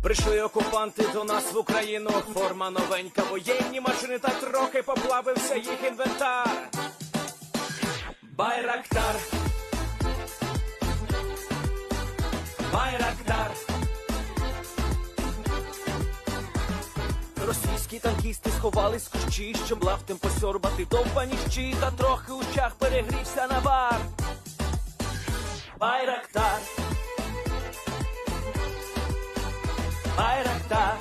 Прийшли окупанти до нас в Україну, форма новенька, воєнні машини та трохи поплавився їх інвентар. Байрактар, Байрактар. Російські танкісти сховались в кущі, щоб лаптем посьорбати довбані щі, та трохи у чах перегрівся навар. Байрактар, Байрактар.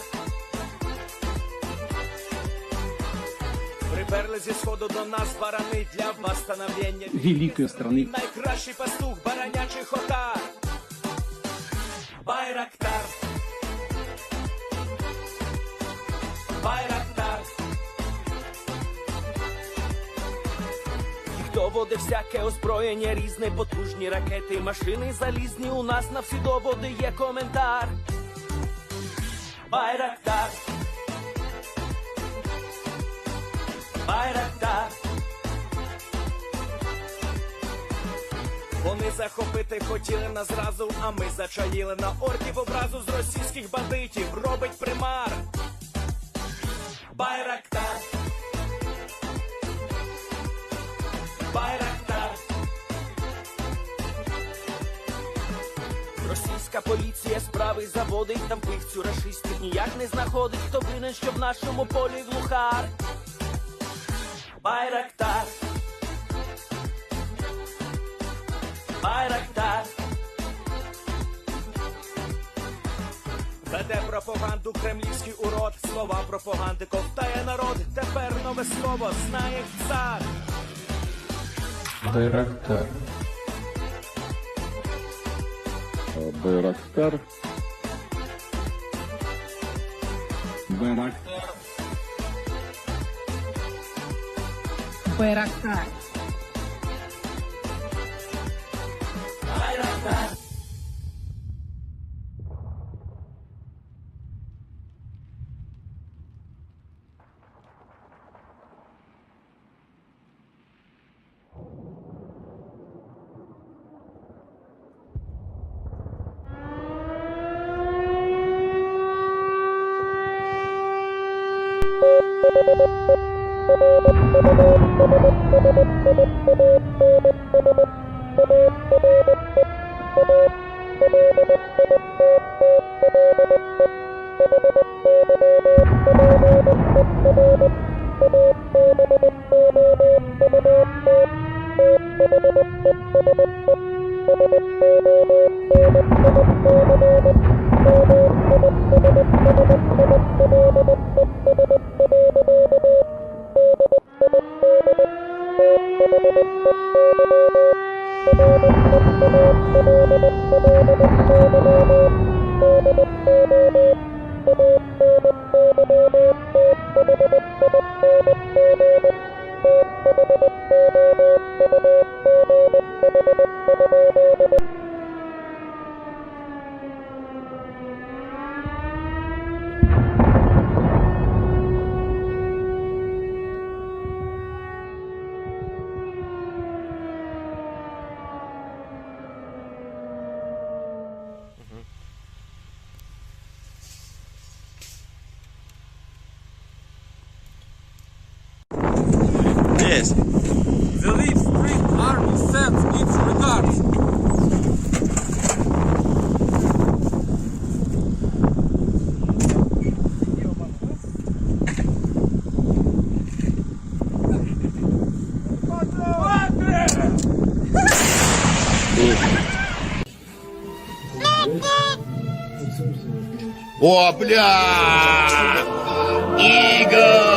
Приперли зі сходу до нас барани для восстановлення великої страни. Найкращий пастух баранячих отар. Байрактар, Байрактар. Їх доводи всяке озброєння різне, потужні ракети, машини залізні, у нас на всі доводи є коментар. Байрактар, Байрактар. Вони захопити хотіли нас зразу, а ми зачаїли на орків образу з російських бандитів, робить примар. Байрактар, Байрактар. Російська поліція справи заводить, там пивцю рашистів ніяк не знаходить, хто винен, що в нашому полі глухар. Байрактар, Байрактар. Веде пропаганду кремлівський урод, слова пропаганди ковтає народ, тепер нове слово знає цар. Байрактар. Байрактар. Байрактар. Байрактар. Байрактар. Yes. The Leaf Spring Army sends its regards. О, бля! Игорь!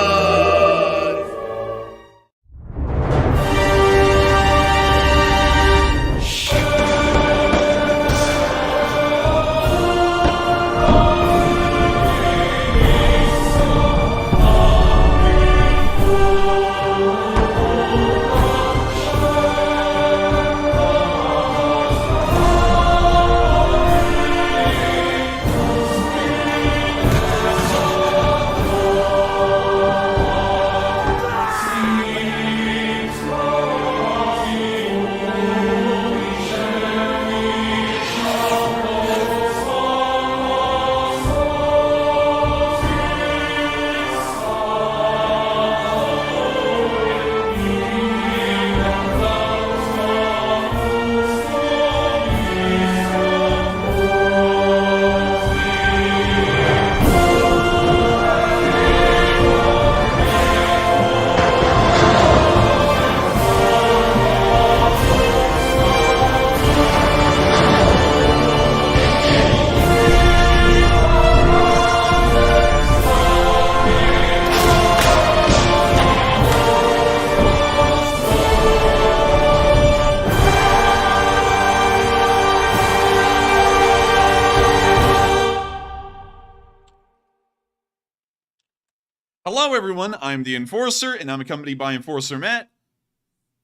Hello, everyone. I'm the Enforcer, and I'm accompanied by Enforcer Matt.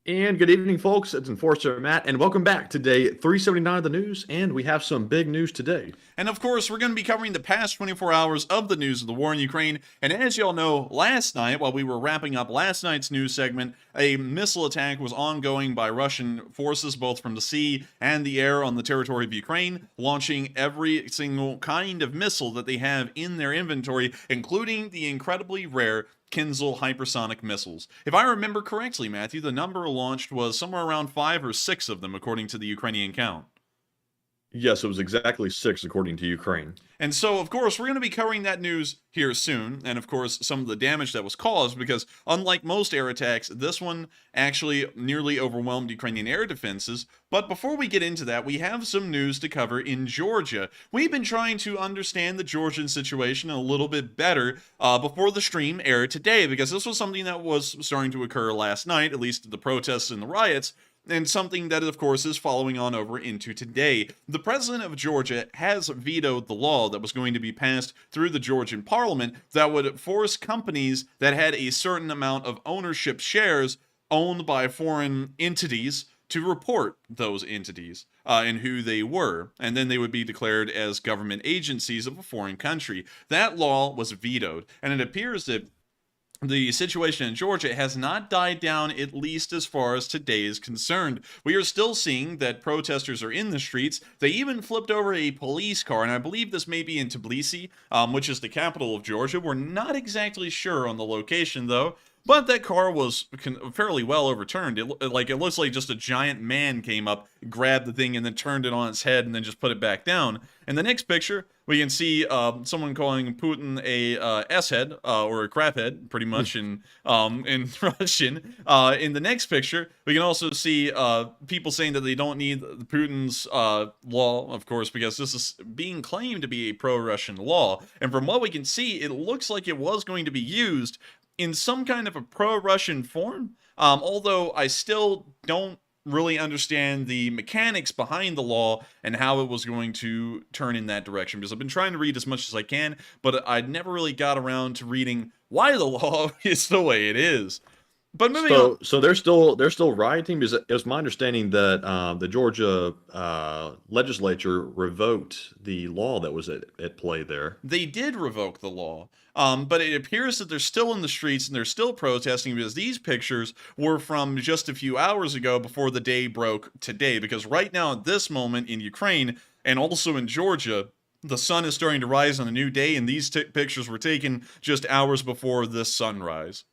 And good evening, folks. It's Enforcer Matt, and welcome back to day 379 of the news. And we have some big news today. And of course, we're going to be covering the past 24 hours of the news of the war in Ukraine. And as y'all know, last night, while we were wrapping up last night's news segment, a missile attack was ongoing by Russian forces, both from the sea and the air on the territory of Ukraine, launching every single kind of missile that they have in their inventory, including the incredibly rare Khinzal Hypersonic missiles. If I remember correctly, Matthew, the number launched was somewhere around 5 or 6 of them, according to the Ukrainian count. Yes, it was exactly 6, according to Ukraine. And so, of course, we're going to be covering that news here soon, and of course, some of the damage that was caused, because unlike most air attacks, this one actually nearly overwhelmed Ukrainian air defenses. But before we get into that, we have some news to cover in Georgia. We've been trying to understand the Georgian situation a little bit better before the stream aired today, because this was something that was starting to occur last night, at least the protests and the riots, and something that, of course, is following on over into today. The president of Georgia has vetoed the law that was going to be passed through the Georgian parliament that would force companies that had a certain amount of ownership shares owned by foreign entities to report those entities and who they were, and then they would be declared as government agencies of a foreign country. That law was vetoed, and it appears that the situation in Georgia has not died down, at least as far as today is concerned. We are still seeing that protesters are in the streets. They even flipped over a police car, and I believe this may be in Tbilisi, which is the capital of Georgia. We're not exactly sure on the location, though. But that car was fairly well overturned. It looks like just a giant man came up, grabbed the thing, and then turned it on its head, and then just put it back down. In the next picture, we can see someone calling Putin a S-head, or a crap head, pretty much in Russian. In the next picture, we can also see people saying that they don't need Putin's law, of course, because this is being claimed to be a pro-Russian law. And from what we can see, it looks like it was going to be used in some kind of a pro-Russian form, although I still don't really understand the mechanics behind the law and how it was going to turn in that direction, because I've been trying to read as much as I can, but I never really got around to reading why the law is the way it is. But moving on. So they're still rioting, because it was my understanding that the Georgia legislature revoked the law that was at play there. They did revoke the law, but it appears that they're still in the streets and they're still protesting, because these pictures were from just a few hours ago before the day broke today. Because right now, at this moment in Ukraine and also in Georgia, the sun is starting to rise on a new day, and these pictures were taken just hours before this sunrise.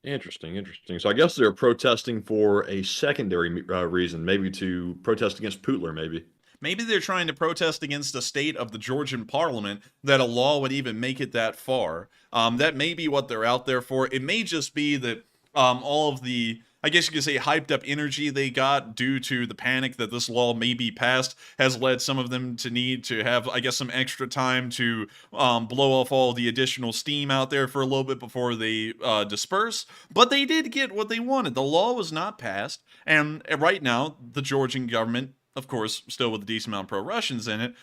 Interesting. So I guess they're protesting for a secondary reason, maybe to protest against Putler, maybe. Maybe they're trying to protest against the state of the Georgian parliament that a law would even make it that far. That may be what they're out there for. It may just be that all of the, I guess you could say, hyped up energy they got due to the panic that this law may be passed has led some of them to need to have, I guess, some extra time to blow off all the additional steam out there for a little bit before they disperse. But they did get what they wanted. The law was not passed, and right now, the Georgian government, of course, still with a decent amount of pro-Russians in it,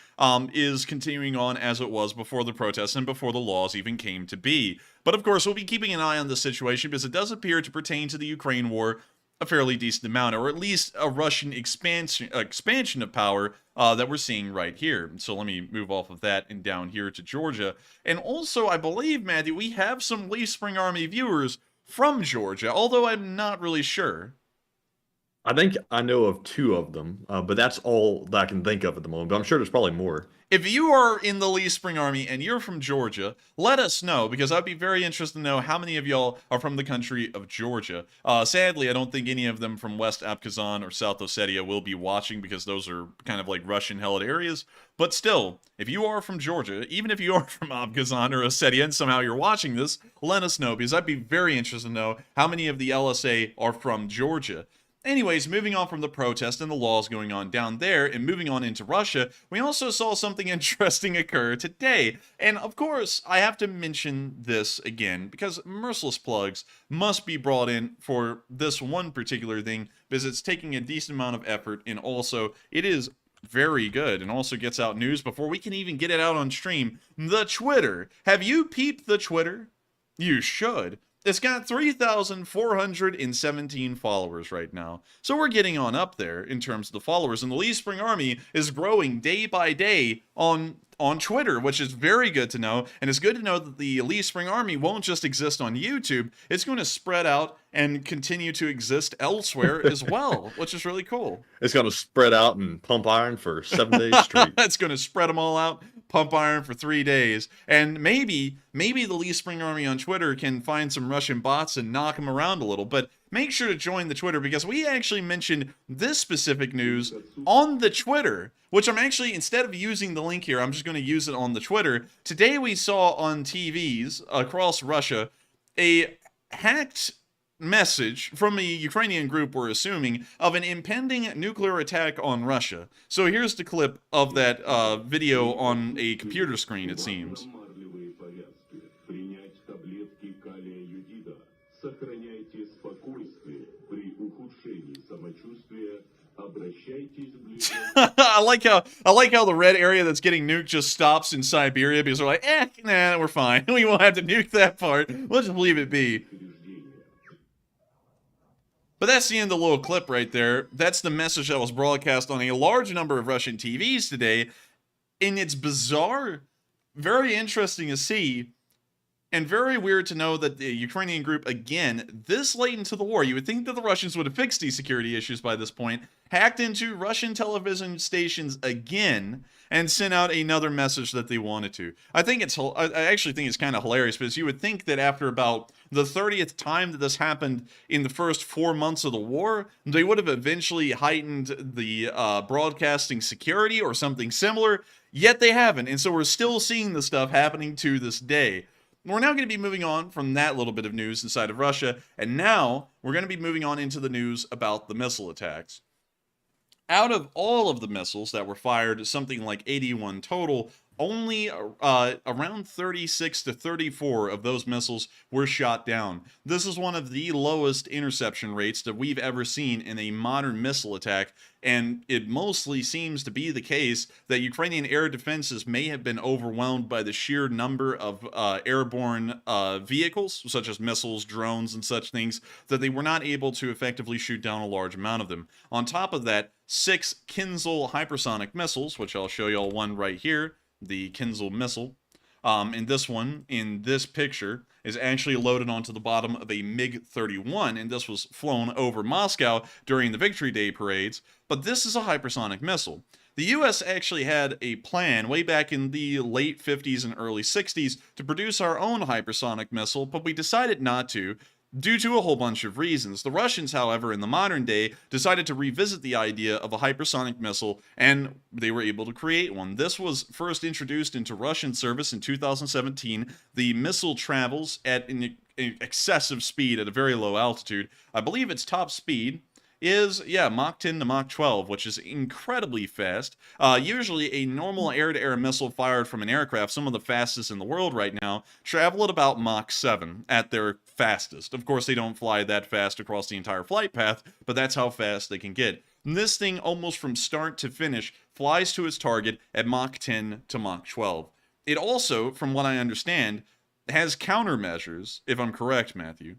is continuing on as it was before the protests and before the laws even came to be. But of course, we'll be keeping an eye on this situation, because it does appear to pertain to the Ukraine war a fairly decent amount, or at least a Russian expansion of power that we're seeing right here. So let me move off of that and down here to Georgia. And also, I believe, Matthew, we have some Leaf Spring Army viewers from Georgia, although I'm not really sure. I think I know of 2 of them, but that's all that I can think of at the moment. But I'm sure there's probably more. If you are in the Leaf Spring Army and you're from Georgia, let us know, because I'd be very interested to know how many of y'all are from the country of Georgia. Sadly, I don't think any of them from West Abkhazan or South Ossetia will be watching, because those are kind of like Russian-held areas. But still, if you are from Georgia, even if you are from Abkhazan or Ossetia and somehow you're watching this, let us know, because I'd be very interested to know how many of the LSA are from Georgia. Anyways, moving on from the protest and the laws going on down there and moving on into Russia, we also saw something interesting occur today. And of course, I have to mention this again because merciless plugs must be brought in for this one particular thing because it's taking a decent amount of effort, and also it is very good and also gets out news before we can even get it out on stream. The Twitter. Have you peeped the Twitter? You should. It's got 3,417 followers right now. So we're getting on up there in terms of the followers. And the Lee Spring Army is growing day by day on Twitter, which is very good to know. And it's good to know that the Lee Spring Army won't just exist on YouTube. It's going to spread out and continue to exist elsewhere as well, which is really cool. It's going to spread out and pump iron for 7 days straight. It's going to spread them all out, pump iron for 3 days. And maybe the Lee Spring Army on Twitter can find some Russian bots and knock them around a little. But make sure to join the Twitter, because we actually mentioned this specific news on the Twitter, which I'm actually, instead of using the link here, I'm just going to use it on the Twitter. Today we saw on TVs across Russia a hacked message from a Ukrainian group, we're assuming, of an impending nuclear attack on Russia. So here's the clip of that video on a computer screen, it seems. I like how the red area that's getting nuked just stops in Siberia, because they're like, nah, we're fine. We won't have to nuke that part. We'll just leave it be. But that's the end of the little clip right there. That's the message that was broadcast on a large number of Russian TVs today. And it's bizarre, very interesting to see, and very weird to know that the Ukrainian group, again, this late into the war, you would think that the Russians would have fixed these security issues by this point, hacked into Russian television stations again, and sent out another message that they wanted to. I actually think it's kind of hilarious, because you would think that after about the 30th time that this happened in the first 4 months of the war, they would have eventually heightened the broadcasting security or something similar, yet they haven't, and so we're still seeing the stuff happening to this day. We're now going to be moving on from that little bit of news inside of Russia, and now we're going to be moving on into the news about the missile attacks. Out of all of the missiles that were fired, something like 81 total, only around 36 to 34 of those missiles were shot down. This is one of the lowest interception rates that we've ever seen in a modern missile attack, and it mostly seems to be the case that Ukrainian air defenses may have been overwhelmed by the sheer number of airborne vehicles, such as missiles, drones, and such things, that they were not able to effectively shoot down a large amount of them. On top of that, 6 Khinzal Hypersonic missiles, which I'll show y'all one right here, the Khinzal missile, and this one, in this picture, is actually loaded onto the bottom of a MiG-31, and this was flown over Moscow during the Victory Day parades, but this is a hypersonic missile. The US actually had a plan way back in the late 50s and early 60s to produce our own hypersonic missile, but we decided not to, due to a whole bunch of reasons. The Russians, however, in the modern day, decided to revisit the idea of a hypersonic missile, and they were able to create one. This was first introduced into Russian service in 2017. The missile travels at an excessive speed at a very low altitude. I believe its top speed is, Mach 10 to Mach 12, which is incredibly fast. Usually a normal air-to-air missile fired from an aircraft, some of the fastest in the world right now, travel at about Mach 7 at their fastest. Of course, they don't fly that fast across the entire flight path, but that's how fast they can get. And this thing, almost from start to finish, flies to its target at Mach 10 to Mach 12. It also, from what I understand, has countermeasures, if I'm correct, Matthew.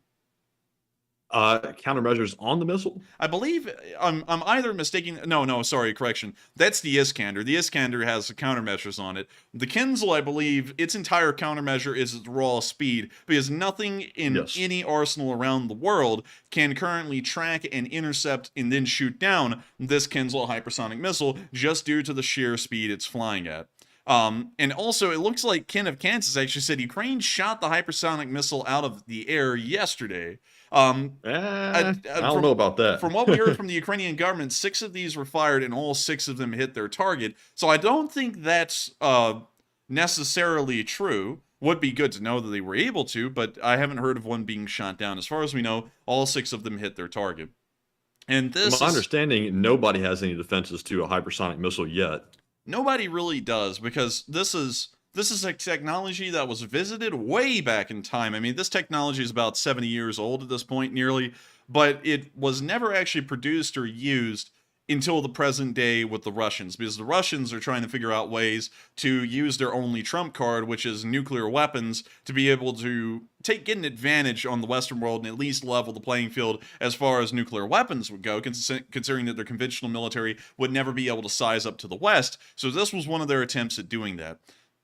Countermeasures on the missile? I believe I'm either mistaking. No, sorry, correction. That's the Iskander. The Iskander has countermeasures on it. The Khinzal, I believe, its entire countermeasure is its raw speed, because nothing in any arsenal around the world can currently track and intercept and then shoot down this Khinzal hypersonic missile, just due to the sheer speed it's flying at. And also, it looks like Ken of Kansas actually said Ukraine shot the hypersonic missile out of the air yesterday. I don't know about that. From what we heard from the Ukrainian government, 6 of these were fired and all 6 of them hit their target. So I don't think that's necessarily true. Would be good to know that they were able to, but I haven't heard of one being shot down. As far as we know, all 6 of them hit their target. And this, my understanding, nobody has any defenses to a hypersonic missile yet. Nobody really does, because this is a technology that was visited way back in time. I mean, this technology is about 70 years old at this point, nearly, but it was never actually produced or used until the present day with the Russians, because the Russians are trying to figure out ways to use their only trump card, which is nuclear weapons, to be able to get an advantage on the Western world and at least level the playing field as far as nuclear weapons would go, considering that their conventional military would never be able to size up to the West. So this was one of their attempts at doing that.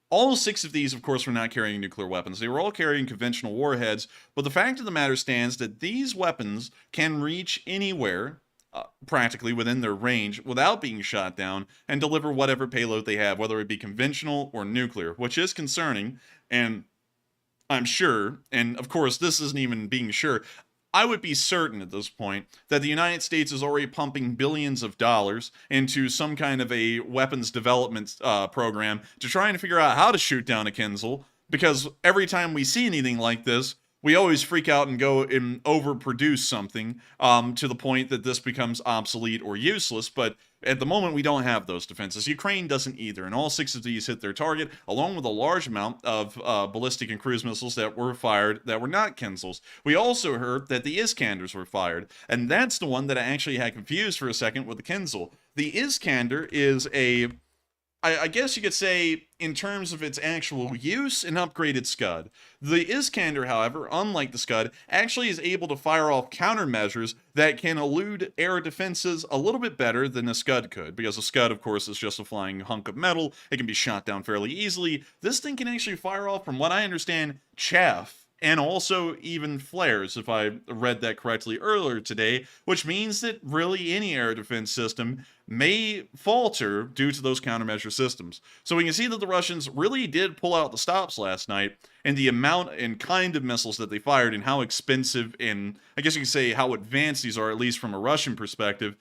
All 6 of these, of course, were not carrying nuclear weapons. They were all carrying conventional warheads, but the fact of the matter stands that these weapons can reach anywhere, practically within their range, without being shot down, and deliver whatever payload they have, whether it be conventional or nuclear, which is concerning, and I'm sure, and of course this isn't even being sure, I would be certain at this point that the United States is already pumping billions of dollars into some kind of a weapons development program to try and figure out how to shoot down a Khinzal, because every time we see anything like this, we always freak out and go and overproduce something to the point that this becomes obsolete or useless. But at the moment, we don't have those defenses. Ukraine doesn't either, and all 6 of these hit their target, along with a large amount of ballistic and cruise missiles that were fired that were not Khinzals. We also heard that the Iskanders were fired, and that's the one that I actually had confused for a second with the Khinzal. The Iskander is I guess you could say, in terms of its actual use, an upgraded Scud. The Iskander, however, unlike the Scud, actually is able to fire off countermeasures that can elude air defenses a little bit better than a Scud could, because a Scud, of course, is just a flying hunk of metal. It can be shot down fairly easily. This thing can actually fire off, from what I understand, chaff, and also even flares, if I read that correctly earlier today, which means that really any air defense system may falter due to those countermeasure systems. So we can see that the Russians really did pull out the stops last night, and the amount and kind of missiles that they fired, and how expensive and, I guess you could say, how advanced these are, at least from a Russian perspective.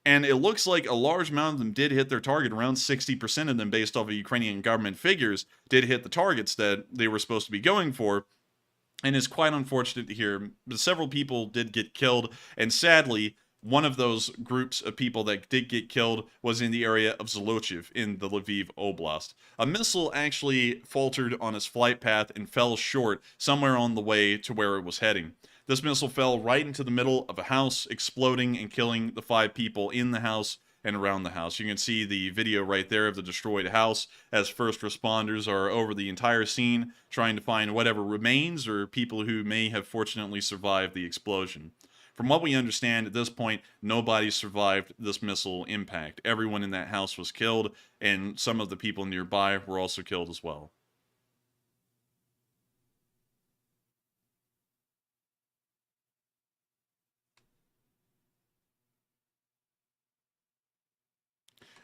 And it looks like a large amount of them did hit their target. Around 60% of them, based off of Ukrainian government figures, did hit the targets that they were supposed to be going for. And it's quite unfortunate to hear, but several people did get killed, and sadly, one of those groups of people that did get killed was in the area of Zolochiv in the Lviv Oblast. A missile actually faltered on its flight path and fell short somewhere on the way to where it was heading. This missile fell right into the middle of a house, exploding and killing the 5 people in the house and around the house. You can see the video right there of the destroyed house as first responders are over the entire scene trying to find whatever remains or people who may have fortunately survived the explosion. From what we understand at this point, nobody survived this missile impact. Everyone in that house was killed, and some of the people nearby were also killed as well.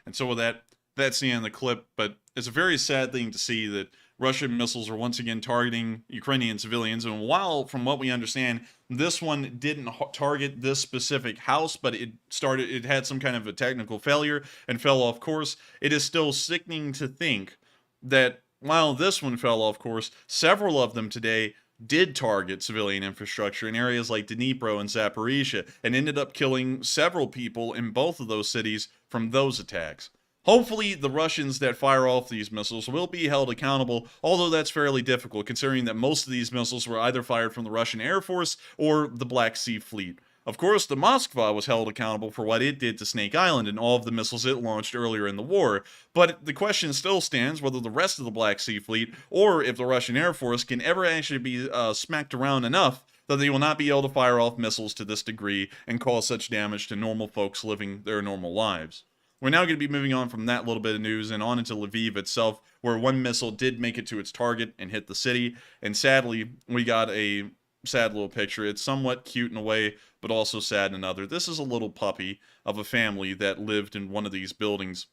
And so with that, that's the end of the clip, but it's a very sad thing to see that Russian missiles are once again targeting Ukrainian civilians. And while, from what we understand, this one didn't target this specific house, but it had some kind of a technical failure and fell off course, it is still sickening to think that while this one fell off course, several of them today did target civilian infrastructure in areas like Dnipro and Zaporizhia, and ended up killing several people in both of those cities from those attacks. Hopefully, the Russians that fire off these missiles will be held accountable, although that's fairly difficult, considering that most of these missiles were either fired from the Russian Air Force or the Black Sea Fleet. Of course, the Moskva was held accountable for what it did to Snake Island and all of the missiles it launched earlier in the war, but the question still stands whether the rest of the Black Sea Fleet, or if the Russian Air Force, can ever actually be smacked around enough that they will not be able to fire off missiles to this degree and cause such damage to normal folks living their normal lives. We're now going to be moving on from that little bit of news and on into Lviv itself, where one missile did make it to its target and hit the city, and sadly, we got a sad little picture. It's somewhat cute in a way, but also sad in another. This is a little puppy of a family that lived in one of these buildings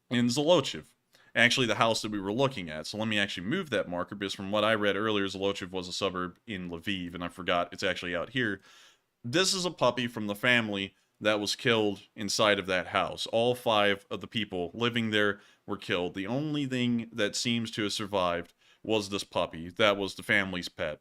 in Zolochiv. Actually, the house that we were looking at. So let me actually move that marker, because from what I read earlier, Zolochiv was a suburb in Lviv, and I forgot it's actually out here. This is a puppy from the family that was killed inside of that house. All 5 of the people living there were killed. The only thing that seems to have survived was this puppy. That was the family's pet.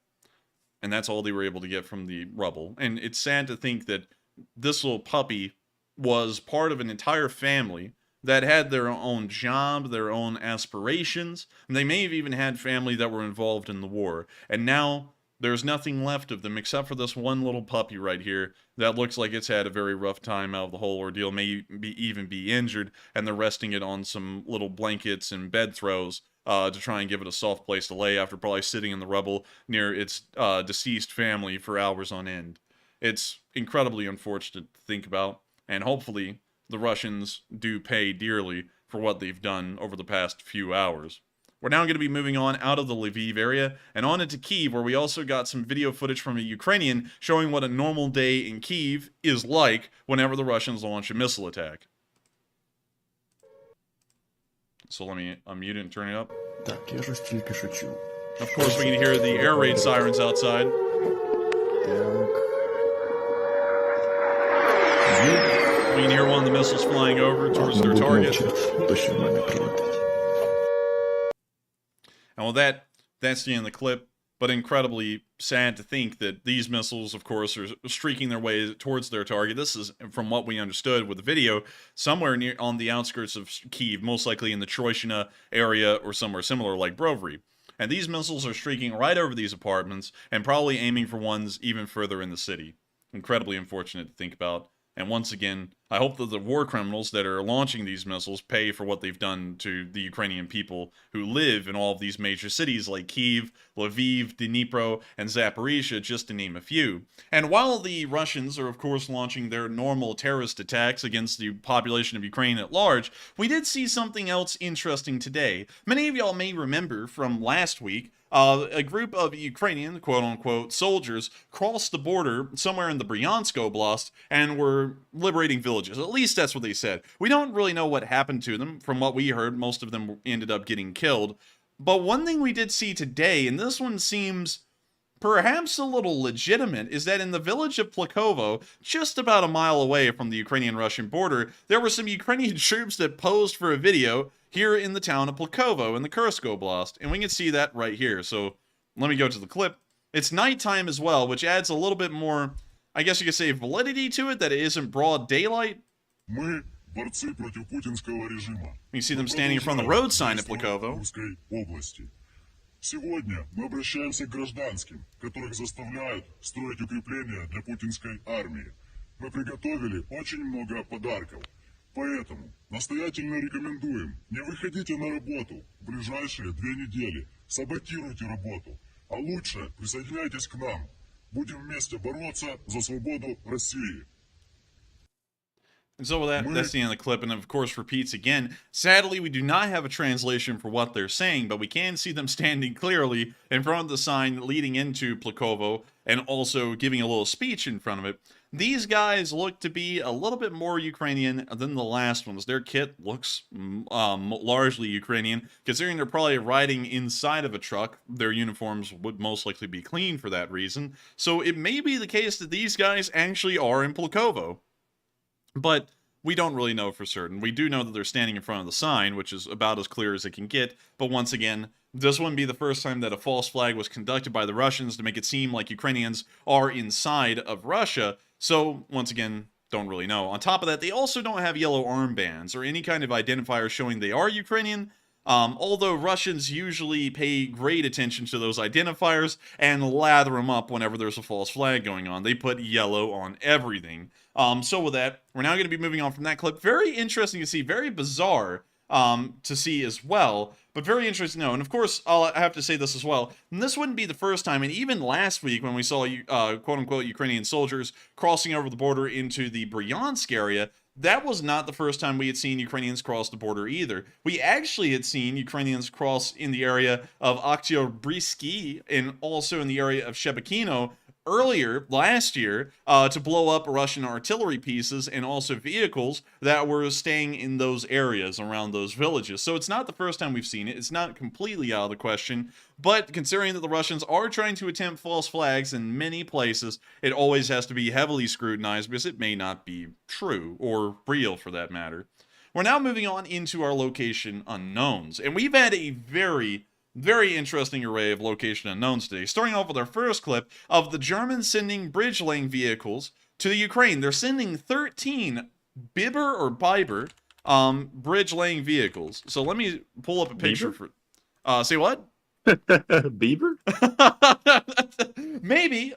And that's all they were able to get from the rubble. And it's sad to think that this little puppy was part of an entire family that had their own job, their own aspirations, and they may have even had family that were involved in the war. And now There's nothing left of them except for this one little puppy right here that looks like it's had a very rough time out of the whole ordeal, may even be injured, and they're resting it on some little blankets and bed throws to try and give it a soft place to lay after probably sitting in the rubble near its deceased family for hours on end. It's incredibly unfortunate to think about, and hopefully the Russians do pay dearly for what they've done over the past few hours. We're now going to be moving on out of the Lviv area and on into Kyiv, where we also got some video footage from a Ukrainian showing what a normal day in Kyiv is like whenever the Russians launch a missile attack. So let me unmute it and turn it up. Так, я ж тільки шучу. Of course, we can hear the air raid sirens outside. Так. We can hear one of the missiles flying over towards their target. Точно в мене прилетить. And with that, that's the end of the clip. But incredibly sad to think that these missiles, of course, are streaking their way towards their target. This is, from what we understood with the video, somewhere near on the outskirts of Kyiv, most likely in the Troishina area or somewhere similar like Brovary. And these missiles are streaking right over these apartments and probably aiming for ones even further in the city. Incredibly unfortunate to think about. And once again, I hope that the war criminals that are launching these missiles pay for what they've done to the Ukrainian people who live in all of these major cities like Kyiv, Lviv, Dnipro, and Zaporizhia, just to name a few. And while the Russians are, of course, launching their normal terrorist attacks against the population of Ukraine at large, we did see something else interesting today. Many of y'all may remember from last week, a group of Ukrainian, quote-unquote, soldiers crossed the border somewhere in the Bryansk Oblast and were liberating villages. At least that's what they said. We don't really know what happened to them. From what we heard, most of them ended up getting killed. But one thing we did see today, and this one seems perhaps a little legitimate, is that in the village of Plakovo, just about a mile away from the Ukrainian-Russian border, there were some Ukrainian troops that posed for a video here in the town of Plakovo in the Kursk Oblast, and we can see that right here. So let me go to the clip. It's nighttime as well, which adds a little bit more, I guess you could say, validity to it, that it isn't broad daylight. Мы борцы против путинского режима. You can see them standing in front of the road sign at Plakovo. Курской области. Сегодня мы обращаемся к гражданским, которых заставляют строить укрепления для путинской армии. Мы приготовили очень много подарков. Поэтому настоятельно рекомендуем, не выходите на работу в ближайшие 2 недели. Саботируйте работу. А лучше присоединяйтесь к нам. Будем вместе бороться за свободу России. And so with that, that's the end of the clip, and of course repeats again. Sadly, we do not have a translation for what they're saying, but we can see them standing clearly in front of the sign leading into Plakovo, and also giving a little speech in front of it. These guys look to be a little bit more Ukrainian than the last ones. Their kit looks largely Ukrainian, considering they're probably riding inside of a truck. Their uniforms would most likely be clean for that reason. So it may be the case that these guys actually are in Plakovo. But we don't really know for certain. We do know that they're standing in front of the sign, which is about as clear as it can get. But once again, this wouldn't be the first time that a false flag was conducted by the Russians to make it seem like Ukrainians are inside of Russia. So, once again, don't really know. On top of that, they also don't have yellow armbands or any kind of identifier showing they are Ukrainian. Although Russians usually pay great attention to those identifiers and lather them up whenever there's a false flag going on. They put yellow on everything. So with that, we're now going to be moving on from that clip. Very interesting to see, very bizarre to see as well, but very interesting to know. And of course, I have to say this as well. And this wouldn't be the first time, and even last week when we saw quote-unquote Ukrainian soldiers crossing over the border into the Bryansk area, that was not the first time we had seen Ukrainians cross the border either. We actually had seen Ukrainians cross in the area of Oktyabrysky and also in the area of Shebekino earlier last year to blow up Russian artillery pieces and also vehicles that were staying in those areas around those villages. So it's not the first time we've seen it. It's not completely out of the question. But considering that the Russians are trying to attempt false flags in many places, it always has to be heavily scrutinized because it may not be true or real for that matter. We're now moving on into our location unknowns. And we've had a very interesting array of location unknowns today. Starting off with our first clip of the Germans sending bridge-laying vehicles to the Ukraine. They're sending 13 Biber bridge-laying vehicles. So let me pull up a picture for... say what? Beaver? Maybe,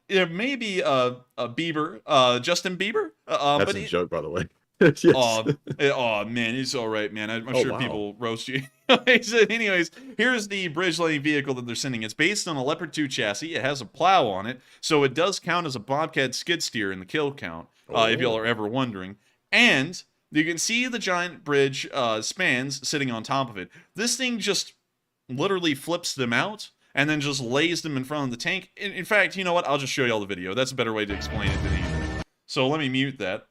it may be Bieber, Justin Bieber. That's but a he- joke, by the way. Yes. Oh man, he's all right, man. I'm Oh, sure wow. people roast you. Anyways, here's the bridge laying vehicle that they're sending. It's based on a Leopard 2 chassis. It has a plow on it, so it does count as a Bobcat skid steer in the kill count. If y'all are ever wondering, and you can see the giant bridge spans sitting on top of it. This thing just literally flips them out and then just lays them in front of the tank. In fact, you know what? I'll just show y'all the video. That's a better way to explain it than either. So let me mute that.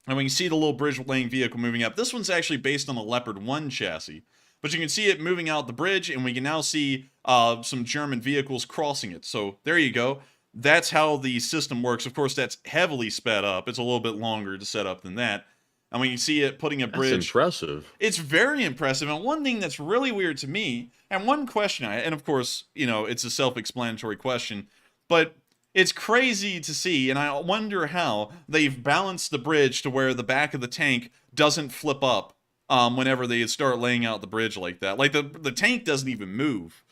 And we can see the little bridge laying vehicle moving up. This one's actually based on a Leopard 1 chassis. But you can see it moving out the bridge, and we can now see some German vehicles crossing it. So there you go. That's how the system works. Of course, that's heavily sped up. It's a little bit longer to set up than that. And when you see it putting a bridge... That's impressive. It's very impressive. And one thing that's really weird to me, and one question, and of course, you know, it's a self-explanatory question, but it's crazy to see, and I wonder how they've balanced the bridge to where the back of the tank doesn't flip up whenever they start laying out the bridge like that. Like, the tank doesn't even move.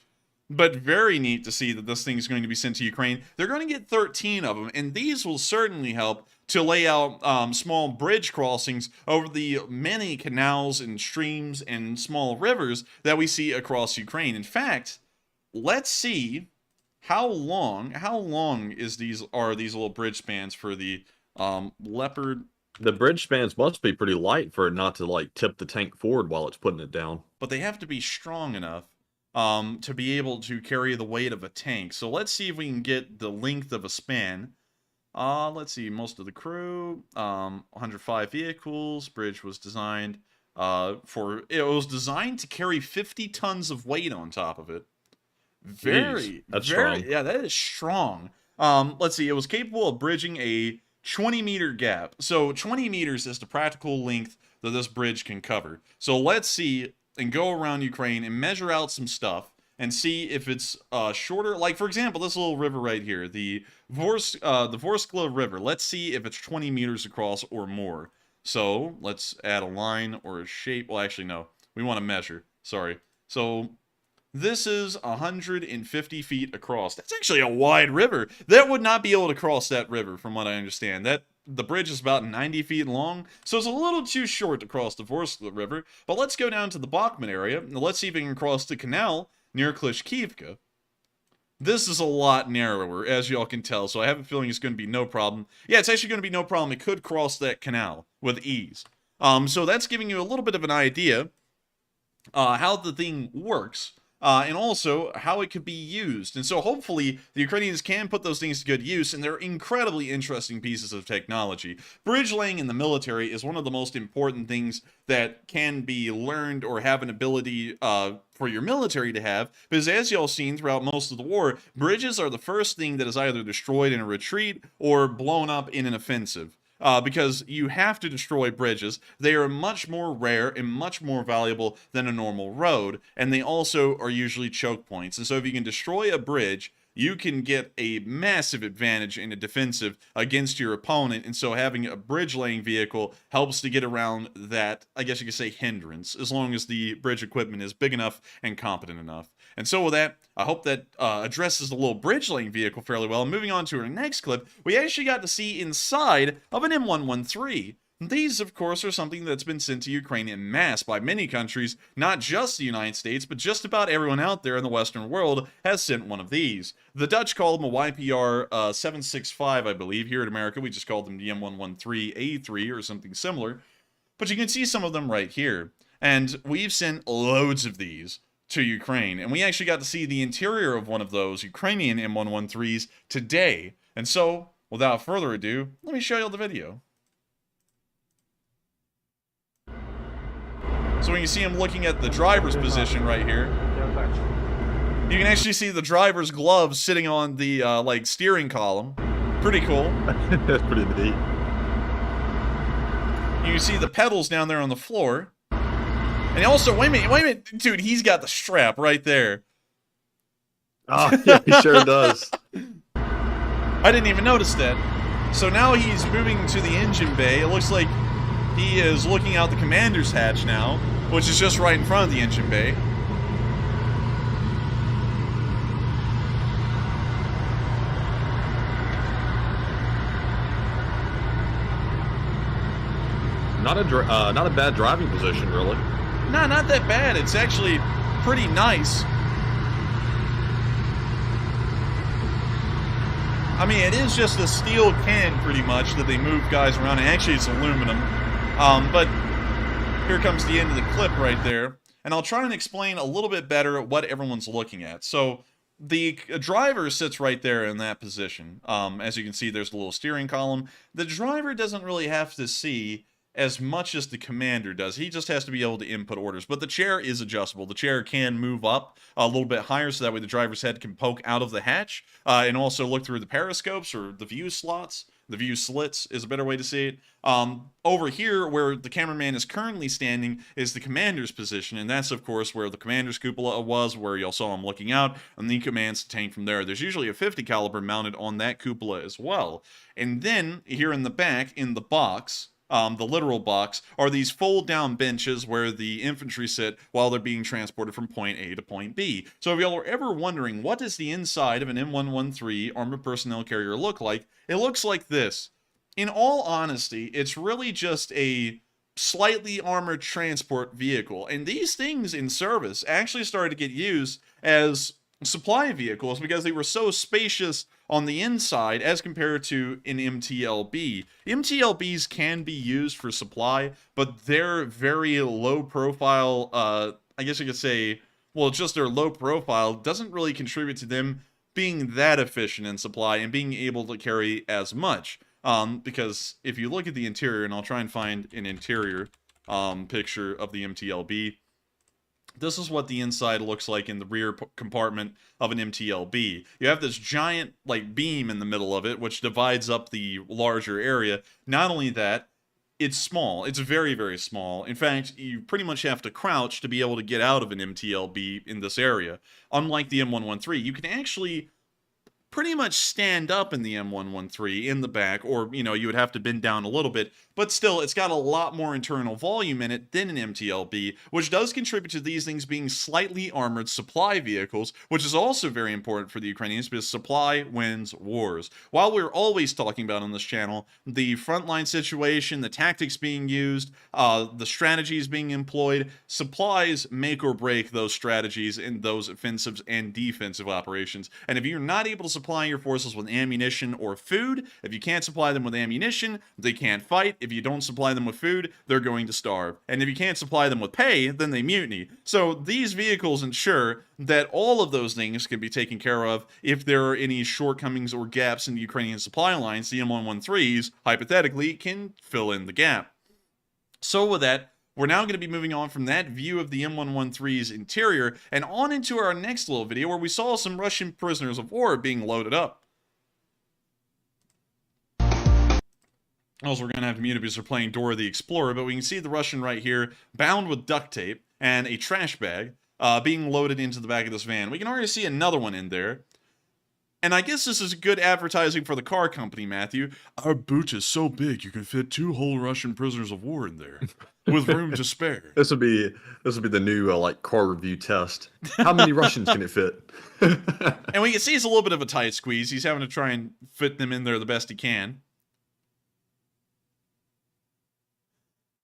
But very neat to see that this thing is going to be sent to Ukraine. They're going to get 13 of them, and these will certainly help to lay out small bridge crossings over the many canals and streams and small rivers that we see across Ukraine. In fact, let's see how long are these little bridge spans for the Leopard. The bridge spans must be pretty light for it not to like tip the tank forward while it's putting it down. But they have to be strong enough to be able to carry the weight of a tank. So let's see if we can get the length of a span. Let's see, most of the crew, 105 vehicles. Bridge was designed it was designed to carry 50 tons of weight on top of it. That's strong. Yeah, that is strong. Let's see, it was capable of bridging a 20-meter gap. So 20 meters is the practical length that this bridge can cover. So let's see and go around Ukraine and measure out some stuff and see if it's shorter. Like, for example, this little river right here, the Vorskla River. Let's see if it's 20 meters across or more. So let's add a line or a shape. Well, actually, no. We want to measure. Sorry. So this is 150 feet across. That's actually a wide river. That would not be able to cross that river, from what I understand. The bridge is about 90 feet long, so it's a little too short to cross the Vorskla River. But let's go down to the Bakhmut area, and let's see if we can cross the canal near Klishkivka. This is a lot narrower, as y'all can tell, so I have a feeling it's going to be no problem. Yeah, it's actually going to be no problem. It could cross that canal with ease. So that's giving you a little bit of an idea how the thing works. And also how it could be used. And so hopefully the Ukrainians can put those things to good use, and they're incredibly interesting pieces of technology. Bridge laying in the military is one of the most important things that can be learned or have an ability for your military to have, because as y'all seen throughout most of the war, bridges are the first thing that is either destroyed in a retreat or blown up in an offensive. Because you have to destroy bridges. They are much more rare and much more valuable than a normal road, and they also are usually choke points. And so if you can destroy a bridge, you can get a massive advantage in a defensive against your opponent. And so having a bridge laying vehicle helps to get around that, I guess you could say, hindrance, as long as the bridge equipment is big enough and competent enough. And so with that, I hope that addresses the little bridge laying vehicle fairly well. Moving on to our next clip, we actually got to see inside of an M113. These, of course, are something that's been sent to Ukraine en masse by many countries, not just the United States, but just about everyone out there in the Western world has sent one of these. The Dutch called them a YPR 765, I believe. Here in America, we just called them the M113A3 or something similar. But you can see some of them right here. And we've sent loads of these to Ukraine. And we actually got to see the interior of one of those Ukrainian M113s today. And so, without further ado, let me show you the video. So when you see him looking at the driver's position right here, you can actually see the driver's gloves sitting on the like steering column. Pretty cool. That's pretty neat. You can see the pedals down there on the floor. And also, wait a minute, dude, he's got the strap right there. Oh, yeah, he sure does. I didn't even notice that. So now he's moving to the engine bay. It looks like he is looking out the commander's hatch now, which is just right in front of the engine bay. not a bad driving position, really. Nah, not that bad. It's actually pretty nice. I mean, it is just a steel can, pretty much, that they move guys around. And actually, it's aluminum. But here comes the end of the clip right there. And I'll try and explain a little bit better what everyone's looking at. So, the driver sits right there in that position. As you can see, there's a little steering column. The driver doesn't really have to see as much as the commander does. He just has to be able to input orders. But the chair is adjustable. The chair can move up a little bit higher, so that way the driver's head can poke out of the hatch, and also look through the periscopes or the view slots. The view slits is a better way to see it. Over here, where the cameraman is currently standing, is the commander's position, and that's, of course, where the commander's cupola was, where y'all saw him looking out, and he commands the tank from there. There's usually a 50 caliber mounted on that cupola as well. And then, here in the back, in the box, the literal box, are these fold-down benches where the infantry sit while they're being transported from point A to point B. So if y'all are ever wondering, what does the inside of an M113 armored personnel carrier look like? It looks like this. In all honesty, it's really just a slightly armored transport vehicle. And these things in service actually started to get used as supply vehicles because they were so spacious on the inside as compared to an MTLB. MTLBs can be used for supply, but they're very low profile, I guess you could say, well, just their low profile doesn't really contribute to them being that efficient in supply and being able to carry as much. Because if you look at the interior, and I'll try and find an interior picture of the MTLB, this is what the inside looks like in the rear compartment of an MTLB. You have this giant, like, beam in the middle of it, which divides up the larger area. Not only that, it's small. It's very, very small. In fact, you pretty much have to crouch to be able to get out of an MTLB in this area. Unlike the M113, you can actually pretty much stand up in the M113 in the back, or, you know, you would have to bend down a little bit, but still, it's got a lot more internal volume in it than an MTLB, which does contribute to these things being slightly armored supply vehicles, which is also very important for the Ukrainians because supply wins wars. While we're always talking about on this channel the frontline situation, the tactics being used, the strategies being employed, supplies make or break those strategies in those offensives and defensive operations. And if you're not able to supply your forces with ammunition or food, if you can't supply them with ammunition, they can't fight. If you don't supply them with food, they're going to starve. And if you can't supply them with pay, then they mutiny. So these vehicles ensure that all of those things can be taken care of if there are any shortcomings or gaps in the Ukrainian supply lines. The M113s, hypothetically, can fill in the gap. So with that, we're now going to be moving on from that view of the M113's interior and on into our next little video where we saw some Russian prisoners of war being loaded up. Also, we're going to have to mute it because we're playing Dora the Explorer, but we can see the Russian right here, bound with duct tape and a trash bag, being loaded into the back of this van. We can already see another one in there. And I guess this is good advertising for the car company, Matthew. Our boot is so big you can fit 2 whole Russian prisoners of war in there, with room to spare. This would be the new like car review test. How many Russians can it fit? And we can see it's a little bit of a tight squeeze. He's having to try and fit them in there the best he can.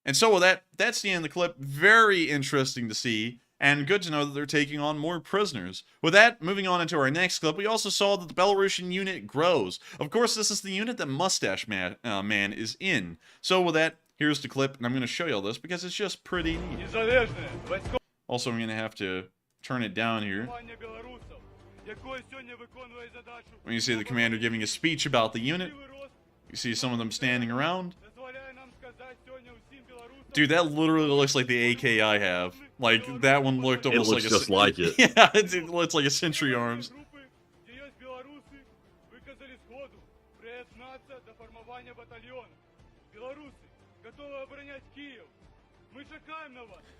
And so with that, that's the end of the clip. Very interesting to see, and good to know that they're taking on more prisoners. With that, moving on into our next clip, we also saw that the Belarusian unit grows. Of course, this is the unit that Mustache Man is in. So with that, here's the clip, and I'm going to show you all this because it's just pretty neat. Also, I'm going to have to turn it down here. When you see the commander giving a speech about the unit, you see some of them standing around. Dude, that literally looks like the AK I have. Like, that one looked almost like it looks just like it. Yeah, it looks like a Sentry Arms.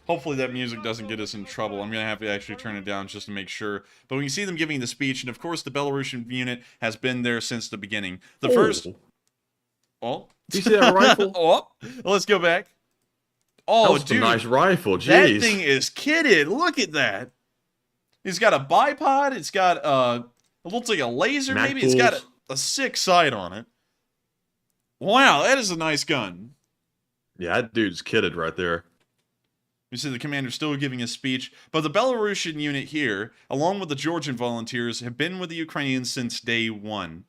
Hopefully that music doesn't get us in trouble. I'm going to have to actually turn it down just to make sure. But we can see them giving the speech, and of course the Belarusian unit has been there since the beginning. The first... Oh. Do you see that rifle? Oh, let's go back. Oh, That's dude, a nice rifle. Jeez. that thing is kitted. Look at that. It's got a bipod. It's got it looks like a laser. Mag maybe it's got pulls. a 6 sight on it. Wow, that is a nice gun. Yeah, that dude's kidded right there. You see the commander still giving a speech, but the Belarusian unit here, along with the Georgian volunteers, have been with the Ukrainians since day one.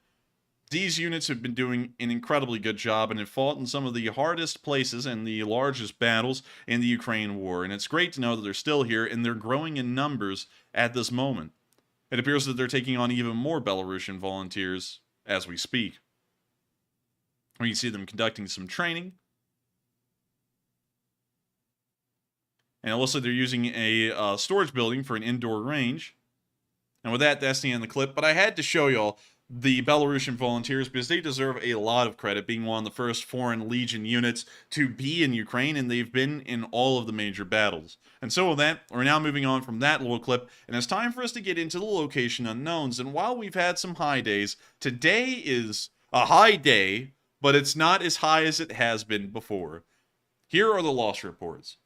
These units have been doing an incredibly good job and have fought in some of the hardest places and the largest battles in the Ukraine war, and it's great to know that they're still here and they're growing in numbers at this moment. It appears that they're taking on even more Belarusian volunteers as we speak. We can see them conducting some training. And it looks like they're using a storage building for an indoor range. And with that, that's the end of the clip. But I had to show y'all the Belarusian volunteers because they deserve a lot of credit, being one of the first foreign legion units to be in Ukraine, and they've been in all of the major battles. And so with that, we're now moving on from that little clip, and it's time for us to get into the location unknowns. And while we've had some high days, today is a high day, but it's not as high as it has been before. Here are the loss reports.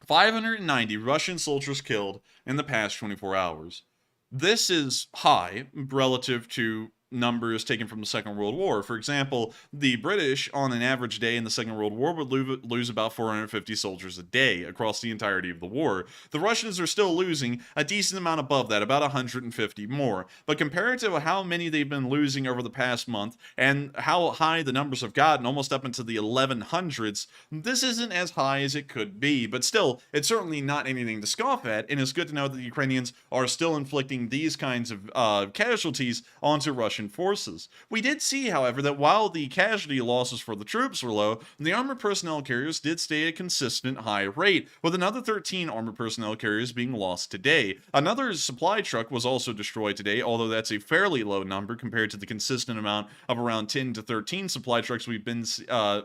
590 Russian soldiers killed in the past 24 hours. This is high relative to numbers taken from the Second World War. For example, the British, on an average day in the Second World War, would lose about 450 soldiers a day across the entirety of the war. The Russians are still losing a decent amount above that, about 150 more. But compared to how many they've been losing over the past month, and how high the numbers have gotten, almost up into the 1100s, this isn't as high as it could be. But still, it's certainly not anything to scoff at, and it's good to know that the Ukrainians are still inflicting these kinds of casualties onto Russian forces. We did see, however, that while the casualty losses for the troops were low, the armored personnel carriers did stay at a consistent high rate, with another 13 armored personnel carriers being lost today. Another supply truck was also destroyed today, although that's a fairly low number compared to the consistent amount of around 10 to 13 supply trucks we've been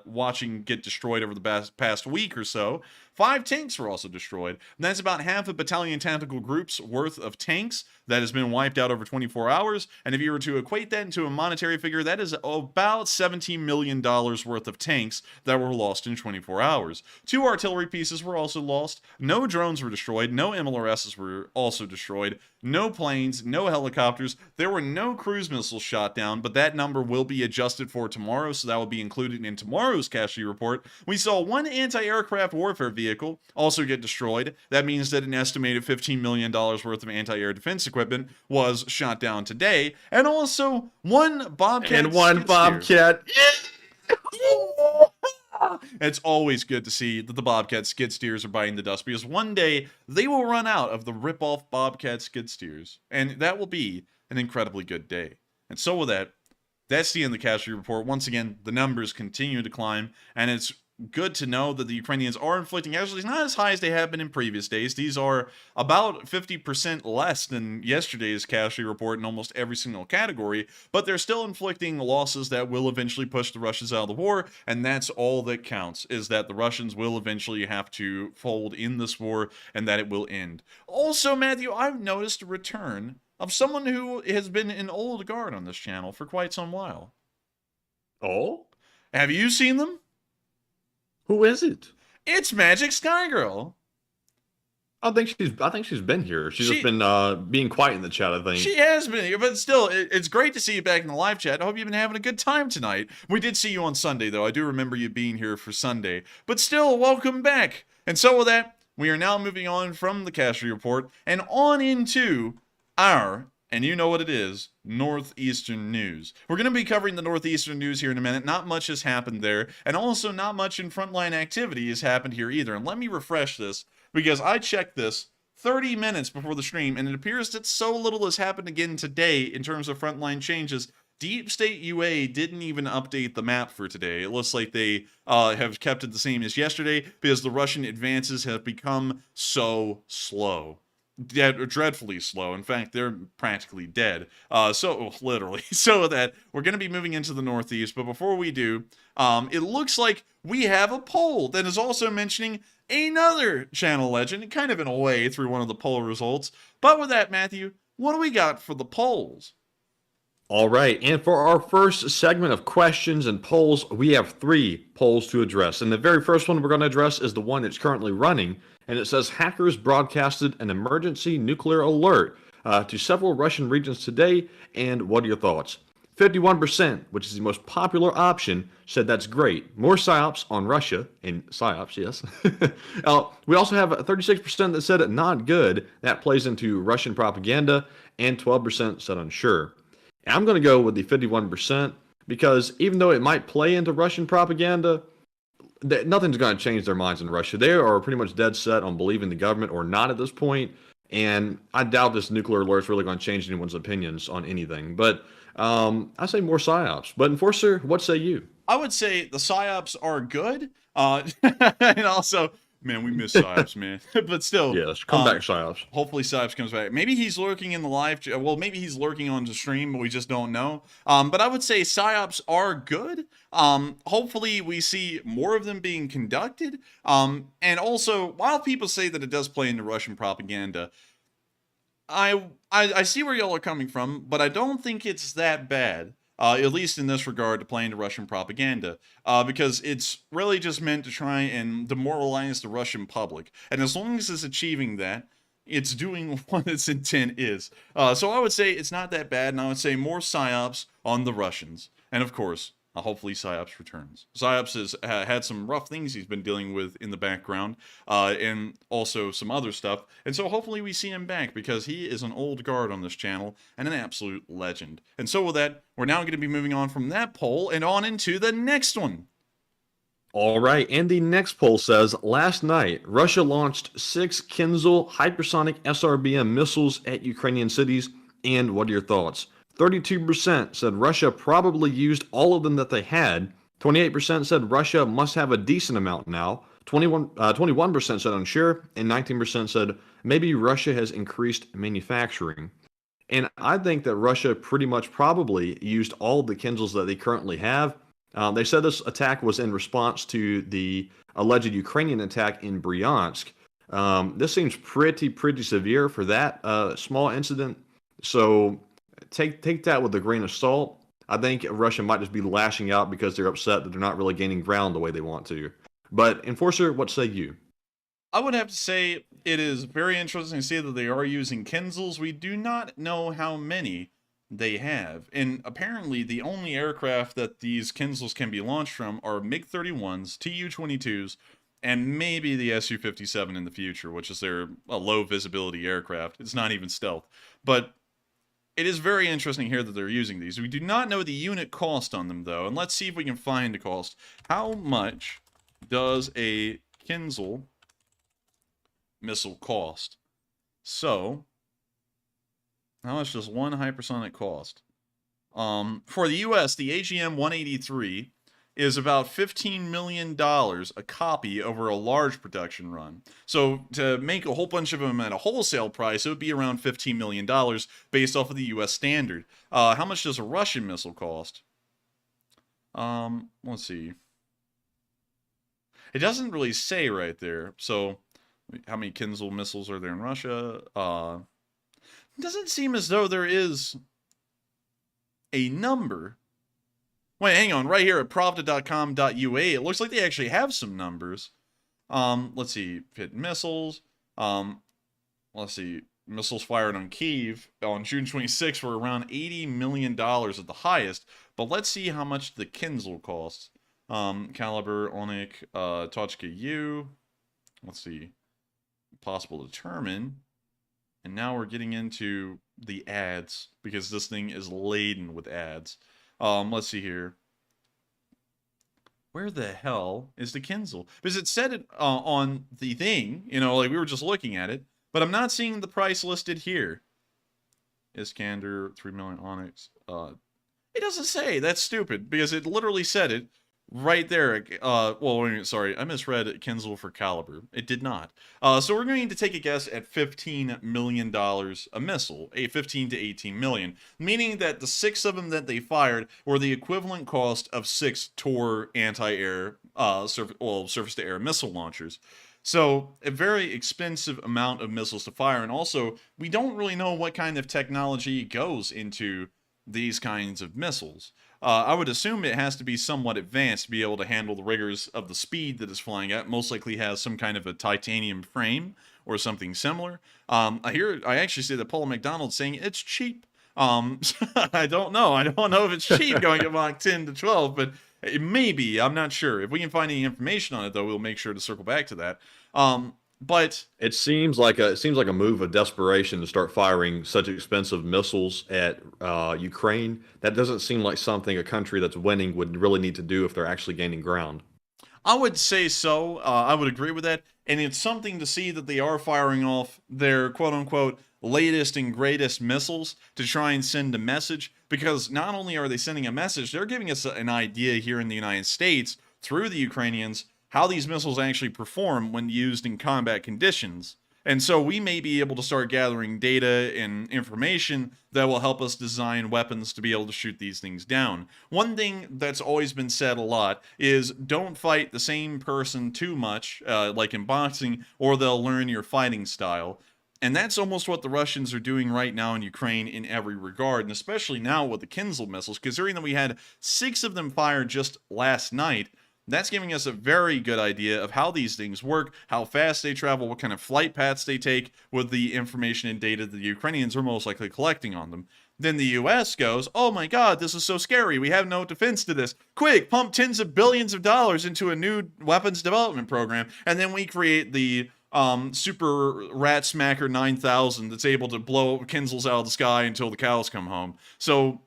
watching get destroyed over the past week or so. 5 tanks were also destroyed. And that's about half a battalion tactical group's worth of tanks that has been wiped out over 24 hours. And if you were to equate that into a monetary figure, that is about $17 million worth of tanks that were lost in 24 hours. 2 artillery pieces were also lost. No drones were destroyed. No MLRSs were also destroyed. No planes, no helicopters. There were no cruise missiles shot down, but that number will be adjusted for tomorrow, so that will be included in tomorrow's casualty report. We saw 1 anti-aircraft warfare vehicle also get destroyed. That means that an estimated $15 million worth of anti-air defense equipment was shot down today, and also 1 Bobcat And 1 skid steer. Bobcat. It's always good to see that the Bobcat skid steers are biting the dust, because one day they will run out of the rip-off Bobcat skid steers, and that will be an incredibly good day. And so with that, that's the end of the casualty report. Once again, the numbers continue to climb, and it's good to know that the Ukrainians are inflicting casualties not as high as they have been in previous days. These are about 50% less than yesterday's casualty report in almost every single category, but they're still inflicting losses that will eventually push the Russians out of the war, and that's all that counts, is that the Russians will eventually have to fold in this war and that it will end. Also, Matthew, I've noticed a return of someone who has been an old guard on this channel for quite some while. Oh? Have you seen them? Who is it? It's Magic Sky Girl. I think she's been here. She's just been being quiet in the chat, I think. She has been here, but still, it's great to see you back in the live chat. I hope you've been having a good time tonight. We did see you on Sunday, though. I do remember you being here for Sunday. But still, welcome back. And so with that, we are now moving on from the casualty report and on into our, and you know what it is, Northeastern news. We're going to be covering the Northeastern news here in a minute. Not much has happened there, and also not much in frontline activity has happened here either. And let me refresh this, because I checked this 30 minutes before the stream, and it appears that so little has happened again today in terms of frontline changes. Deep State UA didn't even update the map for today. It looks like they have kept it the same as yesterday, because the Russian advances have become so slow. Dreadfully slow. In fact, they're practically dead. Literally. So that we're going to be moving into the Northeast. But before we do, it looks like we have a poll that is also mentioning another channel legend, kind of in a way through one of the poll results. But with that, Matthew, what do we got for the polls? All right, and for our first segment of questions and polls, we have 3 polls to address. And the very first one we're going to address is the one that's currently running, and it says hackers broadcasted an emergency nuclear alert to several Russian regions today, and what are your thoughts? 51%, which is the most popular option, said that's great. More psyops on Russia, and psyops, yes. We also have 36% that said not good. That plays into Russian propaganda, and 12% said unsure. And I'm going to go with the 51% because even though it might play into Russian propaganda, nothing's going to change their minds in Russia. They are pretty much dead set on believing the government or not at this point, and I doubt this nuclear alert is really going to change anyone's opinions on anything. But I say more psyops. But Enforcer, what say you? I would say the psyops are good. And also, man, we miss psyops, man. But still, Yes, come back, psyops. hopefully psyops comes back. Maybe he's lurking in the live. Well, maybe he's lurking on the stream, but we just don't know. But I would say psyops are good. Hopefully we see more of them being conducted. And also, while people say that it does play into Russian propaganda, I see where y'all are coming from, but I don't think it's that bad. At least in this regard, to play into Russian propaganda, because it's really just meant to try and demoralize the Russian public. And as long as it's achieving that, it's doing what its intent is. So I would say it's not that bad, and I would say more psyops on the Russians. And of course, hopefully psyops returns. Psyops has had some rough things he's been dealing with in the background, and also some other stuff. And so hopefully we see him back, because he is an old guard on this channel and an absolute legend. And so with that, we're now going to be moving on from that poll and on into the next one. All right, and the next poll says, last night, Russia launched 6 Khinzal Hypersonic SRBM missiles at Ukrainian cities, and what are your thoughts? 32% said Russia probably used all of them that they had. 28% said Russia must have a decent amount now. 21% said unsure, and 19% said maybe Russia has increased manufacturing. And I think that Russia pretty much probably used all of the Khinzals that they currently have. They said this attack was in response to the alleged Ukrainian attack in Bryansk. This seems pretty severe for that small incident. So take that with a grain of salt. I think Russia might just be lashing out because they're upset that they're not really gaining ground the way they want to. But Enforcer, what say you? I would have to say it is very interesting to see that they are using Khinzals. We do not know how many they have. And apparently the only aircraft that these Khinzals can be launched from are MiG-31s, Tu-22s, and maybe the Su-57 in the future, which is their low visibility aircraft. It's not even stealth. But it is very interesting here that they're using these. We do not know the unit cost on them, though, and let's see if we can find the cost. How much does a Khinzal missile cost? So, how much does one hypersonic cost? For the US, the AGM-183 is about $15 million a copy over a large production run. So to make a whole bunch of them at a wholesale price, it would be around $15 million based off of the US standard. How much does a Russian missile cost? Let's see. It doesn't really say right there. So how many Khinzal missiles are there in Russia? It doesn't seem as though there is a number. Wait, hang on. Right here at pravda.com.ua, it looks like they actually have some numbers. Let's see. Hit missiles. Let's see. Missiles fired on Kyiv on June 26 were around $80 million at the highest. But let's see how much the Khinzal costs. Caliber, Onik, Tochka U. Let's see. Possible to determine. And now we're getting into the ads, because this thing is laden with ads. Let's see here. Where the hell is the Khinzal? Because it said it on the thing, you know, like we were just looking at it, but I'm not seeing the price listed here. Iskander, 3 million Onyx. It doesn't say. That's stupid, because it literally said it right there. Well, wait a minute, sorry, I misread Khinzal for caliber. It did not. So we're going to take a guess at $15 million a missile, a 15 to 18 million, meaning that the 6 of them that they fired were the equivalent cost of 6 Tor anti-air, surface-to-air missile launchers. So a very expensive amount of missiles to fire, and also we don't really know what kind of technology goes into these kinds of missiles. I would assume it has to be somewhat advanced to be able to handle the rigors of the speed that it's flying at. Most likely has some kind of a titanium frame or something similar. I actually see that Paul McDonald saying it's cheap. I don't know. I don't know if it's cheap going at Mach 10 to 12, but it may be. I'm not sure. If we can find any information on it, though, we'll make sure to circle back to that. But it seems like a move of desperation to start firing such expensive missiles at Ukraine. That doesn't seem like something a country that's winning would really need to do if they're actually gaining ground. I would say so. I would agree with that. And it's something to see that they are firing off their quote-unquote latest and greatest missiles to try and send a message. Because not only are they sending a message, they're giving us an idea here in the United States through the Ukrainians how these missiles actually perform when used in combat conditions. And so we may be able to start gathering data and information that will help us design weapons to be able to shoot these things down. One thing that's always been said a lot is don't fight the same person too much, like in boxing, or they'll learn your fighting style. And that's almost what the Russians are doing right now in Ukraine in every regard, and especially now with the Khinzal missiles, considering that we had 6 of them fired just last night. That's giving us a very good idea of how these things work, how fast they travel, what kind of flight paths they take with the information and data that the Ukrainians are most likely collecting on them. Then the US goes, oh my god, this is so scary, we have no defense to this. Quick, pump tens of billions of dollars into a new weapons development program, and then we create the Super Rat Smacker 9000 that's able to blow Khinzals out of the sky until the cows come home. So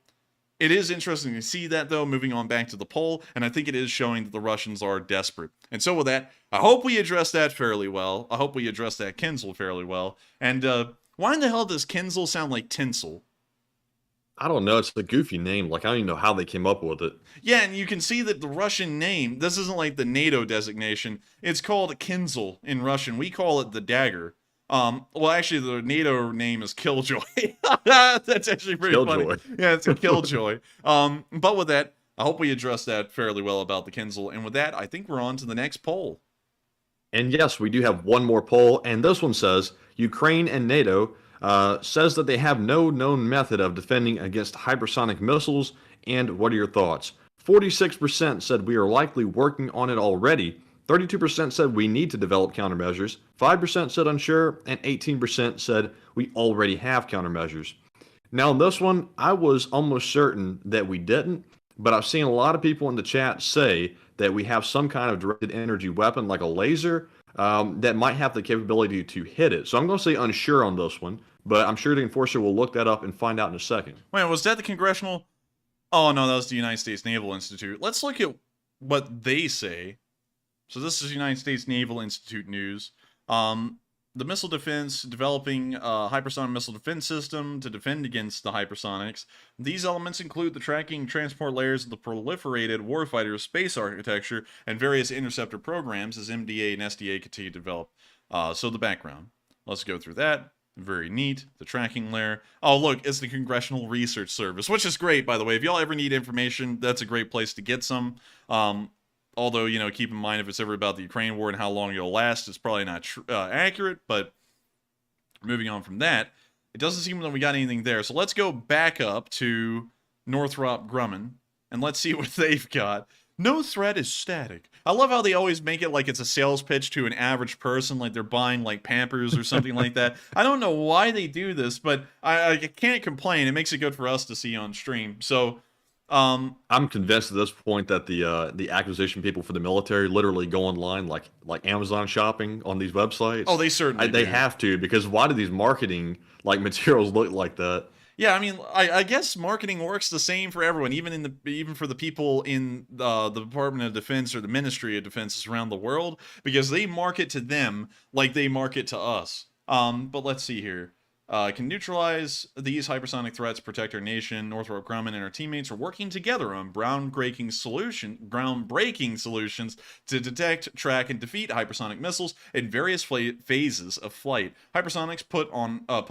it is interesting to see that, though, moving on back to the poll, and I think it is showing that the Russians are desperate. And so with that, I hope we address that fairly well. I hope we address that Khinzal fairly well. And why in the hell does Khinzal sound like tinsel? I don't know. It's a goofy name. Like, I don't even know how they came up with it. Yeah, and you can see that the Russian name, this isn't like the NATO designation. It's called Khinzal in Russian. We call it the dagger. Well, actually, the NATO name is Killjoy. That's actually pretty Killjoy. funny. Yeah, it's a Killjoy. But with that, I hope we addressed that fairly well about the Khinzal. And with that, I think we're on to the next poll. And yes, we do have one more poll, and this one says Ukraine and NATO says that they have no known method of defending against hypersonic missiles. And what are your thoughts? 46% said we are likely working on it already. 32% said we need to develop countermeasures, 5% said unsure, and 18% said we already have countermeasures. Now, in this one, I was almost certain that we didn't, but I've seen a lot of people in the chat say that we have some kind of directed energy weapon, like a laser, that might have the capability to hit it. So I'm going to say unsure on this one, but I'm sure the Enforcer will look that up and find out in a second. Wait, was that the Congressional? Oh, no, that was the United States Naval Institute. Let's look at what they say. So this is United States Naval Institute news. The missile defense, developing a hypersonic missile defense system to defend against the hypersonics. These elements include the tracking and transport layers of the proliferated warfighter space architecture and various interceptor programs as MDA and SDA continue to develop. So the background. Let's go through that. Very neat. The tracking layer. Oh, look, it's the Congressional Research Service, which is great, by the way. If y'all ever need information, that's a great place to get some. Although, you know, keep in mind if it's ever about the Ukraine war and how long it'll last, it's probably not accurate. But moving on from that, it doesn't seem that we got anything there. So let's go back up to Northrop Grumman and let's see what they've got. No threat is static. I love how they always make it like it's a sales pitch to an average person, like they're buying like Pampers or something like that. I don't know why they do this, but I can't complain. It makes it good for us to see on stream. So I'm convinced at this point that the acquisition people for the military literally go online like Amazon shopping on these websites. Oh, they certainly they do. have to, because why do these marketing like materials look like that? Yeah, I mean, I guess marketing works the same for everyone, even for the people in the Department of Defense or the Ministry of Defense around the world, because they market to them like they market to us. But let's see here. Can neutralize these hypersonic threats, protect our nation. Northrop Grumman and our teammates are working together on groundbreaking solutions to detect, track, and defeat hypersonic missiles in various phases of flight. Hypersonics put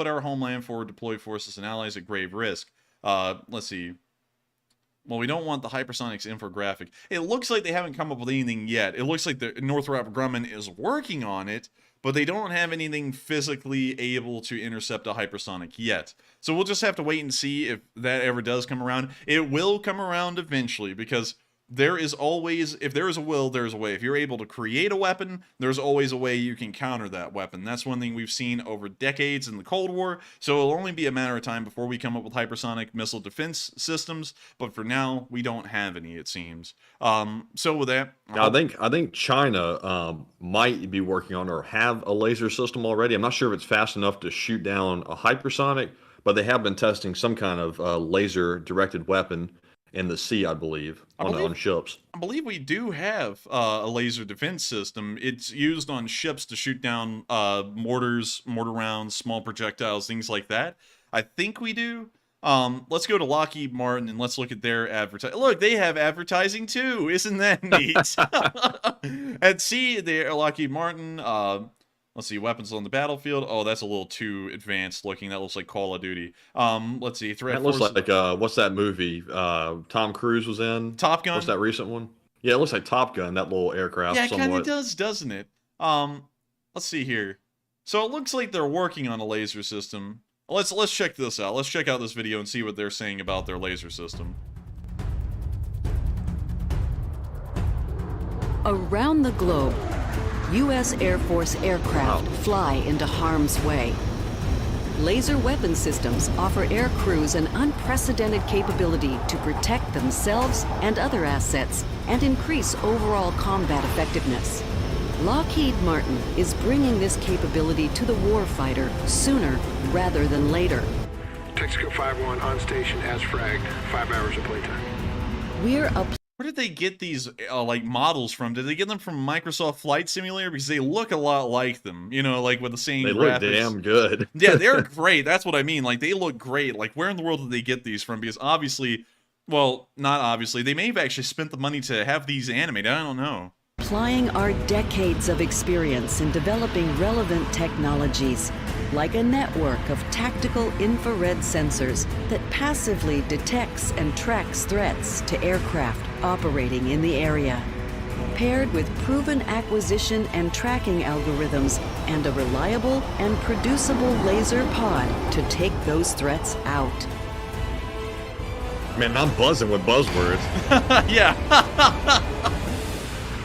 our homeland, forward deployed forces and allies at grave risk. Let's see. Well, we don't want the hypersonics infographic. It looks like they haven't come up with anything yet. It looks like the Northrop Grumman is working on it, but they don't have anything physically able to intercept a hypersonic yet. So we'll just have to wait and see if that ever does come around. It will come around eventually, because there is always, if there is a will, there's a way. If you're able to create a weapon, there's always a way you can counter that weapon. That's one thing we've seen over decades in the Cold War, so it'll only be a matter of time before we come up with hypersonic missile defense systems, but for now, we don't have any, it seems. So with that... Now, I think China might be working on or have a laser system already. I'm not sure if it's fast enough to shoot down a hypersonic, but they have been testing some kind of laser-directed weapon in the sea, I believe, on ships. I believe we do have a laser defense system. It's used on ships to shoot down mortars, mortar rounds, small projectiles, things like that. I think we do. Let's go to Lockheed Martin and let's look at their advertising. Look, they have advertising too. Isn't that neat? At sea, they're Lockheed Martin. Let's see, weapons on the battlefield. Oh, that's a little too advanced looking. That looks like Call of Duty. Let's see, threat. That looks like what's that movie Tom Cruise was in? Top Gun. What's that recent one? Yeah, it looks like Top Gun. That little aircraft. Yeah, it kind of does, doesn't it? Let's see here. So it looks like they're working on a laser system. Let's check this out. Let's check out this video and see what they're saying about their laser system. Around the globe, U.S. Air Force aircraft fly into harm's way. Laser weapon systems offer air crews an unprecedented capability to protect themselves and other assets and increase overall combat effectiveness. Lockheed Martin is bringing this capability to the warfighter sooner rather than later. Texaco 5-1 on station as fragged. 5 hours of playtime. We're Where did they get these like models from? Did they get them from Microsoft Flight Simulator? Because they look a lot like them, you know, like with the same They graphics. look damn good. Yeah, they're great. That's what I mean. Like, they look great. Like, where in the world did they get these from? Because obviously, well, not obviously, they may have actually spent the money to have these animated. I don't know. applying our decades of experience in developing relevant technologies, like a network of tactical infrared sensors that passively detects and tracks threats to aircraft operating in the area, paired with proven acquisition and tracking algorithms and a reliable and producible laser pod to take those threats out. Man, I'm buzzing with buzzwords. Yeah.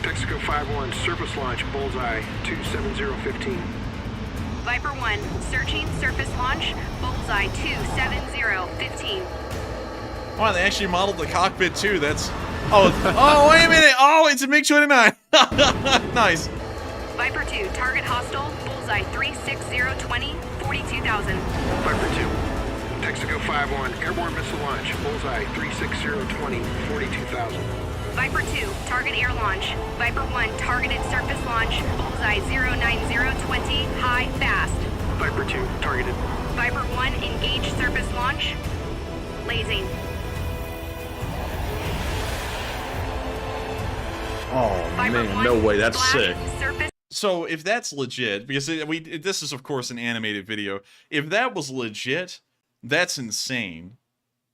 Texaco 5-1, surface launch, bullseye, 27015. Viper 1, searching, surface launch, bullseye 27015. Wow, they actually modeled the cockpit too. That's... Oh, wait a minute. Oh, it's a MiG-29. Nice. Viper 2, target hostile, bullseye 36020, 42,000. Viper 2, Texaco 5-1, airborne missile launch, bullseye 36020, 42,000. Viper 2, target air launch. Viper 1, targeted surface launch, bullseye 09020, high, fast. Viper 2, targeted. Viper 1, engage surface launch. Lasing. Oh Viper man, 1, no way, that's black, sick. Surface. So if that's legit, because this is of course an animated video, if that was legit, that's insane.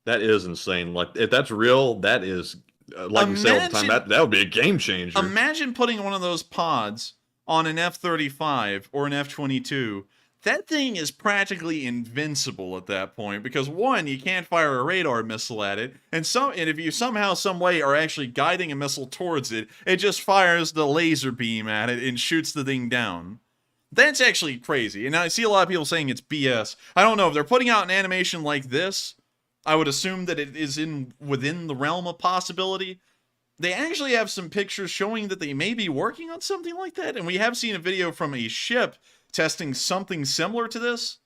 That is insane. Like, if that's real, that is, like we say all the time, that would be a game changer. Imagine putting one of those pods on an F-35 or an F-22. That thing is practically invincible at that point, because one, you can't fire a radar missile at it, and if you somehow, some way are actually guiding a missile towards it, it just fires the laser beam at it and shoots the thing down. That's actually crazy, and I see a lot of people saying it's BS. I don't know, if they're putting out an animation like this, I would assume that it is within the realm of possibility. They actually have some pictures showing that they may be working on something like that, and we have seen a video from a ship testing something similar to this,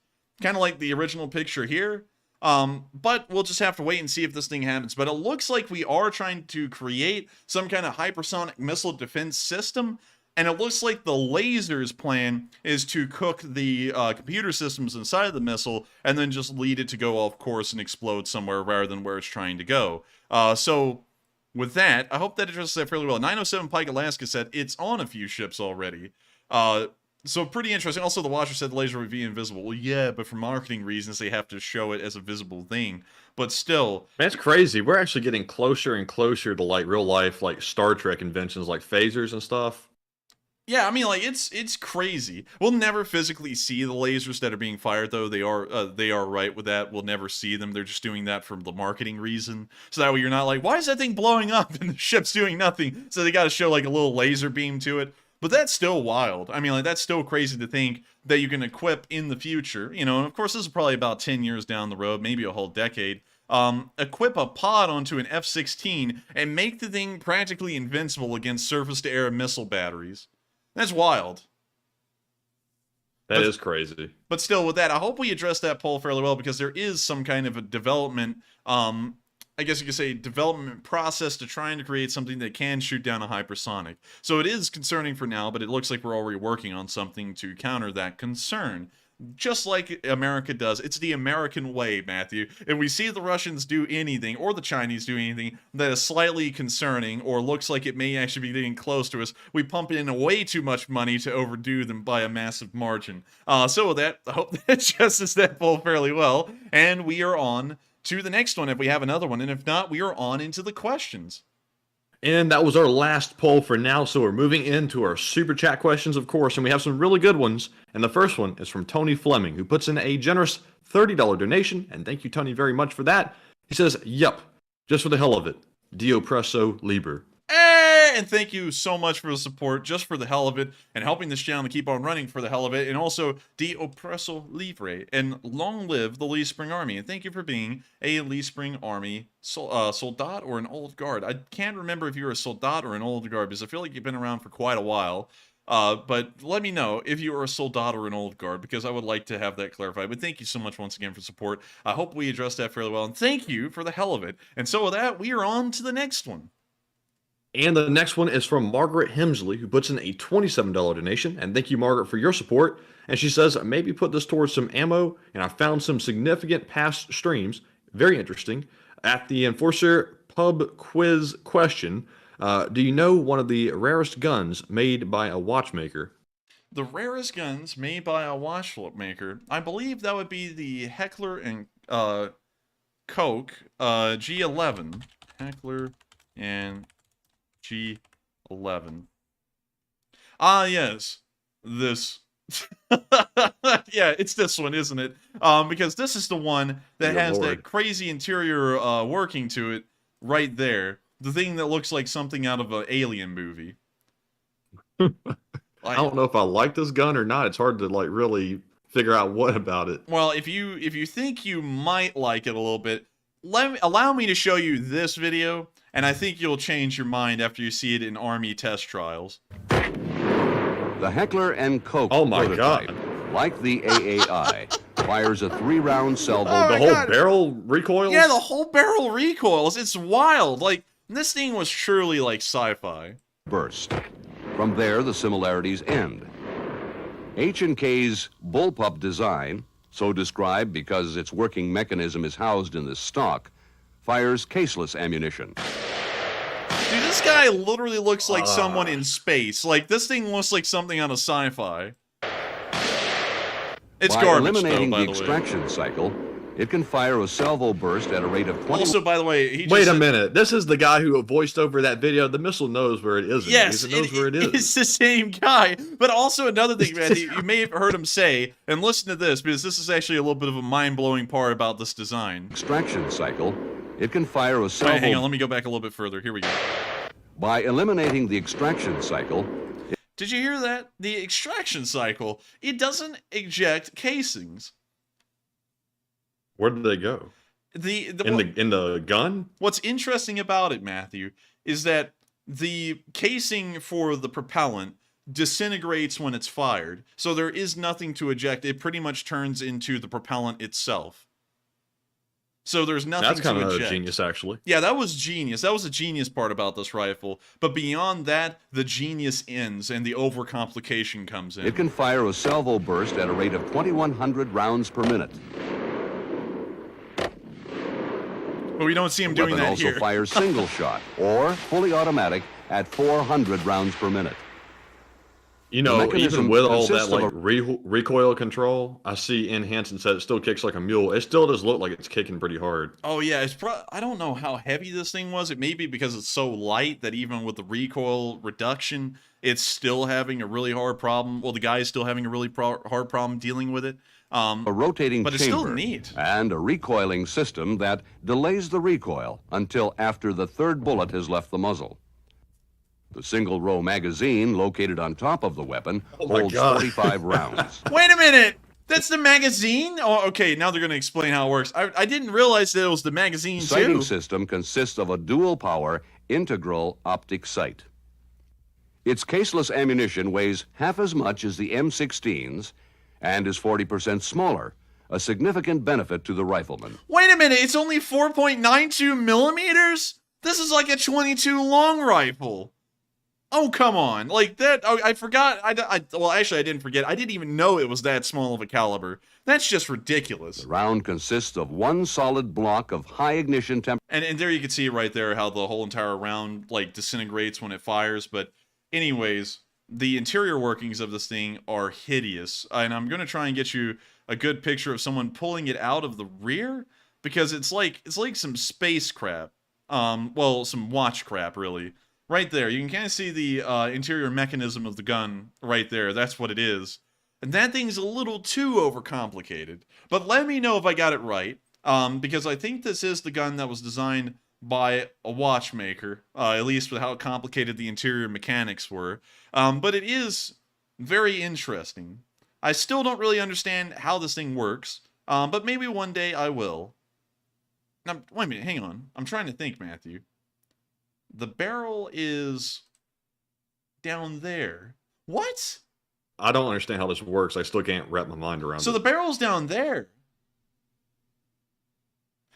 kind of like the original picture here. But we'll just have to wait and see if this thing happens. But it looks like we are trying to create some kind of hypersonic missile defense system, and it looks like the laser's plan is to cook the computer systems inside of the missile and then just lead it to go off course and explode somewhere rather than where it's trying to go. So with that, I hope that addresses that fairly well. 907 Pike Alaska said it's on a few ships already. So pretty interesting. Also, the Watcher said the laser would be invisible. Well, yeah, but for marketing reasons, they have to show it as a visible thing. But still... That's crazy. We're actually getting closer and closer to, like, real life, like, Star Trek inventions, like phasers and stuff. Yeah, I mean, like it's crazy. We'll never physically see the lasers that are being fired, though. They are right with that. We'll never see them. They're just doing that for the marketing reason, so that way you're not like, why is that thing blowing up and the ship's doing nothing? So they got to show like a little laser beam to it. But that's still wild. I mean, like that's still crazy to think that you can equip in the future. You know, and of course this is probably about 10 years down the road, maybe a whole decade. Equip a pod onto an F-16 and make the thing practically invincible against surface-to-air missile batteries. That's wild. That is crazy. But still, with that, I hope we address that poll fairly well, because there is some kind of a development, I guess you could say, development process to trying to create something that can shoot down a hypersonic. So it is concerning for now, but it looks like we're already working on something to counter that concern. Just like America does. It's the American way, Matthew. If we see the Russians do anything, or the Chinese do anything, that is slightly concerning, or looks like it may actually be getting close to us, we pump in way too much money to overdo them by a massive margin. So with that, I hope that addresses that poll fairly well, and we are on to the next one if we have another one, and if not, we are on into the questions. And that was our last poll for now, so we're moving into our super chat questions, of course, and we have some really good ones. And the first one is from Tony Fleming, who puts in a generous $30 donation, and thank you, Tony, very much for that. He says, "Yep, just for the hell of it, Dio Presso Liber." And thank you so much for the support, just for the hell of it, and helping this channel to keep on running for the hell of it, and also the Oppresso Livre, and long live the Lee Spring Army, and thank you for being a Lee Spring Army soldat or an old guard. I can't remember if you're a soldat or an old guard, because I feel like you've been around for quite a while, but let me know if you are a soldat or an old guard, because I would like to have that clarified. But thank you so much once again for support. I hope we addressed that fairly well, and thank you for the hell of it. And so with that, we are on to the next one. And the next one is from Margaret Hemsley, who puts in a $27 donation. And thank you, Margaret, for your support. And she says, maybe put this towards some ammo. And I found some significant past streams, very interesting. At the Enforcer pub quiz question, do you know one of the rarest guns made by a watchmaker? The rarest guns made by a watchmaker? I believe that would be the Heckler and Koch G11. Heckler and G11. Ah, yes. This. Yeah, it's this one, isn't it? Because this is the one that has that crazy interior working to it right there. The thing that looks like something out of an Alien movie. I don't know if I like this gun or not. It's hard to like really figure out what about it. Well, if you think you might like it a little bit, allow me to show you this video, and I think you'll change your mind after you see it in Army test trials. The Heckler & Koch God. like the AAI, fires a 3-round salvo. The whole barrel recoils? Yeah, the whole barrel recoils. It's wild. Like, this thing was surely like sci-fi. Burst. From there, the similarities end. H&K's bullpup design, so described because its working mechanism is housed in this stock, fires caseless ammunition. Dude, this guy literally looks like someone in space. Like, this thing looks like something on a sci-fi. It's by garbage, eliminating though, by the extraction cycle, it can fire a salvo burst at a rate of 20. Also, by the way, he just Wait a minute. This is the guy who voiced over that video. The missile knows where it is. Yes, it knows where it is. It's the same guy. But also another thing, man, you may have heard him say, and listen to this, because this is actually a little bit of a mind-blowing part about this design. Extraction cycle, it can fire a salvo... Wait, hang on, let me go back a little bit further. Here we go. By eliminating the extraction cycle... Did you hear that? The extraction cycle, it doesn't eject casings. Where did they go? In the gun? What's interesting about it, Matthew, is that the casing for the propellant disintegrates when it's fired. So there is nothing to eject. It pretty much turns into the propellant itself. So there's nothing to eject. That's kind of genius, actually. Yeah, that was genius. That was a genius part about this rifle. But beyond that, the genius ends and the overcomplication comes in. It can fire a salvo burst at a rate of 2,100 rounds per minute. But we don't see him doing that here. The weapon also fires single shot or fully automatic at 400 rounds per minute. You The know, mechanism even with all that consists of like recoil control, I see in Hansen said it still kicks like a mule. It still does look like it's kicking pretty hard. Oh yeah, I don't know how heavy this thing was. It may be because it's so light that even with the recoil reduction, it's still having a really hard problem. Well, the guy is still having a really hard problem dealing with it. a rotating but chamber it's still neat. and a recoiling system that delays the recoil until after the third bullet has left the muzzle. The single-row magazine located on top of the weapon holds 45 rounds. Wait a minute! That's the magazine? Oh, okay, now they're going to explain how it works. I didn't realize that it was the magazine, The sighting too. system consists of a dual-power integral optic sight. Its caseless ammunition weighs half as much as the M16's and is 40% smaller, a significant benefit to the rifleman. Wait a minute, it's only 4.92 millimeters? This is like a 22 long rifle. Oh, come on. Like that, I forgot. Well, actually, I didn't forget. I didn't even know it was that small of a caliber. That's just ridiculous. The round consists of one solid block of high ignition temperature. And there you can see right there how the whole entire round, like, disintegrates when it fires. But anyways, the interior workings of this thing are hideous. And I'm going to try and get you a good picture of someone pulling it out of the rear, because it's like some space crap. Well, some watch crap, really. Right there, you can kind of see the interior mechanism of the gun right there. That's what it is. And that thing's a little too overcomplicated. But let me know if I got it right, because I think this is the gun that was designed by a watchmaker, at least with how complicated the interior mechanics were. But it is very interesting. I still don't really understand how this thing works, but maybe one day I will. Now, wait a minute, hang on. I'm trying to think, Matthew. The barrel is down there. What? I don't understand how this works. I still can't wrap my mind around it. So the barrel's down there.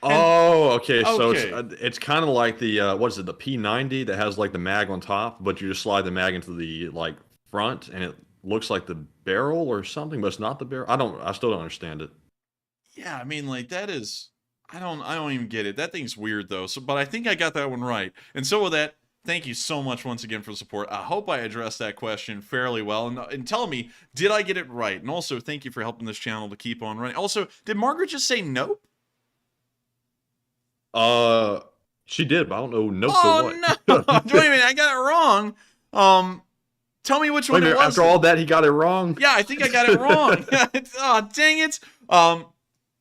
Oh, okay. So it's kind of like the what is it? The P90 that has like the mag on top, but you just slide the mag into the like front, and it looks like the barrel or something, but it's not the barrel. I still don't understand it. Yeah, I mean, like, that is... I don't even get it. That thing's weird, though. So, but I think I got that one right. And so with that, thank you so much once again for the support. I hope I addressed that question fairly well. And tell me, did I get it right? And also, thank you for helping this channel to keep on running. Also, did Margaret just say nope? She did, but I don't know nope oh, to what. No! Wait a minute, I got it wrong. Tell me which one it was. After all that, he got it wrong? Yeah, I think I got it wrong. Oh, dang it.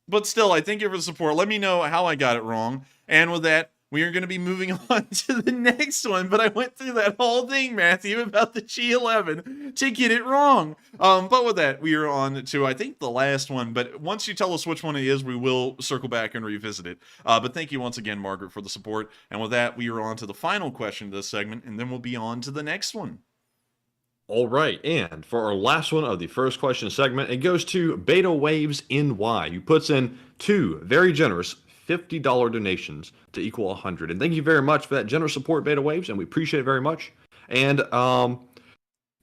But still, I thank you for the support. Let me know how I got it wrong. And with that, we are going to be moving on to the next one. But I went through that whole thing, Matthew, about the G11 to get it wrong. But with that, we are on to, I think, the last one. But once you tell us which one it is, we will circle back and revisit it. But thank you once again, Margaret, for the support. And with that, we are on to the final question of this segment. And then we'll be on to the next one. All right, and for our last one of the first question segment, it goes to Beta Waves NY, who puts in two very generous $50 donations to equal 100. And thank you very much for that generous support, Beta Waves, and we appreciate it very much. And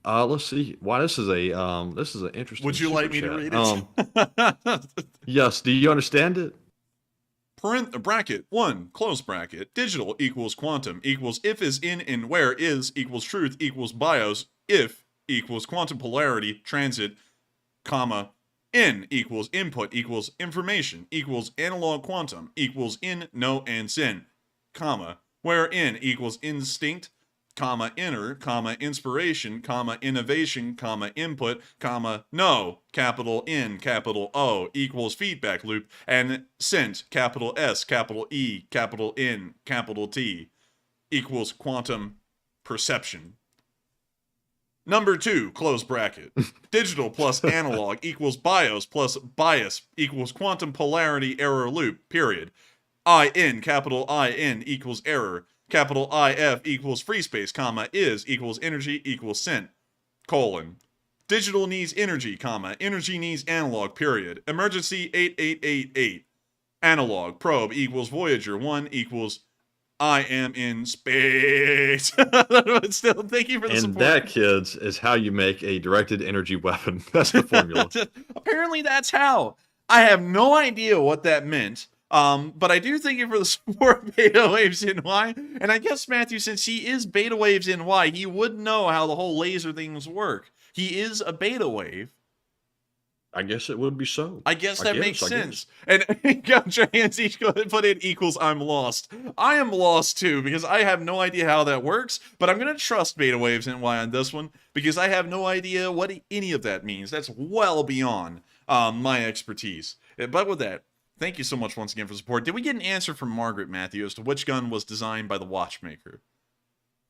let's see why this is an interesting. Would you like me to read it? Yes. Do you understand it? Bracket 1, close bracket, digital equals quantum equals if is in where is equals truth equals bios, if equals quantum polarity transit, comma, in equals input equals information equals analog quantum equals in, no, and sin, comma, where in equals instinct, comma, inner, comma, inspiration, comma, innovation, comma, input, comma, no, capital N, capital O, equals feedback loop, and sent, capital S, capital E, capital N, capital T, equals quantum perception. Number 2, close bracket. Digital plus analog equals BIOS plus bias equals quantum polarity error loop, period. IN, capital IN equals error. Capital IF equals free space, comma, is equals energy equals sent, colon. Digital needs energy, comma, energy needs analog, period. Emergency 8888. Analog, probe equals Voyager 1 equals I am in space. But still, thank you for the support. And that, kids, is how you make a directed energy weapon. That's the formula. Apparently that's how. I have no idea what that meant. But I do thank you for the support, Beta Waves NY. And I guess, Matthew, since he is Beta Waves NY, he would know how the whole laser things work. he is a beta wave. I guess it would be so. I guess that makes sense. And got your hands each put in equals I'm lost. I am lost too, because I have no idea how that works, but I'm going to trust Beta Waves NY on this one, because I have no idea what any of that means. That's well beyond my expertise. But with that, thank you so much once again for support. Did we get an answer from Margaret, Matthew, as to which gun was designed by the watchmaker?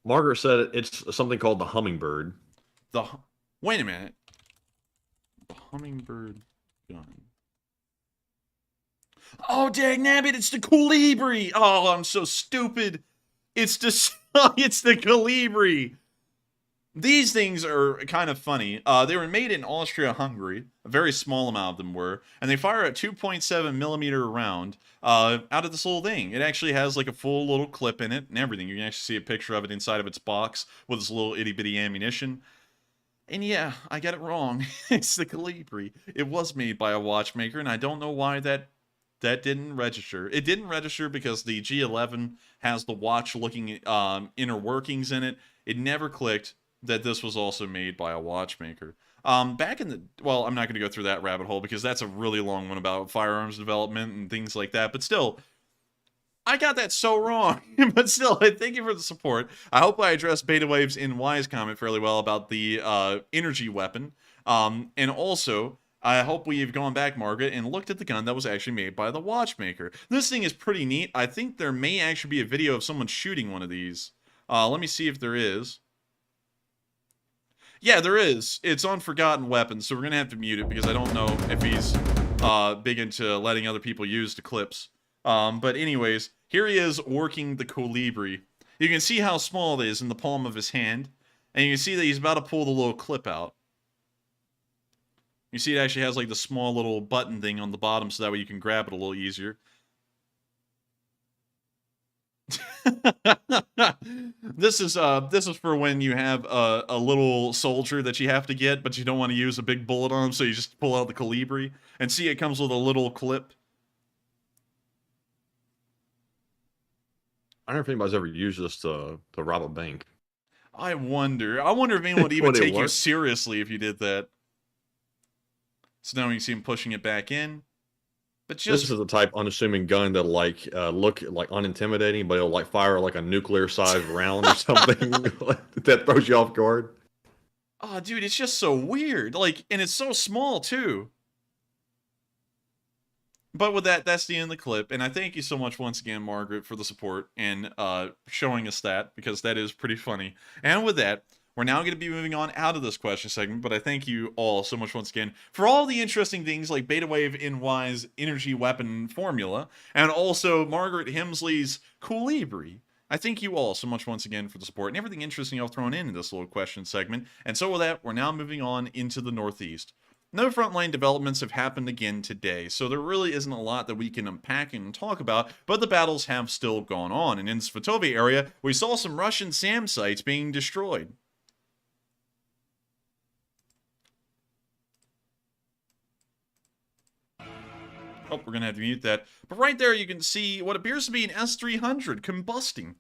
Margaret said it's something called the Hummingbird. Wait a minute. The Hummingbird gun. Oh, dagnabbit, it's the Colibri! Oh, I'm so stupid. It's the Colibri. These things are kind of funny. They were made in Austria-Hungary. A very small amount of them were. And they fire a 2.7 millimeter round out of this little thing. It actually has like a full little clip in it and everything. You can actually see a picture of it inside of its box with this little itty-bitty ammunition. And yeah, I got it wrong. It's the Colibri. It was made by a watchmaker, and I don't know why that didn't register. It didn't register because the G11 has the watch-looking inner workings in it. It never clicked that this was also made by a watchmaker. Back in the... Well, I'm not going to go through that rabbit hole because that's a really long one about firearms development and things like that. But still, I got that so wrong. But still, thank you for the support. I hope I addressed Beta Waves NY's comment fairly well about the energy weapon. And also, I hope we've gone back, Margaret, and looked at the gun that was actually made by the watchmaker. This thing is pretty neat. I think there may actually be a video of someone shooting one of these. Let me see if there is. Yeah, there is. It's on Forgotten Weapons, so we're going to have to mute it because I don't know if he's big into letting other people use the clips. But anyways, here he is working the Colibri. You can see how small it is in the palm of his hand, and you can see that he's about to pull the little clip out. You see it actually has like the small little button thing on the bottom so that way you can grab it a little easier. This is for when you have a little soldier that you have to get, but you don't want to use a big bullet on him, so you just pull out the Colibri. And see, it comes with a little clip. I don't know if anybody's ever used this to rob a bank. I wonder if anyone would even take you seriously if you did that. So now you can see him pushing it back in. But just... This is the type unassuming gun that'll like look like unintimidating, but it'll like fire like a nuclear-sized round or something that throws you off guard. Oh, dude, it's just so weird. Like, and it's so small too. But with that, that's the end of the clip. And I thank you so much once again, Margaret, for the support and showing us that, because that is pretty funny. And with that, we're now going to be moving on out of this question segment, but I thank you all so much once again for all the interesting things like Beta Wave NY's energy weapon formula, and also Margaret Hemsley's Colibri. I thank you all so much once again for the support and everything interesting y'all thrown in this little question segment. And so with that, we're now moving on into the Northeast. No frontline developments have happened again today, so there really isn't a lot that we can unpack and talk about, but the battles have still gone on. And in the Svatove area, we saw some Russian SAM sites being destroyed. Oh, we're going to have to mute that. But right there you can see what appears to be an S-300 combusting.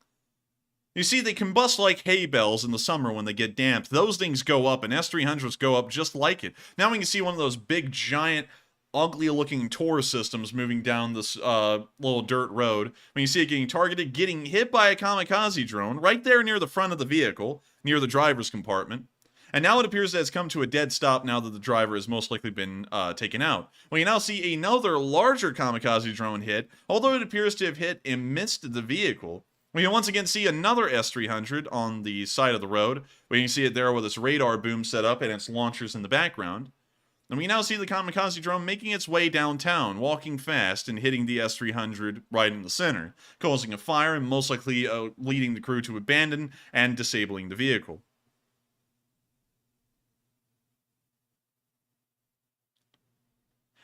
You see, they combust like hay bales in the summer when they get damp. Those things go up, and S-300s go up just like it. Now we can see one of those big, giant, ugly-looking Tor systems moving down this little dirt road. When you see it getting targeted, getting hit by a kamikaze drone right there near the front of the vehicle, near the driver's compartment. And now it appears that it's come to a dead stop now that the driver has most likely been taken out. We now see another larger kamikaze drone hit, although it appears to have hit and missed the vehicle. We can once again see another S-300 on the side of the road. We can see it there with its radar boom set up and its launchers in the background. And we now see the kamikaze drone making its way downtown, walking fast and hitting the S-300 right in the center, causing a fire and most likely leading the crew to abandon and disabling the vehicle.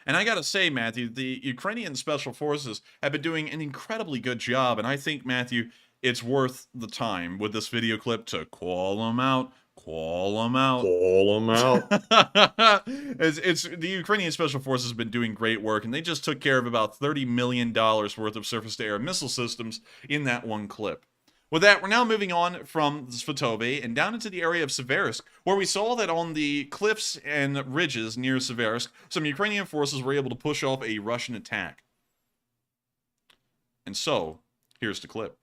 And I gotta say, Matthew, the Ukrainian Special Forces have been doing an incredibly good job, and I think, Matthew, it's worth the time with this video clip to call them out. Call them out. Call them out. It's the Ukrainian Special Forces have been doing great work, and they just took care of about $30 million worth of surface-to-air missile systems in that one clip. With that, we're now moving on from Svatove and down into the area of Seversk, where we saw that on the cliffs and ridges near Seversk, some Ukrainian forces were able to push off a Russian attack. And so, here's the clip.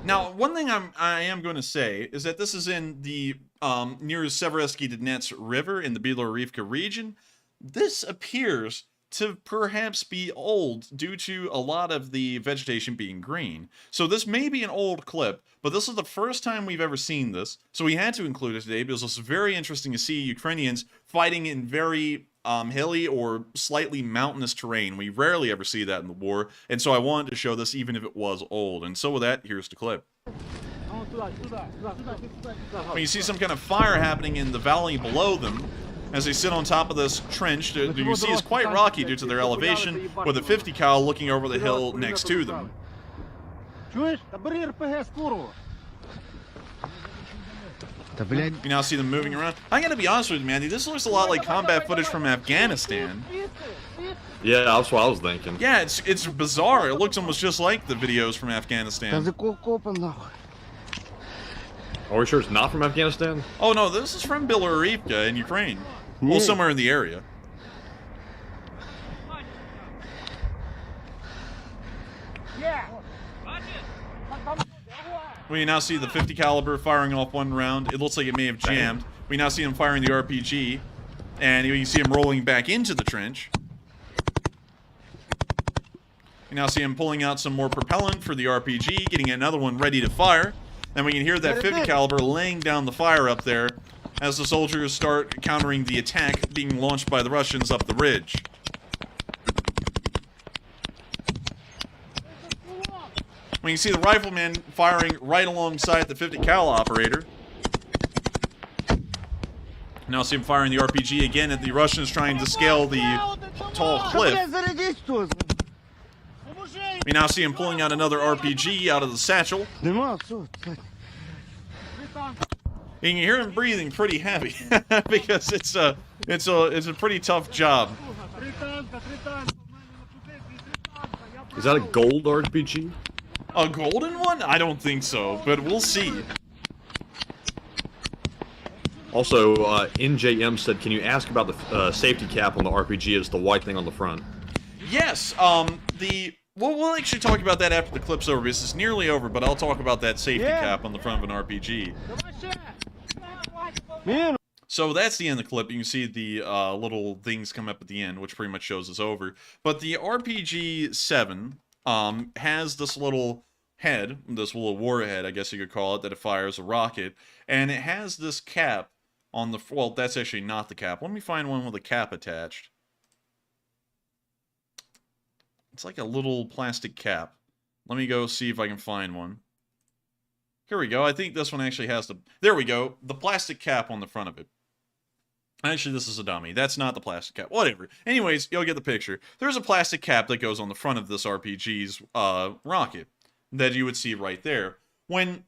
Now, one thing I am going to say is that this is in the near Seversky Donets River in the Belorivka region. This appears to perhaps be old due to a lot of the vegetation being green. So this may be an old clip, but this is the first time we've ever seen this. So we had to include it today because it's very interesting to see Ukrainians fighting in very hilly or slightly mountainous terrain. We rarely ever see that in the war, and so I wanted to show this even if it was old. And so with that, here's the clip. When you see some kind of fire happening in the valley below them, as they sit on top of this trench, you can see it's quite rocky due to their elevation, with a 50 cal looking over the hill next to them. You now see them moving around. I gotta be honest with you, Mandy, this looks a lot like combat footage from Afghanistan. Yeah, that's what I was thinking. Yeah, it's bizarre. It looks almost just like the videos from Afghanistan. Are we sure it's not from Afghanistan? Oh no, this is from Belorivka in Ukraine. Well, somewhere in the area. We now see the 50 caliber firing off one round. It looks like it may have jammed. We now see him firing the RPG, and you can see him rolling back into the trench. You now see him pulling out some more propellant for the RPG, getting another one ready to fire. And we can hear that 50 caliber laying down the fire up there as the soldiers start countering the attack being launched by the Russians up the ridge. We can see the rifleman firing right alongside the 50 cal operator. Now see him firing the RPG again at the Russians trying to scale the tall cliff. We now see him pulling out another RPG out of the satchel. You can hear him breathing pretty heavy because it's a pretty tough job. Is that a gold RPG? A golden one? I don't think so, but we'll see. Also, NJM said, can you ask about the safety cap on the RPG? It's the white thing on the front. Yes, we'll actually talk about that after the clip's over, because it's nearly over, but I'll talk about that safety cap on the front of an RPG. So that's the end of the clip. You can see the little things come up at the end, which pretty much shows us over. But the RPG-7 has this little head, this little warhead, I guess you could call it, that it fires a rocket, and it has this cap on the... Well, that's actually not the cap. Let me find one with a cap attached. It's like a little plastic cap. Let me go see if I can find one. Here we go. I think this one actually has the... There we go. The plastic cap on the front of it. Actually, this is a dummy. That's not the plastic cap. Whatever. Anyways, you'll get the picture. There's a plastic cap that goes on the front of this RPG's rocket that you would see right there. When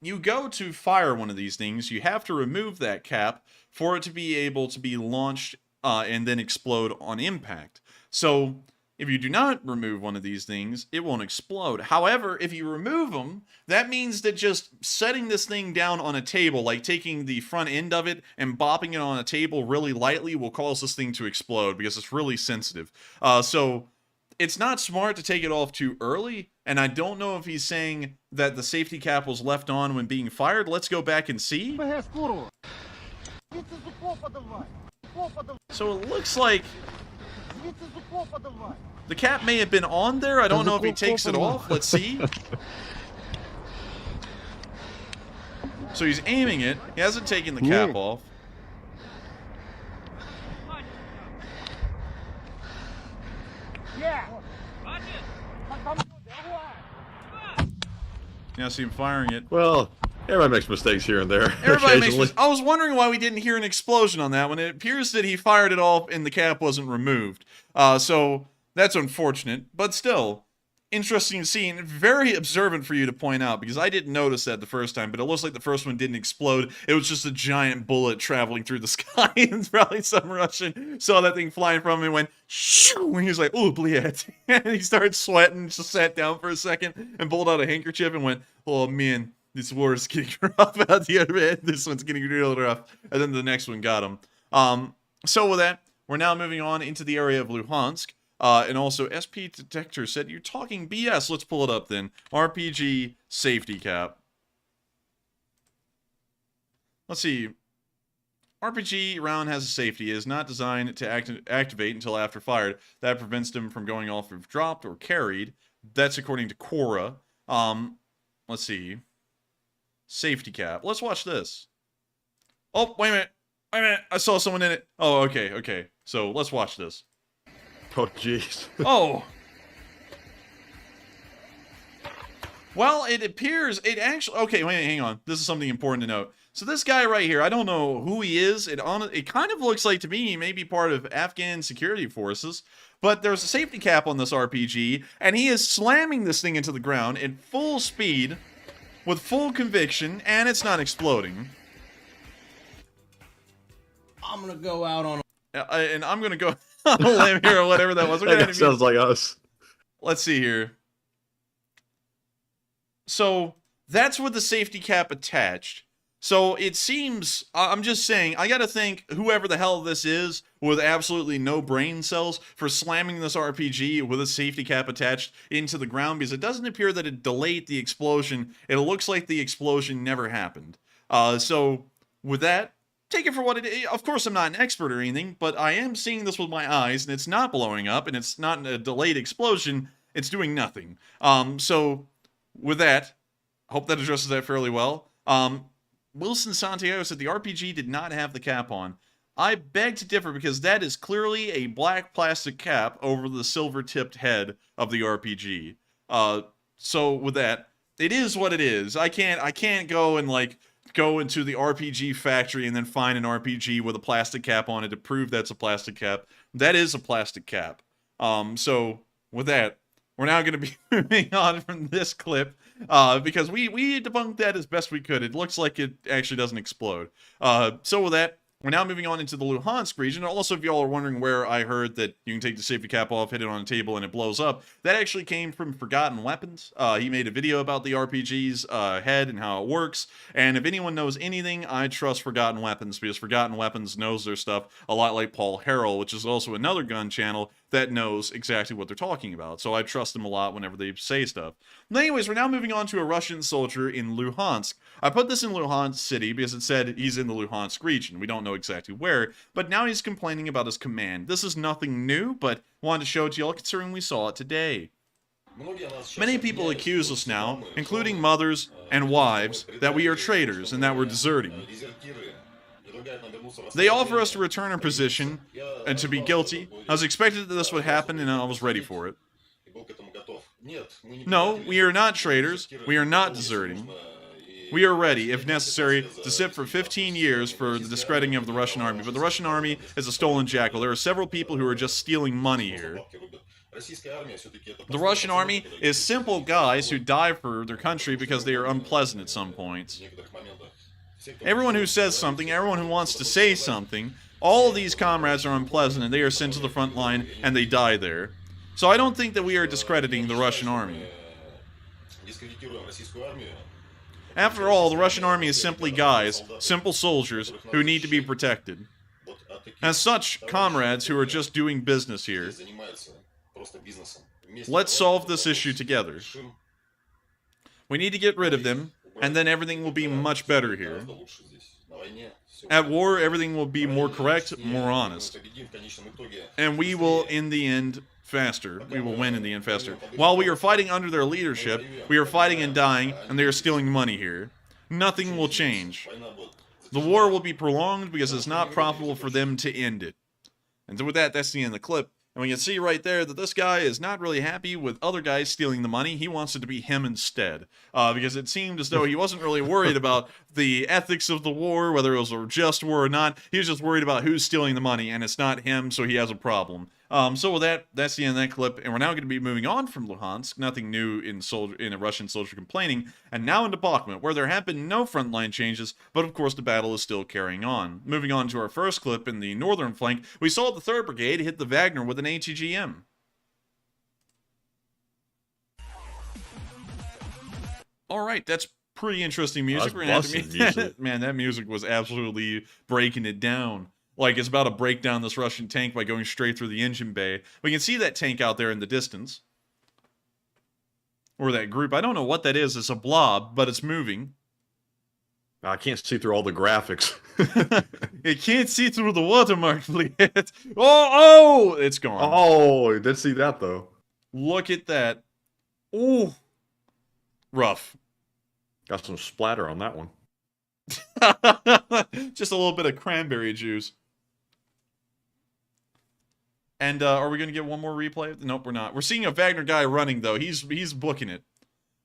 you go to fire one of these things, you have to remove that cap for it to be able to be launched and then explode on impact. So... if you do not remove one of these things, it won't explode. However, if you remove them, that means that just setting this thing down on a table, like taking the front end of it and bopping it on a table really lightly, will cause this thing to explode because it's really sensitive. So it's not smart to take it off too early, and I don't know if he's saying that the safety cap was left on when being fired. Let's go back and see. So it looks like... the cap may have been on there. I don't know if he takes it off. Let's see. So he's aiming it. He hasn't taken the cap off. Now see him firing it. Well, everybody makes mistakes here and there. Everybody makes mistakes. I was wondering why we didn't hear an explosion on that one. It appears that he fired it off and the cap wasn't removed. So that's unfortunate. But still, interesting scene, very observant for you to point out, because I didn't notice that the first time, but it looks like the first one didn't explode. It was just a giant bullet traveling through the sky, and probably some Russian saw that thing flying from him and went, shoo, and he was like, oh, bliat. And he started sweating, just sat down for a second, and pulled out a handkerchief and went, oh, man, this war is getting rough out here, man. This one's getting real rough. And then the next one got him. So with that, we're now moving on into the area of Luhansk. And also, SP Detector said, you're talking BS. Let's pull it up then. RPG safety cap. Let's see. RPG round has a safety. It is not designed to activate until after fired. That prevents them from going off if dropped or carried. That's according to Quora. Let's see. Safety cap. Let's watch this. Oh, wait a minute. Wait a minute. I saw someone in it. Oh, okay, okay. So, let's watch this. Oh, jeez. Oh. Well, it appears, it actually, okay, wait, hang on. This is something important to note. So this guy right here, I don't know who he is. It kind of looks like to me he may be part of Afghan security forces, but there's a safety cap on this RPG, and he is slamming this thing into the ground at full speed with full conviction, and it's not exploding. I'm gonna go out on and I'm gonna go on a limb here or whatever that was. That sounds like us. Let's see here. So that's with the safety cap attached. So it seems, I'm just saying, I gotta think whoever the hell this is with absolutely no brain cells for slamming this RPG with a safety cap attached into the ground, because it doesn't appear that it delayed the explosion. It looks like the explosion never happened. So with that, take it for what it is. Of course, I'm not an expert or anything, but I am seeing this with my eyes, and it's not blowing up, and it's not a delayed explosion. It's doing nothing. So with that, I hope that addresses that fairly well. Wilson Santiago said the RPG did not have the cap on. I beg to differ, because that is clearly a black plastic cap over the silver-tipped head of the RPG. So with that, it is what it is. I can't go and go into the RPG factory and then find an RPG with a plastic cap on it to prove that's a plastic cap. That is a plastic cap. So with that, we're now going to be moving on from this clip, because we debunked that as best we could. It looks like it actually doesn't explode. So with that, we're now moving on into the Luhansk region. Also, if y'all are wondering where I heard that you can take the safety cap off, hit it on a table, and it blows up, that actually came from Forgotten Weapons. He made a video about the RPG's head and how it works. And if anyone knows anything, I trust Forgotten Weapons, because Forgotten Weapons knows their stuff a lot like Paul Harrell, which is also another gun channel that knows exactly what they're talking about. So I trust them a lot whenever they say stuff. But anyways, we're now moving on to a Russian soldier in Luhansk. I put this in Luhansk city because it said he's in the Luhansk region. We don't know exactly where, but now he's complaining about his command. This is nothing new, but wanted to show it to y'all considering we saw it today. Many people accuse us now, including mothers and wives, that we are traitors and that we're deserting. They offer us to return our position and to be guilty. I was expected that this would happen, and I was ready for it. No, we are not traitors. We are not deserting. We are ready, if necessary, to sit for 15 years for the discrediting of the Russian army. But the Russian army is a stolen jackal. There are several people who are just stealing money here. The Russian army is simple guys who die for their country because they are unpleasant at some points. Everyone who says something, everyone who wants to say something, all of these comrades are unpleasant, and they are sent to the front line, and they die there. So I don't think that we are discrediting the Russian army. After all, the Russian army is simply guys, simple soldiers, who need to be protected. As such, comrades who are just doing business here. Let's solve this issue together. We need to get rid of them, and then everything will be much better here. At war, everything will be more correct, more honest. And we will, in the end, faster. We will win in the end faster. While we are fighting under their leadership, we are fighting and dying, and they are stealing money here. Nothing will change. The war will be prolonged because it's not profitable for them to end it. And so with that, that's the end of the clip. And we can see right there that this guy is not really happy with other guys stealing the money. He wants it to be him instead. Because it seemed as though he wasn't really worried about the ethics of the war, whether it was a just war or not. He was just worried about who's stealing the money, and it's not him, so he has a problem. So with that, that's the end of that clip, and we're now going to be moving on from Luhansk. Nothing new in a Russian soldier complaining, and now into Bakhmut, where there have been no frontline changes, but of course the battle is still carrying on. Moving on to our first clip in the northern flank, we saw the 3rd Brigade hit the Wagner with an ATGM. All right, that's pretty interesting music. We're gonna have to music. Man, that music was absolutely breaking it down. Like, it's about to break down this Russian tank by going straight through the engine bay. We can see that tank out there in the distance. Or that group. I don't know what that is. It's a blob, but it's moving. I can't see through all the graphics. It can't see through the watermark, please. Oh! It's gone. Oh, I did see that, though. Look at that. Ooh. Rough. Got some splatter on that one. Just a little bit of cranberry juice. And are we going to get one more replay? Nope, we're not. We're seeing a Wagner guy running, though. He's booking it.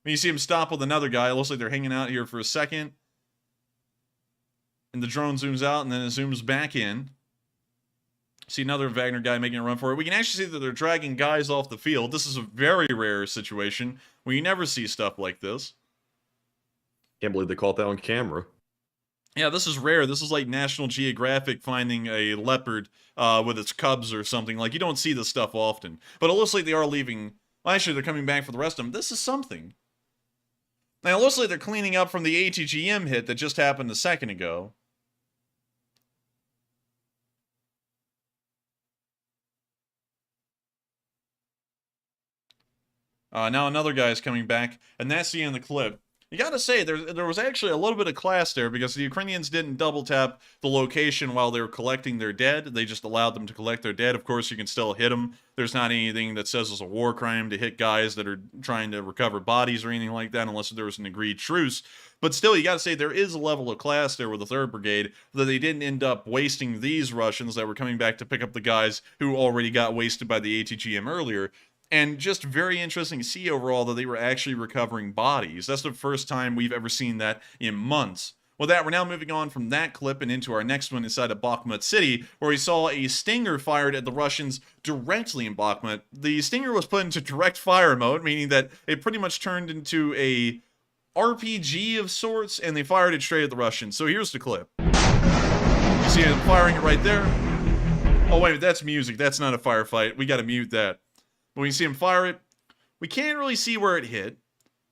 When you see him stop with another guy, it looks like they're hanging out here for a second. And the drone zooms out, and then it zooms back in. See another Wagner guy making a run for it. We can actually see that they're dragging guys off the field. This is a very rare situation where you never see stuff like this. Can't believe they caught that on camera. Yeah, this is rare. This is like National Geographic finding a leopard with its cubs or something. Like, you don't see this stuff often. But it looks like they are leaving. Well, actually, they're coming back for the rest of them. This is something. Now, it looks like they're cleaning up from the ATGM hit that just happened a second ago. Now another guy is coming back, and that's the end of the clip. You gotta say, there was actually a little bit of class there, because the Ukrainians didn't double tap the location while they were collecting their dead. They just allowed them to collect their dead. Of course, you can still hit them. There's not anything that says it's a war crime to hit guys that are trying to recover bodies or anything like that, unless there was an agreed truce. But still, you gotta say, there is a level of class there with the 3rd Brigade, that they didn't end up wasting these Russians that were coming back to pick up the guys who already got wasted by the ATGM earlier. And just very interesting to see overall that they were actually recovering bodies. That's the first time we've ever seen that in months. With that, we're now moving on from that clip and into our next one inside of Bakhmut City, where we saw a Stinger fired at the Russians directly in Bakhmut. The Stinger was put into direct fire mode, meaning that it pretty much turned into a RPG of sorts, and they fired it straight at the Russians. So here's the clip. You see them firing it right there. Oh wait, that's music. That's not a firefight. We gotta mute that. When you see him fire it, we can't really see where it hit,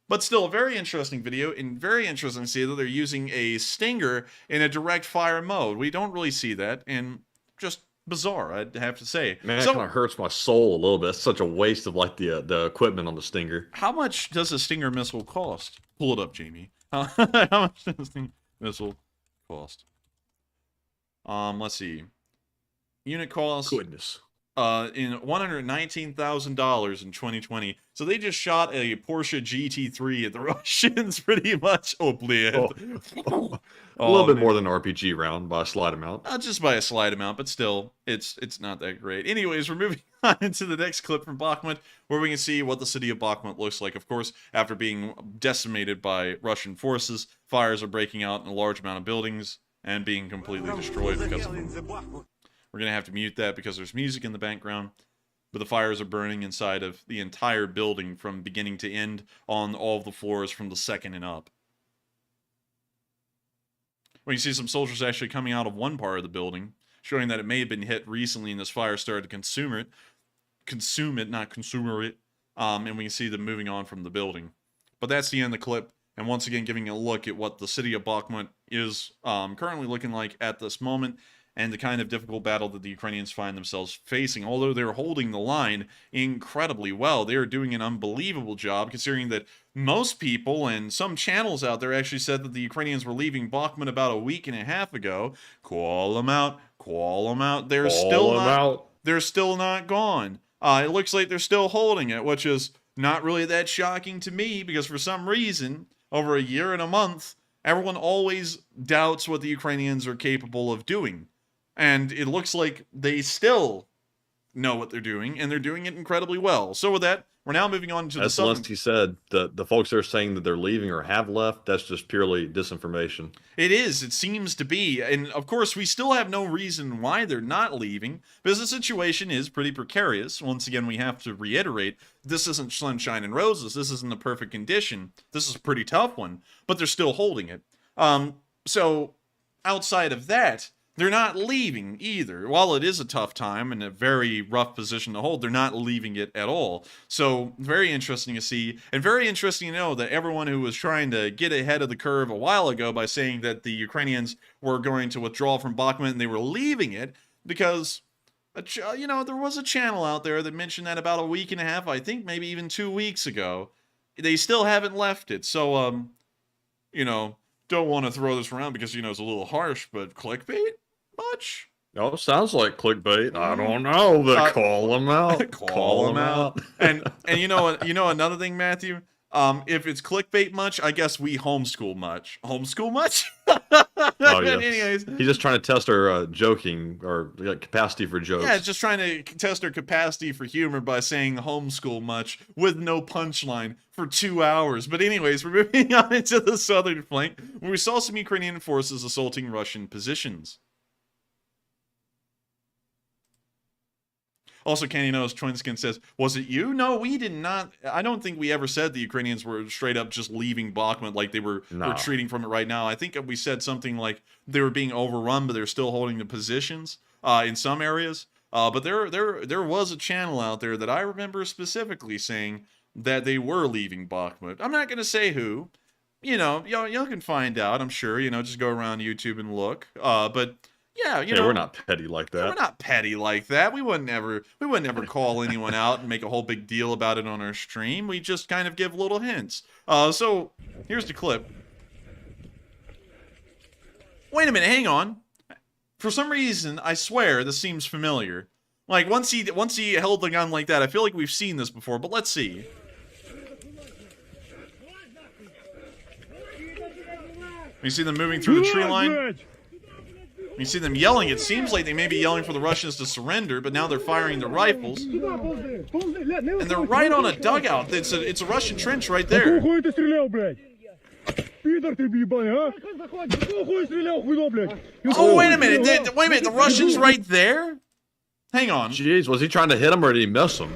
but still a very interesting video, and very interesting to see that they're using a Stinger in a direct fire mode. We don't really see that, and just bizarre, I'd have to say. Man, that kind of hurts my soul a little bit. It's such a waste of like the equipment on the Stinger. How much does a Stinger missile cost? Pull it up, Jamie. How much does a Stinger missile cost? Let's see. Unit cost. Goodness. In $119,000 in 2020. So they just shot a Porsche GT3 at the Russians, pretty much. Oh, bleed. A little bit more than an RPG round by a slight amount. Just by a slight amount, but still, it's not that great. Anyways, we're moving on into the next clip from Bakhmut, where we can see what the city of Bakhmut looks like. Of course, after being decimated by Russian forces, fires are breaking out in a large amount of buildings and being completely destroyed because of them. We're going to have to mute that because there's music in the background, but the fires are burning inside of the entire building from beginning to end on all of the floors from the second and up. Well, you see some soldiers actually coming out of one part of the building, showing that it may have been hit recently and this fire started to consume it, not consumer it, and we can see them moving on from the building. But that's the end of the clip, and once again giving a look at what the city of Bakhmut is currently looking like at this moment, and the kind of difficult battle that the Ukrainians find themselves facing. Although they're holding the line incredibly well, they are doing an unbelievable job, considering that most people and some channels out there actually said that the Ukrainians were leaving Bakhmut about a week and a half ago. Call them out. Call them out. They're still not gone. It looks like they're still holding it, which is not really that shocking to me, because for some reason, over a year and a month, everyone always doubts what the Ukrainians are capable of doing. And it looks like they still know what they're doing, and they're doing it incredibly well. So with that, we're now moving on to the As southern... Zelensky said, the folks that are saying that they're leaving or have left, that's just purely disinformation. It is. It seems to be. And of course, we still have no reason why they're not leaving, because the situation is pretty precarious. Once again, we have to reiterate, this isn't sunshine and roses. This isn't the perfect condition. This is a pretty tough one, but they're still holding it. So outside of that, they're not leaving either. While it is a tough time and a very rough position to hold, they're not leaving it at all. So very interesting to see, and very interesting to know that everyone who was trying to get ahead of the curve a while ago by saying that the Ukrainians were going to withdraw from Bakhmut and they were leaving it, because, you know, there was a channel out there that mentioned that about a week and a half, I think maybe even 2 weeks ago. They still haven't left it. So, you know, don't want to throw this around because, you know, it's a little harsh, but clickbait? Much? Oh, sounds like clickbait. I don't know, but call them out. Call them out. And you know another thing, Matthew? If it's clickbait much, I guess we homeschool much. Homeschool much? Oh, yeah. Anyways. He's just trying to test our joking or capacity for jokes. Yeah, just trying to test our capacity for humor by saying homeschool much with no punchline for 2 hours. But anyways, we're moving on into the southern flank, where we saw some Ukrainian forces assaulting Russian positions. Also, Candy Knows Twinskin says, was it you? No, we did not. I don't think we ever said the Ukrainians were straight up just leaving Bakhmut like they were retreating from it right now. I think we said something like they were being overrun, but they're still holding the positions in some areas. But there was a channel out there that I remember specifically saying that they were leaving Bakhmut. I'm not going to say who. You know, y'all can find out, I'm sure. You know, just go around YouTube and look. But... yeah, you know, we're not petty like that. We're not petty like that. We wouldn't ever call anyone out and make a whole big deal about it on our stream. We just kind of give little hints. So here's the clip. Wait a minute, hang on. For some reason, I swear this seems familiar. Like once he held the gun like that, I feel like we've seen this before. But let's see. You see them moving through the tree line. You see them yelling. It seems like they may be yelling for the Russians to surrender, but now they're firing their rifles. And they're right on a dugout. It's a Russian trench right there. Oh, wait a minute. Wait a minute. The Russian's right there? Hang on. Jeez, was he trying to hit him or did he miss him?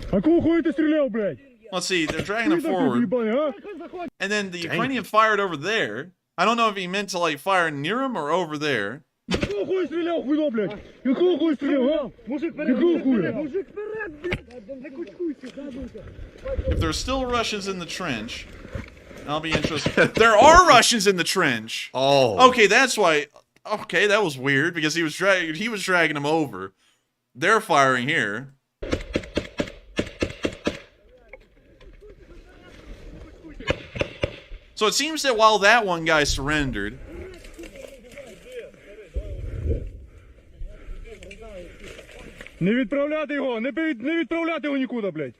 Let's see. They're dragging him forward. And then the Ukrainian fired over there. I don't know if he meant to, like, fire near him or over there. If there's still Russians in the trench, I'll be interested. There are Russians in the trench. Oh. Okay, that's why. Okay, that was weird because he was dragging them over. They're firing here. So it seems that while that one guy surrendered, Не відправляти його, не відправляти його нікуди, блядь.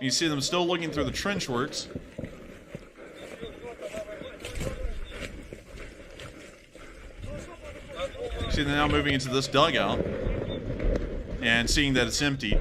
You see them still looking through the trench works. See them now moving into this dugout and seeing that it's empty.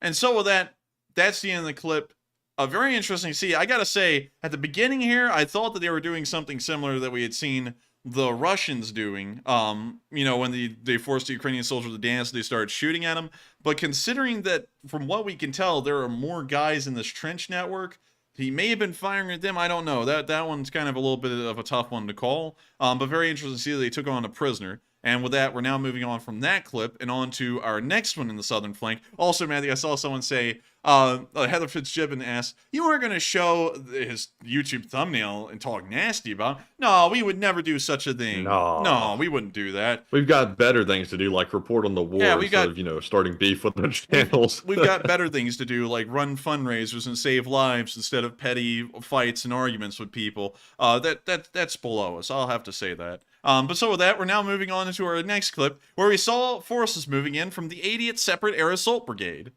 And so with that, that's the end of the clip. Very interesting to see. I gotta say, at the beginning here, I thought that they were doing something similar that we had seen the Russians doing. You know, when they forced the Ukrainian soldier to dance, they started shooting at them. But considering that, from what we can tell, there are more guys in this trench network, he may have been firing at them. I don't know. That one's kind of a little bit of a tough one to call. But very interesting to see that they took on a prisoner. And with that, we're now moving on from that clip and on to our next one in the southern flank. Also, Matthew, I saw someone say, Heather Fitzgibbon asked, you weren't going to show his YouTube thumbnail and talk nasty about him. No, we would never do such a thing. No, we wouldn't do that. We've got better things to do, like report on the war instead of, you know, starting beef with the channels. We've got better things to do, like run fundraisers and save lives instead of petty fights and arguments with people. That's below us. I'll have to say that. But so with that, we're now moving on into our next clip, where we saw forces moving in from the 80th Separate Air Assault Brigade.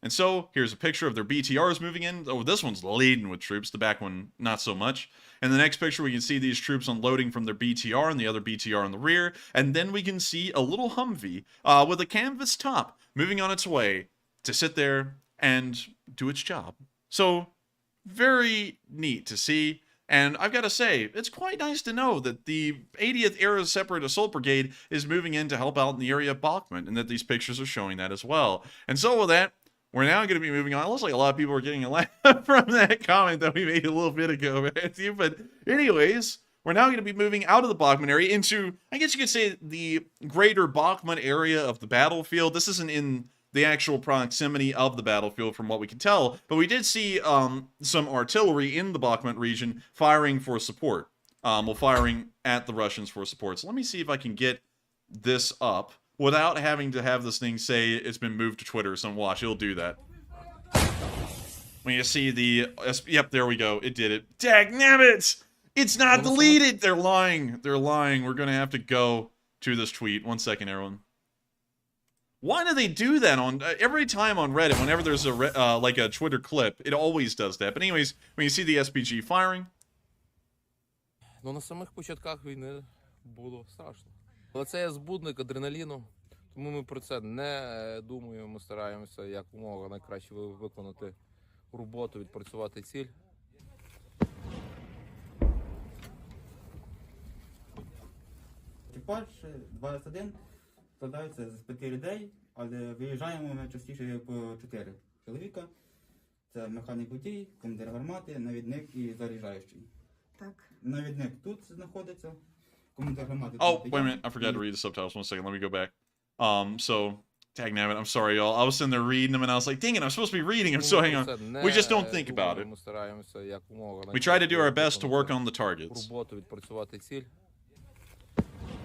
And so here's a picture of their BTRs moving in. Oh, this one's laden with troops. The back one, not so much. In the next picture, we can see these troops unloading from their BTR and the other BTR in the rear. And then we can see a little Humvee with a canvas top moving on its way to sit there and do its job. So very neat to see. And I've got to say, it's quite nice to know that the 80th Air Separate Assault Brigade is moving in to help out in the area of Bakhmut, and that these pictures are showing that as well. And so with that, we're now going to be moving on. It looks like a lot of people are getting a laugh from that comment that we made a little bit ago, Matthew. But anyways, we're now going to be moving out of the Bakhmut area into, I guess you could say, the greater Bakhmut area of the battlefield. This isn't in the actual proximity of the battlefield from what we can tell, but we did see some artillery in the Bakhmut region firing for support. Firing at the Russians for support. So let me see if I can get this up without having to have this thing say it's been moved to Twitter or some watch. It'll do that. When you see the... Yep, there we go. It did it. Dagnabbit! It's not deleted! They're lying. They're lying. We're going to have to go to this tweet. 1 second, everyone. Why do they do that on every time on Reddit? Whenever there's a like a Twitter clip, it always does that. But anyways, when you see the SPG firing, ну на самих початках війни було страшно. Але це є збудник адреналіну, тому ми про це не думаємо. Ми стараємося якомога найкраще виконати роботу, відпрацювати ціль. Екіпаж 2С1 складається з 5 людей, але виїжджаємо ми частіше по 4 чоловіка. Це механік водій, командир гармати, навідник і заряджаючий. Так. Навідник тут знаходиться. Командир гармати. Oh, wait a minute. I forgot to read the subtitles. 1 second. Let me go back. So, dagnabbit, I'm sorry, y'all. I was sitting there reading them, and I was like, dang it, I'm supposed to be reading them, so hang on. We just don't think about it. We try to do our best to work on the targets.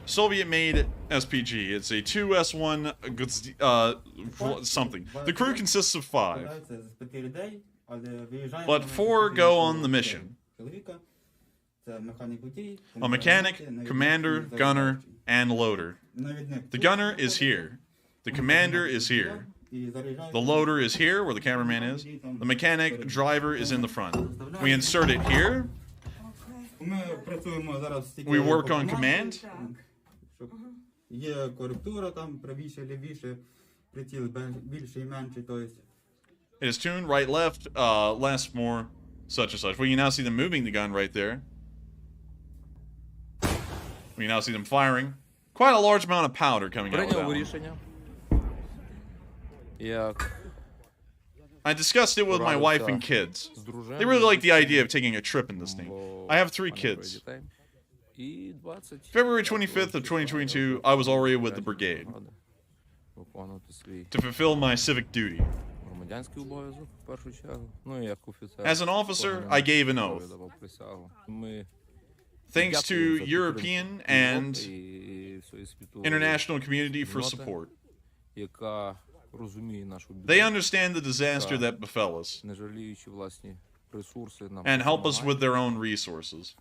Soviet-made SPG. It's a 2S1 something. The crew consists of 5, but 4 go on the mission. A mechanic, commander, gunner, and loader. The gunner is here. The commander is here. The loader is here, where the cameraman is. The mechanic driver is in the front. We insert it here. We work on command. Є коректура там правіше, лівіше, приціл більший, менший, то есть. It is tuned right, left, less, more, such and such. We can now see them moving the gun right there. We can now see them firing. Quite a large amount of powder coming out of that one. I discussed it with my wife and kids. They really like the idea of taking a trip in this thing. I have 3 kids. February 25th of 2022, I was already with the brigade to fulfill my civic duty. As an officer, I gave an oath. Thanks to European and international community for support. They understand the disaster that befell us and help us with their own resources.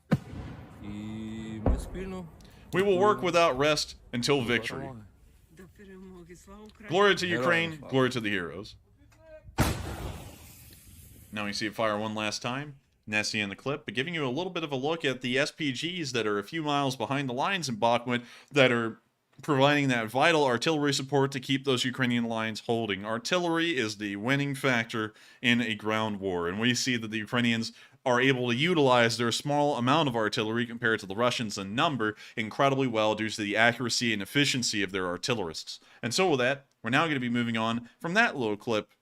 We will work without rest until victory. Glory to Ukraine, glory to the heroes. Now you see it fire one last time. Nessie in the clip, but giving you a little bit of a look at the SPGs that are a few miles behind the lines in Bakhmut that are providing that vital artillery support to keep those Ukrainian lines holding. Artillery is the winning factor in a ground war, and we see that the Ukrainians are able to utilize their small amount of artillery compared to the Russians in number incredibly well due to the accuracy and efficiency of their artillerists. And so with that, we're now going to be moving on from that little clip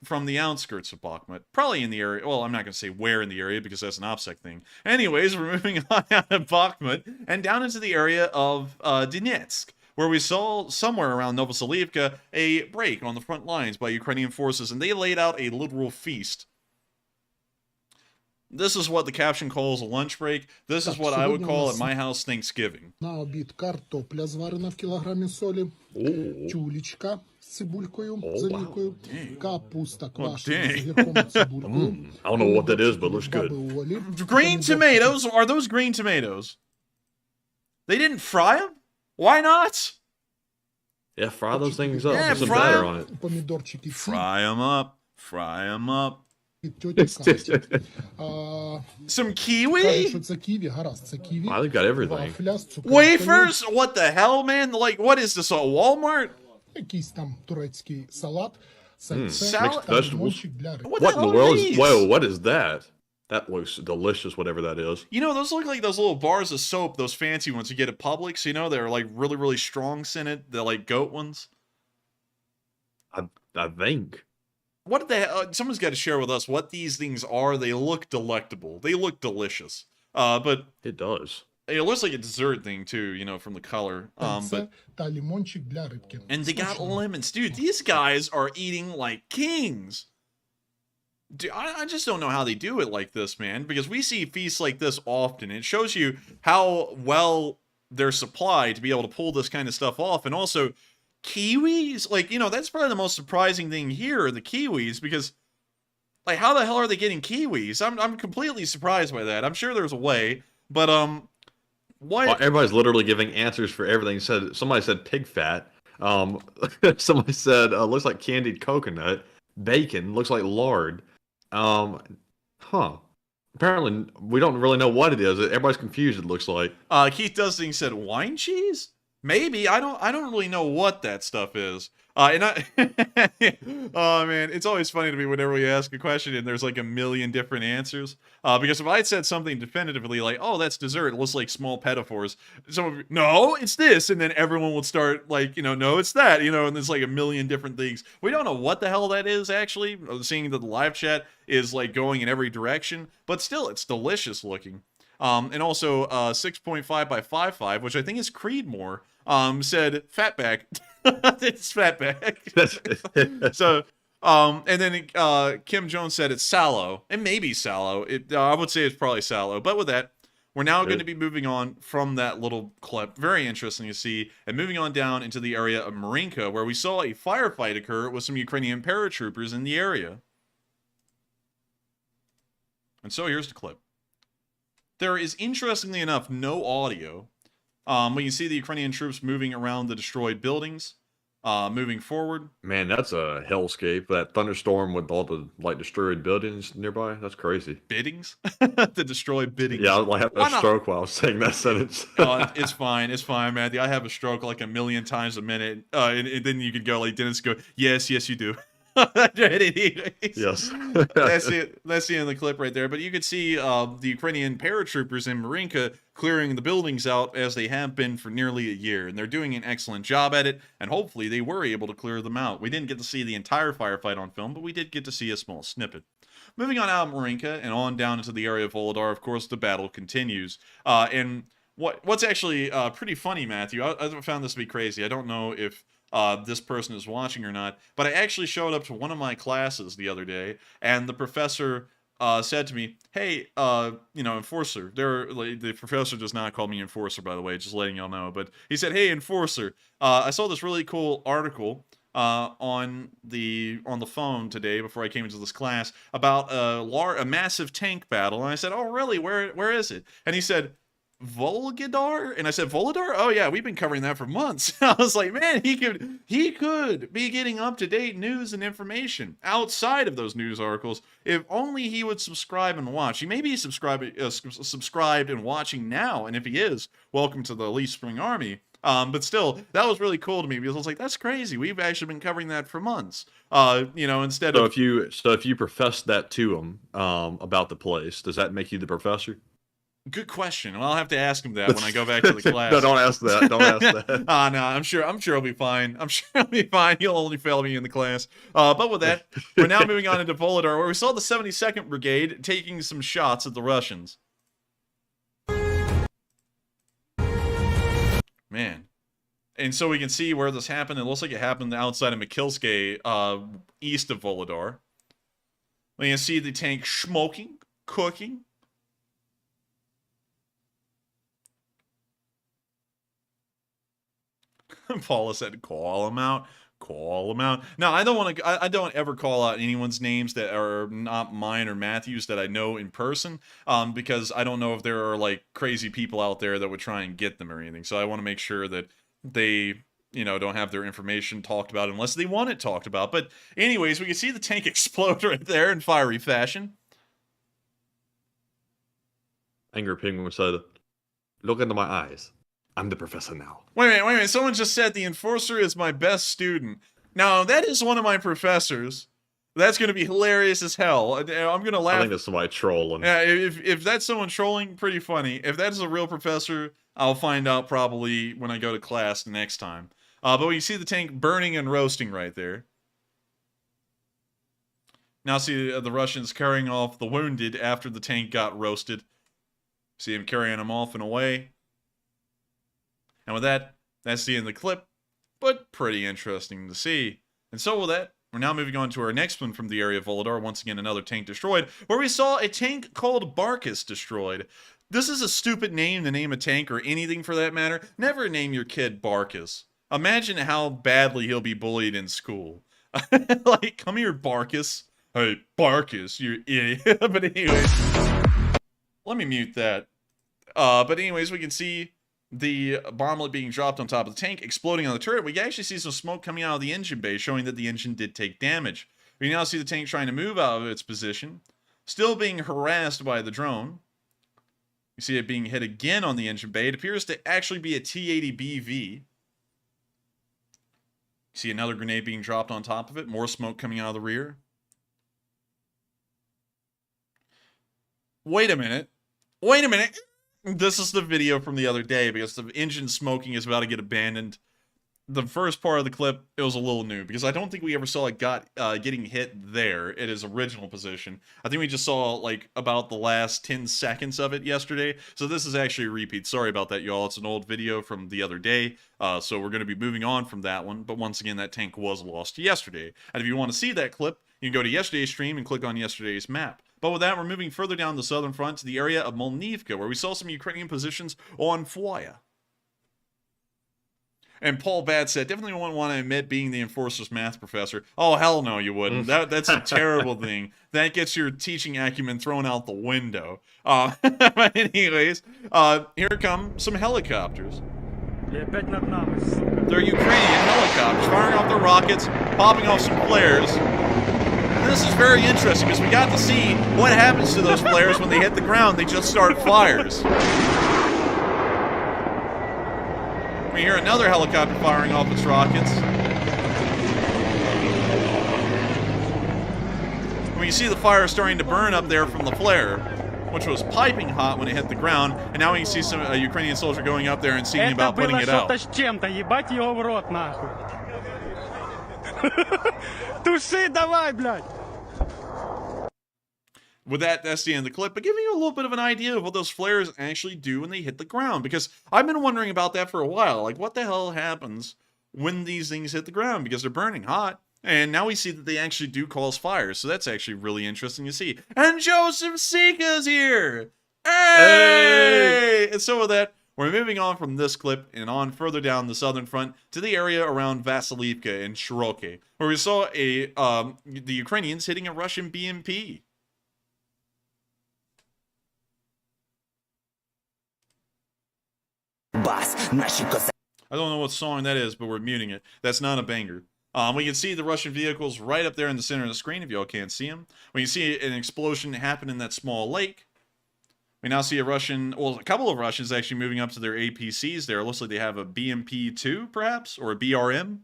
from the outskirts of Bakhmut. Probably in the area, well, I'm not going to say where in the area because that's an OPSEC thing. Anyways, we're moving on out of Bakhmut and down into the area of Donetsk, where we saw somewhere around Novoselivka a break on the front lines by Ukrainian forces, and they laid out a literal feast. This is what the caption calls a lunch break. This is what I would call at my house Thanksgiving. На обід картопля зварена в кілограмі солі, тюлечка з цибулькою, залікою, капуста квашена з гірком і цибулькою. I don't know what that is, but it looks good. Green tomatoes? Are those green tomatoes? They didn't fry them? Why not? Yeah, fry those things up. Put some batter on it. Помідорчики ці. Fry them up. Fry them up. Тьоті Каті. Some kiwi? Кажуть, що це ківі, гаразд, це ківі. Wow, they've got everything. Вафля з цукеркою. Wafers? What the hell, man? Like, what is this, a Walmart? Якийсь там турецький салат. Mixed Та vegetables. лимончик для риб. What What the in the hell are world is... these? Whoa, what is that? That looks delicious, whatever that is. You know, those look like those little bars of soap, those fancy ones you get at Publix, you know? They're like really, really strong scented. They're like goat ones. I think. What the hell? Someone's got to share with us what these things are. They look delectable. They look delicious. But it does. It looks like a dessert thing too, you know, from the color. But Та лимончик для рибки. and they got lemons, dude. These guys are eating like kings. Dude, I just don't know how they do it like this, man. Because we see feasts like this often. It shows you how well they're supplied to be able to pull this kind of stuff off, and also kiwis. Like, you know, that's probably the most surprising thing here, the kiwis, because like, how the hell are they getting kiwis? I'm completely surprised by that. I'm sure there's a way, but what? Well, everybody's literally giving answers for everything. Somebody said pig fat. Somebody said looks like candied coconut. Bacon looks like lard. Apparently, we don't really know what it is. Everybody's confused. It looks like. Keith Dusting said wine cheese. Maybe I don't really know what that stuff is. Oh man, it's always funny to me whenever we ask a question and there's like a million different answers. Because if I said something definitively like, "Oh, that's dessert," it looks like small pedophores. Someone would be, "No, it's this," and then everyone would start like, you know, "No, it's that," you know, and there's like a million different things. We don't know what the hell that is actually. Seeing that the live chat is like going in every direction, but still, it's delicious looking. And also 6.5 by 5.5, which I think is Creedmoor, said fatback. It's fatback. So, and then Kim Jones said it's sallow. It may be sallow. I would say it's probably sallow. But with that, we're now going to be moving on from that little clip. Very interesting to see. And moving on down into the area of Marinka, where we saw a firefight occur with some Ukrainian paratroopers in the area. And so here's the clip. There is, interestingly enough, no audio. We can see the Ukrainian troops moving around the destroyed buildings, moving forward. Man, that's a hellscape. That thunderstorm with all the like destroyed buildings nearby. That's crazy. Biddings? The destroyed biddings. Yeah, I had a stroke while I was saying that sentence. It's fine. It's fine, Matthew. I have a stroke like a million times a minute. And then you could go like Dennis go, yes, you do. Yes. That's the end of the clip right there. But you could see the Ukrainian paratroopers in Marinka clearing the buildings out as they have been for nearly a year. And they're doing an excellent job at it. And hopefully they were able to clear them out. We didn't get to see the entire firefight on film, but we did get to see a small snippet. Moving on out of Marinka and on down into the area of Volodar, of course, the battle continues. And what's actually pretty funny, Matthew, I found this to be crazy. I don't know if this person is watching or not, but I actually showed up to one of my classes the other day, and the professor said to me, "Hey, you know, Enforcer." The professor does not call me Enforcer, by the way, just letting y'all know. But he said, "Hey, Enforcer, I saw this really cool article on the phone today before I came into this class about a massive tank battle." And I said, "Oh, really? Where is it?" And he said, "Volodar?" And I said, "Volodar? Oh yeah, we've been covering that for months." I was like, man, he could be getting up-to-date news and information outside of those news articles if only he would subscribe and watch. He may be subscribed and watching now, and if he is, welcome to the Elite Spring Army. But still, that was really cool to me because I was like, that's crazy. We've actually been covering that for months. You know, instead of if you profess that to him about the place, does that make you the professor? Good question. Well, I'll have to ask him that when I go back to the class. No, don't ask that. Don't ask that. No, I'm sure he'll be fine. I'm sure he'll be fine. He'll only fail me in the class. But with that, we're now moving on into Volodar, where we saw the 72nd Brigade taking some shots at the Russians. Man. And so we can see where this happened. It looks like it happened outside of Mikilske, east of Volodar. We can see the tank smoking, cooking. Paula said, "Call him out. Call him out." No, I don't want to. I don't ever call out anyone's names that are not mine or Matthew's that I know in person, because I don't know if there are like crazy people out there that would try and get them or anything. So I want to make sure that they, don't have their information talked about unless they want it talked about. But anyways, we can see the tank explode right there in fiery fashion. Angry Penguin said, "Look into my eyes. I'm the professor now." Wait a minute. Someone just said the Enforcer is my best student. Now, that is one of my professors. That's going to be hilarious as hell. I'm going to laugh. I think that's somebody trolling. Yeah, if that's someone trolling, pretty funny. If that is a real professor, I'll find out probably when I go to class the next time. But you see the tank burning and roasting right there. Now see the Russians carrying off the wounded after the tank got roasted. See him carrying them off and away. And with that, that's the end of the clip, but pretty interesting to see. And so with that, we're now moving on to our next one from the area of Volodar. Once again, another tank destroyed, where we saw a tank called Barkus destroyed. This is a stupid name to name a tank, or anything for that matter. Never name your kid Barkus. Imagine how badly he'll be bullied in school. Like, come here, Barkus. Hey, Barkus, you idiot. But anyways, let me mute that. But anyways, we can see the bomblet being dropped on top of the tank, exploding on the turret. We can actually see some smoke coming out of the engine bay, showing that the engine did take damage. We now see the tank trying to move out of its position, still being harassed by the drone. You see it being hit again on the engine bay. It appears to actually be a T-80BV. You see another grenade being dropped on top of it. More smoke coming out of the rear. Wait a minute. Wait a minute. This is the video from the other day because the engine smoking is about to get abandoned. The first part of the clip, it was a little new because I don't think we ever saw it getting hit there at his original position. I think we just saw like about the last 10 seconds of it yesterday. So this is actually a repeat. Sorry about that, y'all. It's an old video from the other day. So we're going to be moving on from that one. But once again, that tank was lost yesterday. And if you want to see that clip, you can go to yesterday's stream and click on yesterday's map. But with that, we're moving further down the southern front to the area of Molnivka, where we saw some Ukrainian positions on Foya. And Paul Bad said, definitely wouldn't want to admit being the Enforcer's math professor. Oh, hell no, you wouldn't. That's a terrible thing. That gets your teaching acumen thrown out the window. But anyways, here come some helicopters. They're Ukrainian helicopters firing off their rockets, popping off some flares. And this is very interesting because we got to see what happens to those flares when they hit the ground. They just start fires. We hear another helicopter firing off its rockets. We see the fire starting to burn up there from the flare, which was piping hot when it hit the ground. And now we can see some Ukrainian soldier going up there and seeing about putting it out. Туши давай, блядь! With that, that's the end of the clip, but giving you a little bit of an idea of what those flares actually do when they hit the ground, because I've been wondering about that for a while. Like, what the hell happens when these things hit the ground? Because they're burning hot, and now we see that they actually do cause fires, so that's actually really interesting to see. And Joseph Sika's here! Hey! And so with that, we're moving on from this clip and on further down the southern front to the area around Vasilivka and Shiroke, where we saw the Ukrainians hitting a Russian BMP. I don't know what song that is, but we're muting it. That's not a banger. We can see the Russian vehicles right up there in the center of the screen, if y'all can't see them. We can see an explosion happen in that small lake. We now see a couple of Russians actually moving up to their APCs there. It looks like they have a BMP-2, perhaps, or a BRM.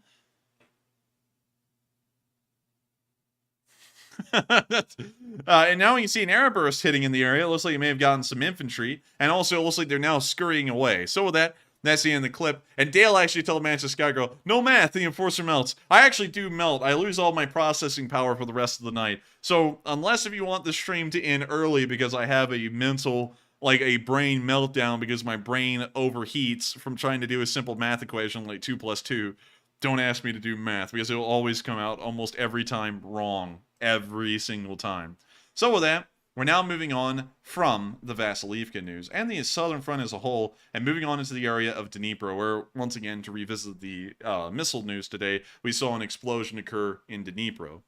And now we can see an air burst hitting in the area. It looks like it may have gotten some infantry. And also, it looks like they're now scurrying away. So with that, that's the end of the clip. And Dale actually told Manchester Sky Girl, no math, the Enforcer melts. I actually do melt. I lose all my processing power for the rest of the night. So unless if you want the stream to end early because I have a mental, like a brain meltdown because my brain overheats from trying to do a simple math equation like 2 + 2, don't ask me to do math because it will always come out almost every time wrong. Every single time. So with that, we're now moving on from the Vasilivka news and the southern front as a whole, and moving on into the area of Dnipro, where, once again, to revisit the missile news today, we saw an explosion occur in Dnipro.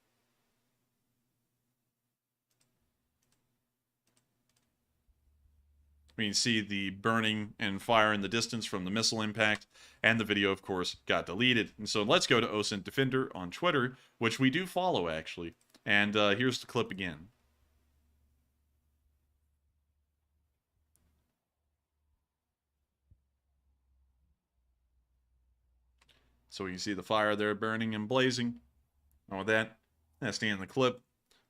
We can see the burning and fire in the distance from the missile impact, and the video, of course, got deleted. And so let's go to OSINT Defender on Twitter, which we do follow, actually. And here's the clip again. So you can see the fire there burning and blazing. And with that, that's the end of the clip.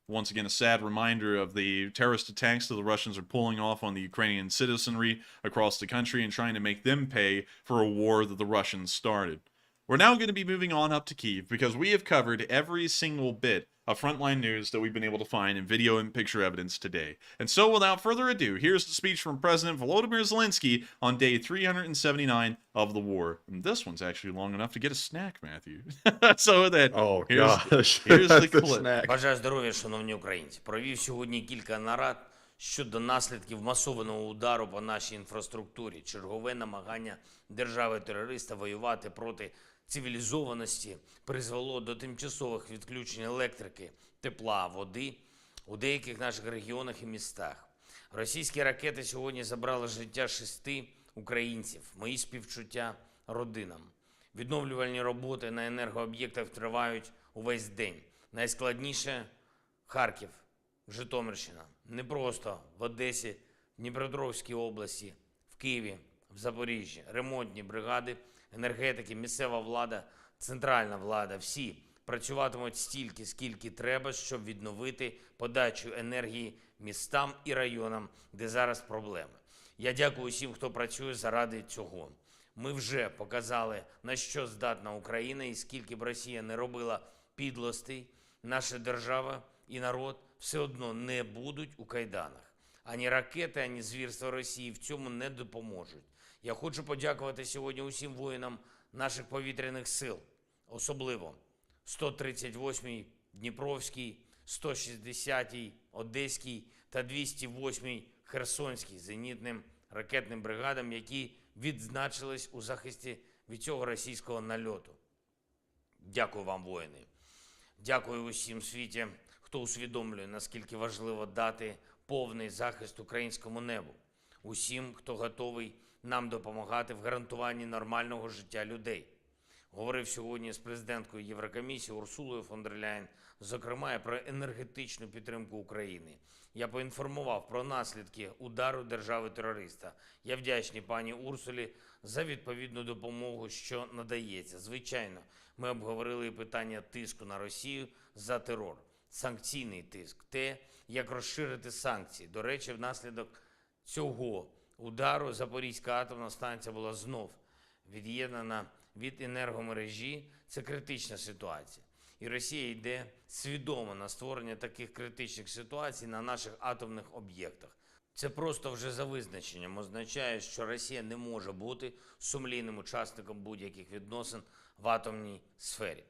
Once again, a sad reminder of the terrorist attacks that the Russians are pulling off on the Ukrainian citizenry across the country and trying to make them pay for a war that the Russians started. We're now going to be moving on up to Kyiv because we have covered every single bit of frontline news that we've been able to find in video and picture evidence today. And so without further ado, here's the speech from President Volodymyr Zelensky on day 379 of the war. And this one's actually long enough to get a snack, Matthew. So that, here's the clip. Бажаю здоров'я, шановні українці. Провів сьогодні кілька нарад щодо наслідків масованого удару по нашій інфраструктурі. Чергове намагання держави-терориста воювати проти цивілізованості призвело до тимчасових відключень електрики, тепла, води у деяких наших регіонах і містах. Російські ракети сьогодні забрали життя 6 українців. Мої співчуття родинам. Відновлювальні роботи на енергооб'єктах тривають увесь день. Найскладніше – Харків, Житомирщина. Не просто в Одесі, Дніпропетровській області, в Києві, в Запоріжжі. Ремонтні бригади, енергетики, місцева влада, центральна влада – всі працюватимуть стільки, скільки треба, щоб відновити подачу енергії містам і районам, де зараз проблеми. Я дякую усім, хто працює заради цього. Ми вже показали, на що здатна Україна, і скільки б Росія не робила підлостей, наша держава і народ все одно не будуть у кайданах. Ані ракети, ані звірства Росії в цьому не допоможуть. Я хочу подякувати сьогодні усім воїнам наших повітряних сил, особливо 138-й Дніпровській, 160-й Одеській та 208-й Херсонській зенітним ракетним бригадам, які відзначились у захисті від цього російського нальоту. Дякую вам, воїни. Дякую усім світі, хто усвідомлює, наскільки важливо дати повний захист українському небу. Усім, хто готовий нам допомагати в гарантуванні нормального життя людей. Говорив сьогодні з президенткою Єврокомісії Урсулою фон дер Ляєн, зокрема, про енергетичну підтримку України. Я поінформував про наслідки удару держави-терориста. Я вдячний пані Урсулі за відповідну допомогу, що надається. Звичайно, ми обговорили і питання тиску на Росію за терор, санкційний тиск, те, як розширити санкції. До речі, внаслідок цього удару Запорізька атомна станція була знов від'єднана від енергомережі. Це критична ситуація. І Росія йде свідомо на створення таких критичних ситуацій на наших атомних об'єктах. Це просто вже за визначенням означає, що Росія не може бути сумлінним учасником будь-яких відносин в атомній сфері.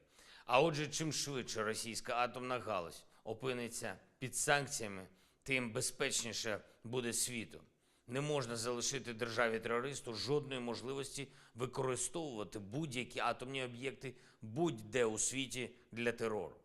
А отже, чим швидше російська атомна галузь опиниться під санкціями, тим безпечніше буде світу. Не можна залишити державі-терористу жодної можливості використовувати будь-які атомні об'єкти будь-де у світі для терору.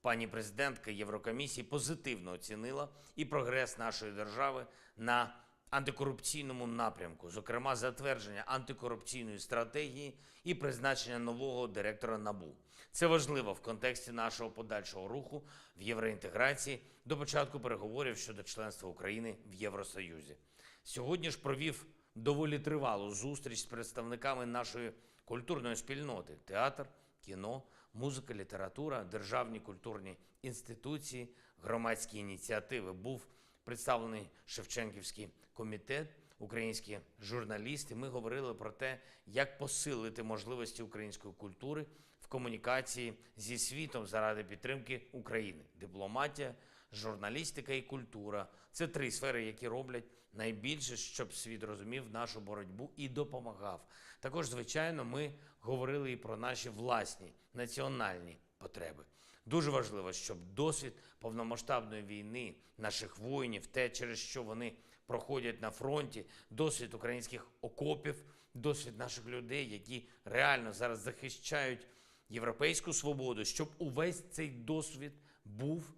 Пані президентка Єврокомісії позитивно оцінила і прогрес нашої держави на антикорупційному напрямку, зокрема затвердження антикорупційної стратегії і призначення нового директора НАБУ. Це важливо в контексті нашого подальшого руху в євроінтеграції до початку переговорів щодо членства України в Євросоюзі. Сьогодні ж провів доволі тривалу зустріч з представниками нашої культурної спільноти – театр, кіно, музика, література, державні культурні інституції, громадські ініціативи. Був представлений Шевченківський комітет, українські журналісти. Ми говорили про те, як посилити можливості української культури в комунікації зі світом заради підтримки України. Дипломатія, журналістика і культура – це 3 сфери, які роблять найбільше, щоб світ розумів нашу боротьбу і допомагав. Також, звичайно, ми говорили і про наші власні національні потреби. Дуже важливо, щоб досвід повномасштабної війни наших воїнів, те, через що вони проходять на фронті, досвід українських окопів, досвід наших людей, які реально зараз захищають європейську свободу, щоб увесь цей досвід був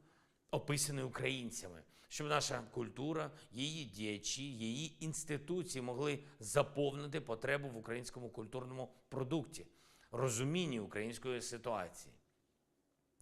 описаний українцями. щоб наша культура, її діячі, її інституції могли заповнити потребу в українському культурному продукті, розумінні української ситуації.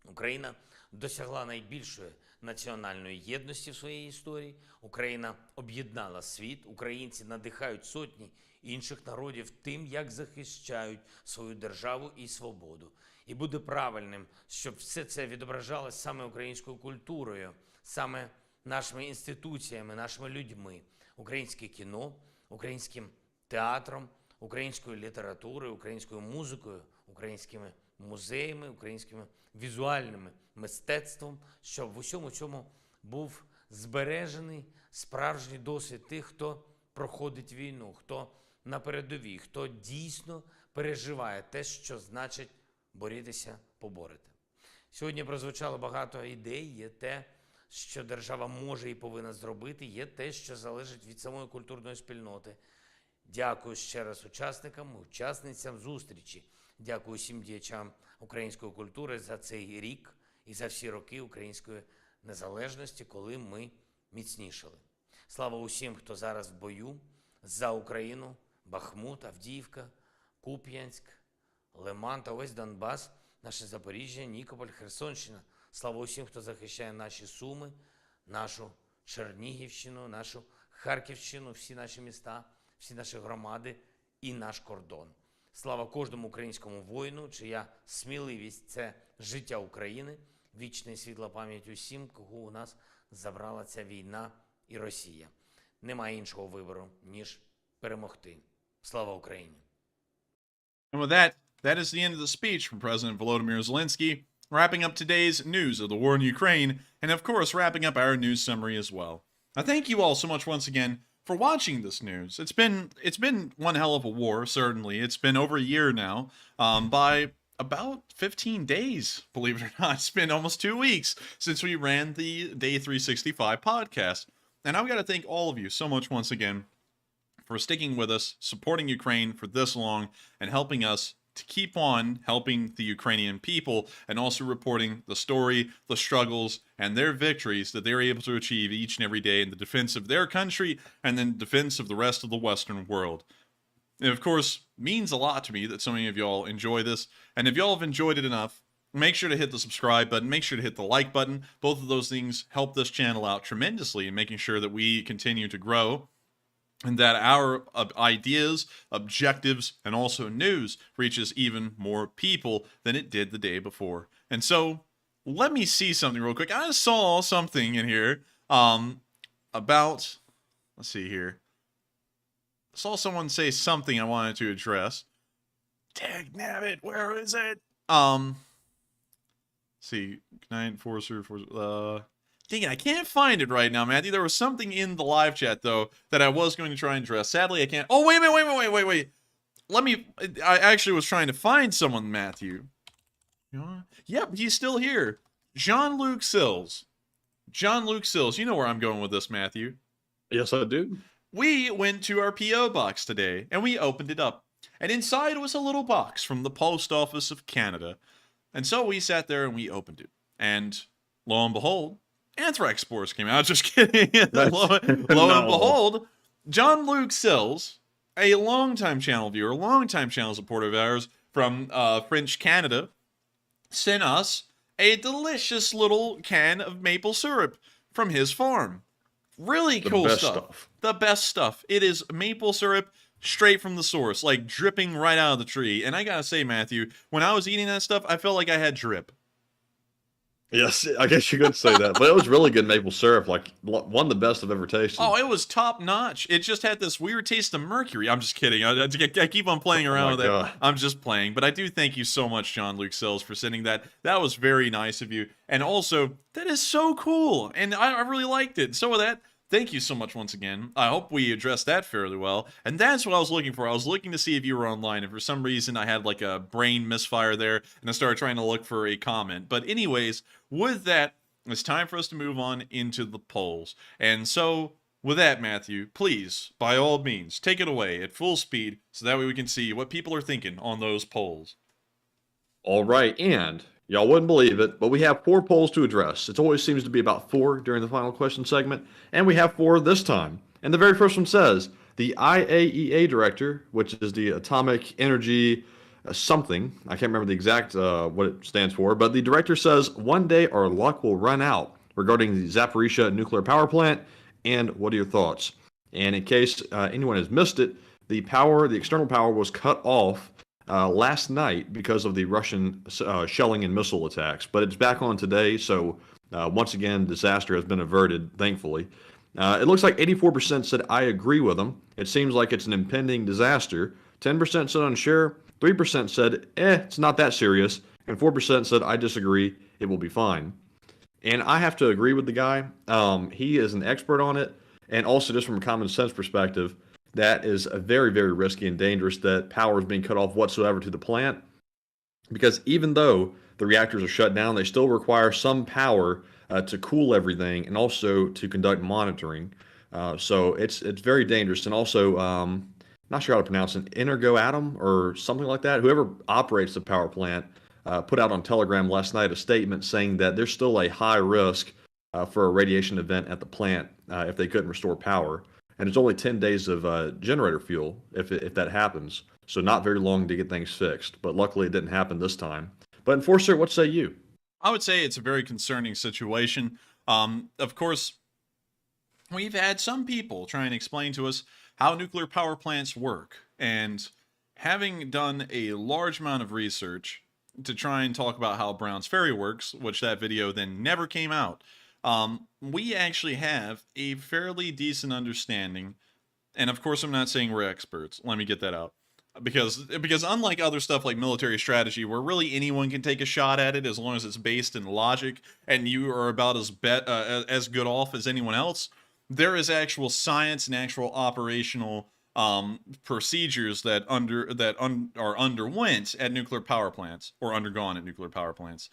Україна досягла найбільшої національної єдності в своїй історії. Україна об'єднала світ. Українці надихають сотні інших народів тим, як захищають свою державу і свободу. І буде правильним, щоб все це відображалось саме українською культурою, саме нашими інституціями, нашими людьми. Українське кіно, українським театром, українською літературою, українською музикою, українськими музеями, українськими візуальними мистецтвом, щоб в усьому цьому був збережений справжній досвід тих, хто проходить війну, хто на передовій, хто дійсно переживає те, що значить борітися, поборити. Сьогодні прозвучало багато ідей, є те, що держава може і повинна зробити, є те, що залежить від самої культурної спільноти. Дякую ще раз учасникам, учасницям зустрічі. Дякую всім діячам української культури за цей рік і за всі роки української незалежності, коли ми міцнішали. Слава усім, хто зараз в бою за Україну, Бахмут, Авдіївка, Куп'янськ, Лиман та весь Донбас, наше Запоріжжя, Нікополь, Херсонщина. Слава усім, хто захищає наші Суми, нашу Чернігівщину, нашу Харківщину, всі наші міста, всі наші громади і наш кордон. Слава кожному українському воїну, чия сміливість – це життя України. Вічна і світла пам'ять усім, кого у нас забрала ця війна і Росія. Немає іншого вибору, ніж перемогти. Слава Україні! And with that, that is the end of the speech from President Volodymyr Zelensky, wrapping up today's news of the war in Ukraine, and of course wrapping up our news summary as well. I thank you all so much once again for watching this news. It's been one hell of a war, certainly. It's been over a year now, by about 15 days, believe it or not. It's been almost 2 weeks since we ran the Day 365 podcast. And I've got to thank all of you so much once again for sticking with us, supporting Ukraine for this long, and helping us to keep on helping the Ukrainian people, and also reporting the story, the struggles, and their victories that they're able to achieve each and every day in the defense of their country and then defense of the rest of the Western world. It, of course, means a lot to me that so many of y'all enjoy this, and if y'all have enjoyed it enough, make sure to hit the subscribe button, make sure to hit the like button. Both of those things help this channel out tremendously in making sure that we continue to grow, and that our ideas, objectives, and also news reaches even more people than it did the day before. And so, let me see something real quick. I saw something in here about, let's see here. I saw someone say something I wanted to address. Dag nabbit, where is it? Let's see, Knight, Forcer, dang it, I can't find it right now, Matthew. There was something in the live chat, though, that I was going to try and address. Sadly, I can't. Oh, wait a minute, wait. I actually was trying to find someone, Matthew. Yep, he's still here. Jean-Luc Sills. Jean-Luc Sills. You know where I'm going with this, Matthew. Yes, I do. We went to our P.O. box today, and we opened it up. And inside was a little box from the Post Office of Canada. And so we sat there and we opened it. And lo and behold, Anthrax spores came out. Just kidding. Lo and behold, Jean-Luc Sills, a longtime channel viewer, longtime channel supporter of ours from French Canada, sent us a delicious little can of maple syrup from his farm. Really cool stuff. The best stuff. It is maple syrup straight from the source, like dripping right out of the tree. And I gotta say, Matthew, when I was eating that stuff, I felt like I had drip. Yes, I guess you could say that. But it was really good maple syrup, like one of the best I've ever tasted. Oh, it was top notch. It just had this weird taste of mercury. I'm just kidding. I keep on playing around with it. I'm just playing. But I do thank you so much, Jean-Luc Sills, for sending that. That was very nice of you. And also, that is so cool. And I really liked it. So with that, thank you so much once again. I hope we addressed that fairly well. And that's what I was looking for. I was looking to see if you were online. And for some reason, I had like a brain misfire there. And I started trying to look for a comment. But anyways, with that, it's time for us to move on into the polls. And so, with that, Matthew, please, by all means, take it away at full speed so that way we can see what people are thinking on those polls. All right. And Y'all wouldn't believe it, but we have 4 polls to address. It always seems to be about 4 during the final question segment, and we have 4 this time. And the very first one says, the IAEA director, which is the Atomic Energy something, I can't remember the exact what it stands for, but the director says, one day our luck will run out regarding the Zaporizhzhia nuclear power plant, and what are your thoughts? And in case anyone has missed it, the external power was cut off last night because of the Russian shelling and missile attacks, but it's back on today, so once again, disaster has been averted, thankfully. It looks like 84% said I agree with them. It seems like it's an impending disaster. 10% said unsure, 3% said, it's not that serious, and 4% said I disagree, it will be fine. And I have to agree with the guy. He is an expert on it, and also just from a common sense perspective, that is a very, very risky and dangerous that power is being cut off whatsoever to the plant. Because even though the reactors are shut down, they still require some power to cool everything and also to conduct monitoring. So it's very dangerous. And also, not sure how to pronounce it, Energoatom or something like that. Whoever operates the power plant put out on Telegram last night a statement saying that there's still a high risk for a radiation event at the plant if they couldn't restore power. And it's only 10 days of generator fuel if that happens. So not very long to get things fixed. But luckily it didn't happen this time. But Enforcer, what say you? I would say it's a very concerning situation. Of course, we've had some people try and explain to us how nuclear power plants work. And having done a large amount of research to try and talk about how Brown's Ferry works, which that video then never came out, we actually have a fairly decent understanding. And of course, I'm not saying we're experts. Let me get that out. Because unlike other stuff like military strategy, where really anyone can take a shot at it as long as it's based in logic and you are about as good off as anyone else, there is actual science and actual operational procedures that are underwent at nuclear power plants or undergone at nuclear power plants.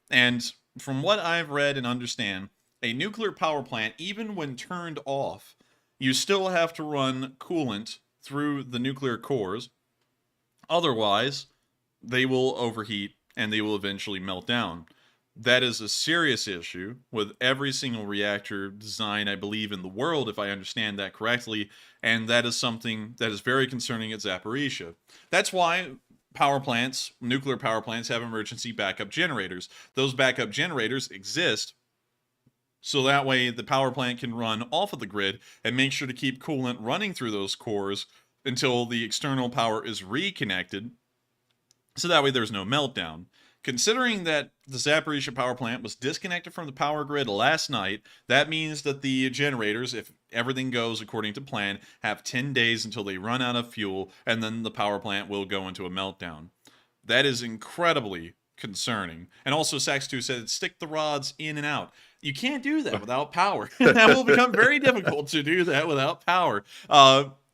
And from what I've read and understand, a nuclear power plant, even when turned off, you still have to run coolant through the nuclear cores. Otherwise, they will overheat and they will eventually melt down. That is a serious issue with every single reactor design, I believe, in the world, if I understand that correctly, and that is something that is very concerning at Zaporizhzhia. That's why power plants, nuclear power plants, have emergency backup generators. Those backup generators exist so that way the power plant can run off of the grid and make sure to keep coolant running through those cores until the external power is reconnected, so that way there's no meltdown. Considering that the Zaporizhzhia power plant was disconnected from the power grid last night, that means that the generators, if everything goes according to plan, have 10 days until they run out of fuel, and then the power plant will go into a meltdown. That is incredibly concerning. And also, Sax2 said, stick the rods in and out. You can't do that without power. That will become very difficult to do that without power.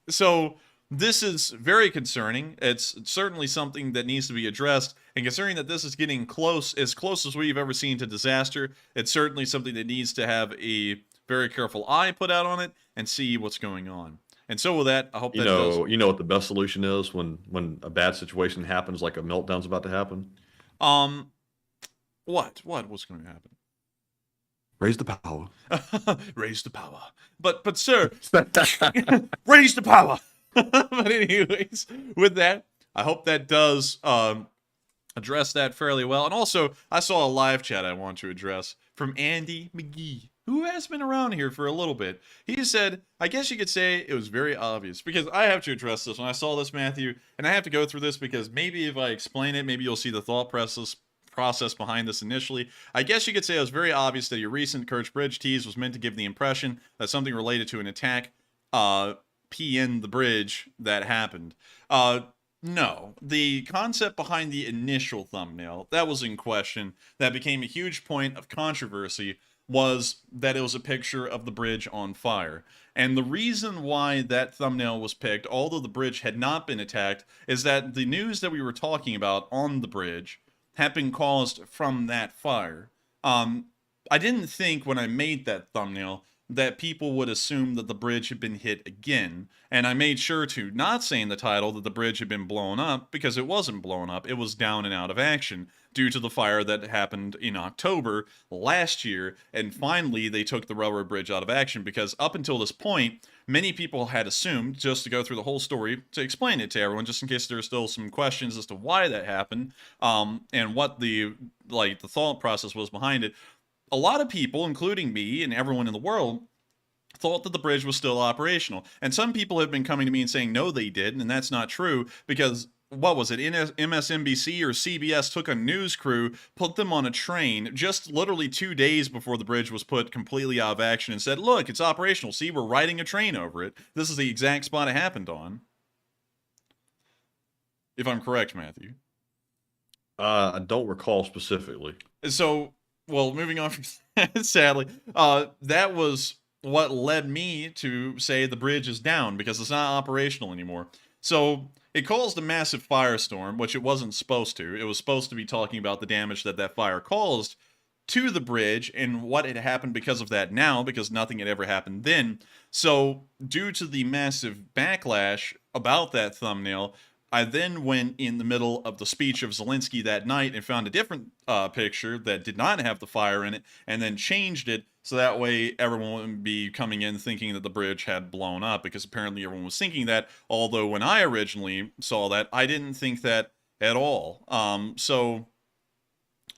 So this is very concerning. It's certainly something that needs to be addressed. And considering that this is getting close as we've ever seen to disaster, it's certainly something that needs to have a very careful eye put out on it and see what's going on. And so with that, I hope that does. You know what the best solution is when a bad situation happens, like a meltdown's about to happen? What's going to happen? Raise the power. Raise the power. But sir, raise the power. But anyways, with that, I hope that does address that fairly well. And also, I saw a live chat I want to address from Andy McGee, who has been around here for a little bit. He said, I guess you could say it was very obvious, because I have to address this when I saw this, Matthew, and I have to go through this because maybe if I explain it, maybe you'll see the thought process behind this initially. I guess you could say it was very obvious that your recent Kerch Bridge tease was meant to give the impression that something related to an attack PN the bridge that happened. No, the concept behind the initial thumbnail that was in question, that became a huge point of controversy, was that it was a picture of the bridge on fire. And the reason why that thumbnail was picked, although the bridge had not been attacked, is that the news that we were talking about on the bridge had been caused from that fire. I didn't think when I made that thumbnail that people would assume that the bridge had been hit again. And I made sure to not say in the title that the bridge had been blown up, because it wasn't blown up. It was down and out of action due to the fire that happened in October last year. And finally, they took the railroad bridge out of action, because up until this point, many people had assumed, just to go through the whole story, to explain it to everyone, just in case there's still some questions as to why that happened, and what the thought process was behind it. A lot of people, including me and everyone in the world, thought that the bridge was still operational. And some people have been coming to me and saying, no, they didn't, and that's not true, because what was it, MSNBC or CBS took a news crew, put them on a train just literally 2 days before the bridge was put completely out of action, and said, look, it's operational. See, we're riding a train over it. This is the exact spot it happened on. If I'm correct, Matthew. I don't recall specifically. So, well, moving on from that, sadly, that was what led me to say the bridge is down, because it's not operational anymore. So it caused a massive firestorm, which it wasn't supposed to. It was supposed to be talking about the damage that that fire caused to the bridge and what had happened because of that now, because nothing had ever happened then. So due to the massive backlash about that thumbnail, I then went in the middle of the speech of Zelensky that night and found a different picture that did not have the fire in it, and then changed it so that way everyone wouldn't be coming in thinking that the bridge had blown up, because apparently everyone was thinking that, although when I originally saw that, I didn't think that at all.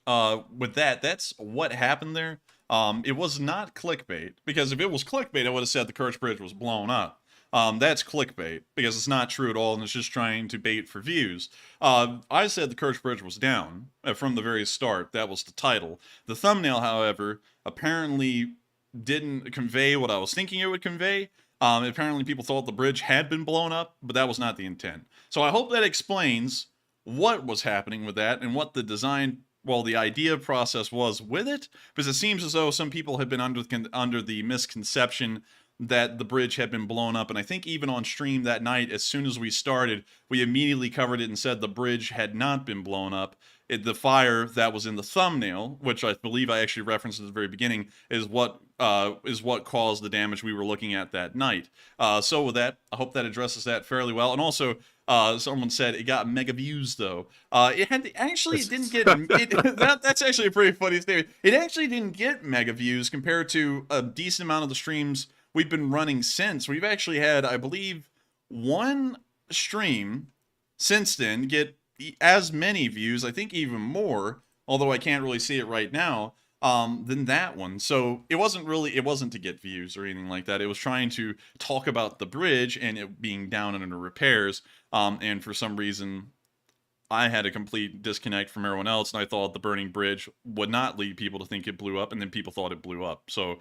With that, that's what happened there. It was not clickbait, because if it was clickbait, I would have said the Kerch Bridge was blown up. That's clickbait, because it's not true at all, and it's just trying to bait for views. I said the Kerch Bridge was down from the very start. That was the title. The thumbnail, however, apparently didn't convey what I was thinking it would convey. Apparently people thought the bridge had been blown up, but that was not the intent. So I hope that explains what was happening with that and what the design, well, the idea process was with it, because it seems as though some people had been under the misconception that the bridge had been blown up. And I think even on stream that night, as soon as we started, we immediately covered it and said the bridge had not been blown up. The fire that was in the thumbnail, which I believe I actually referenced at the very beginning, is what caused the damage we were looking at that night. So with that, I hope that addresses that fairly well. And also, someone said it got mega views though. It didn't get that's actually a pretty funny statement. It actually didn't get mega views compared to a decent amount of the streams we've been running since. We've actually had, I believe, one stream since then get as many views, I think even more, although I can't really see it right now, than that one. So it wasn't to get views or anything like that. It was trying to talk about the bridge and it being down and under repairs. And for some reason, I had a complete disconnect from everyone else, and I thought the burning bridge would not lead people to think it blew up, and then people thought it blew up. So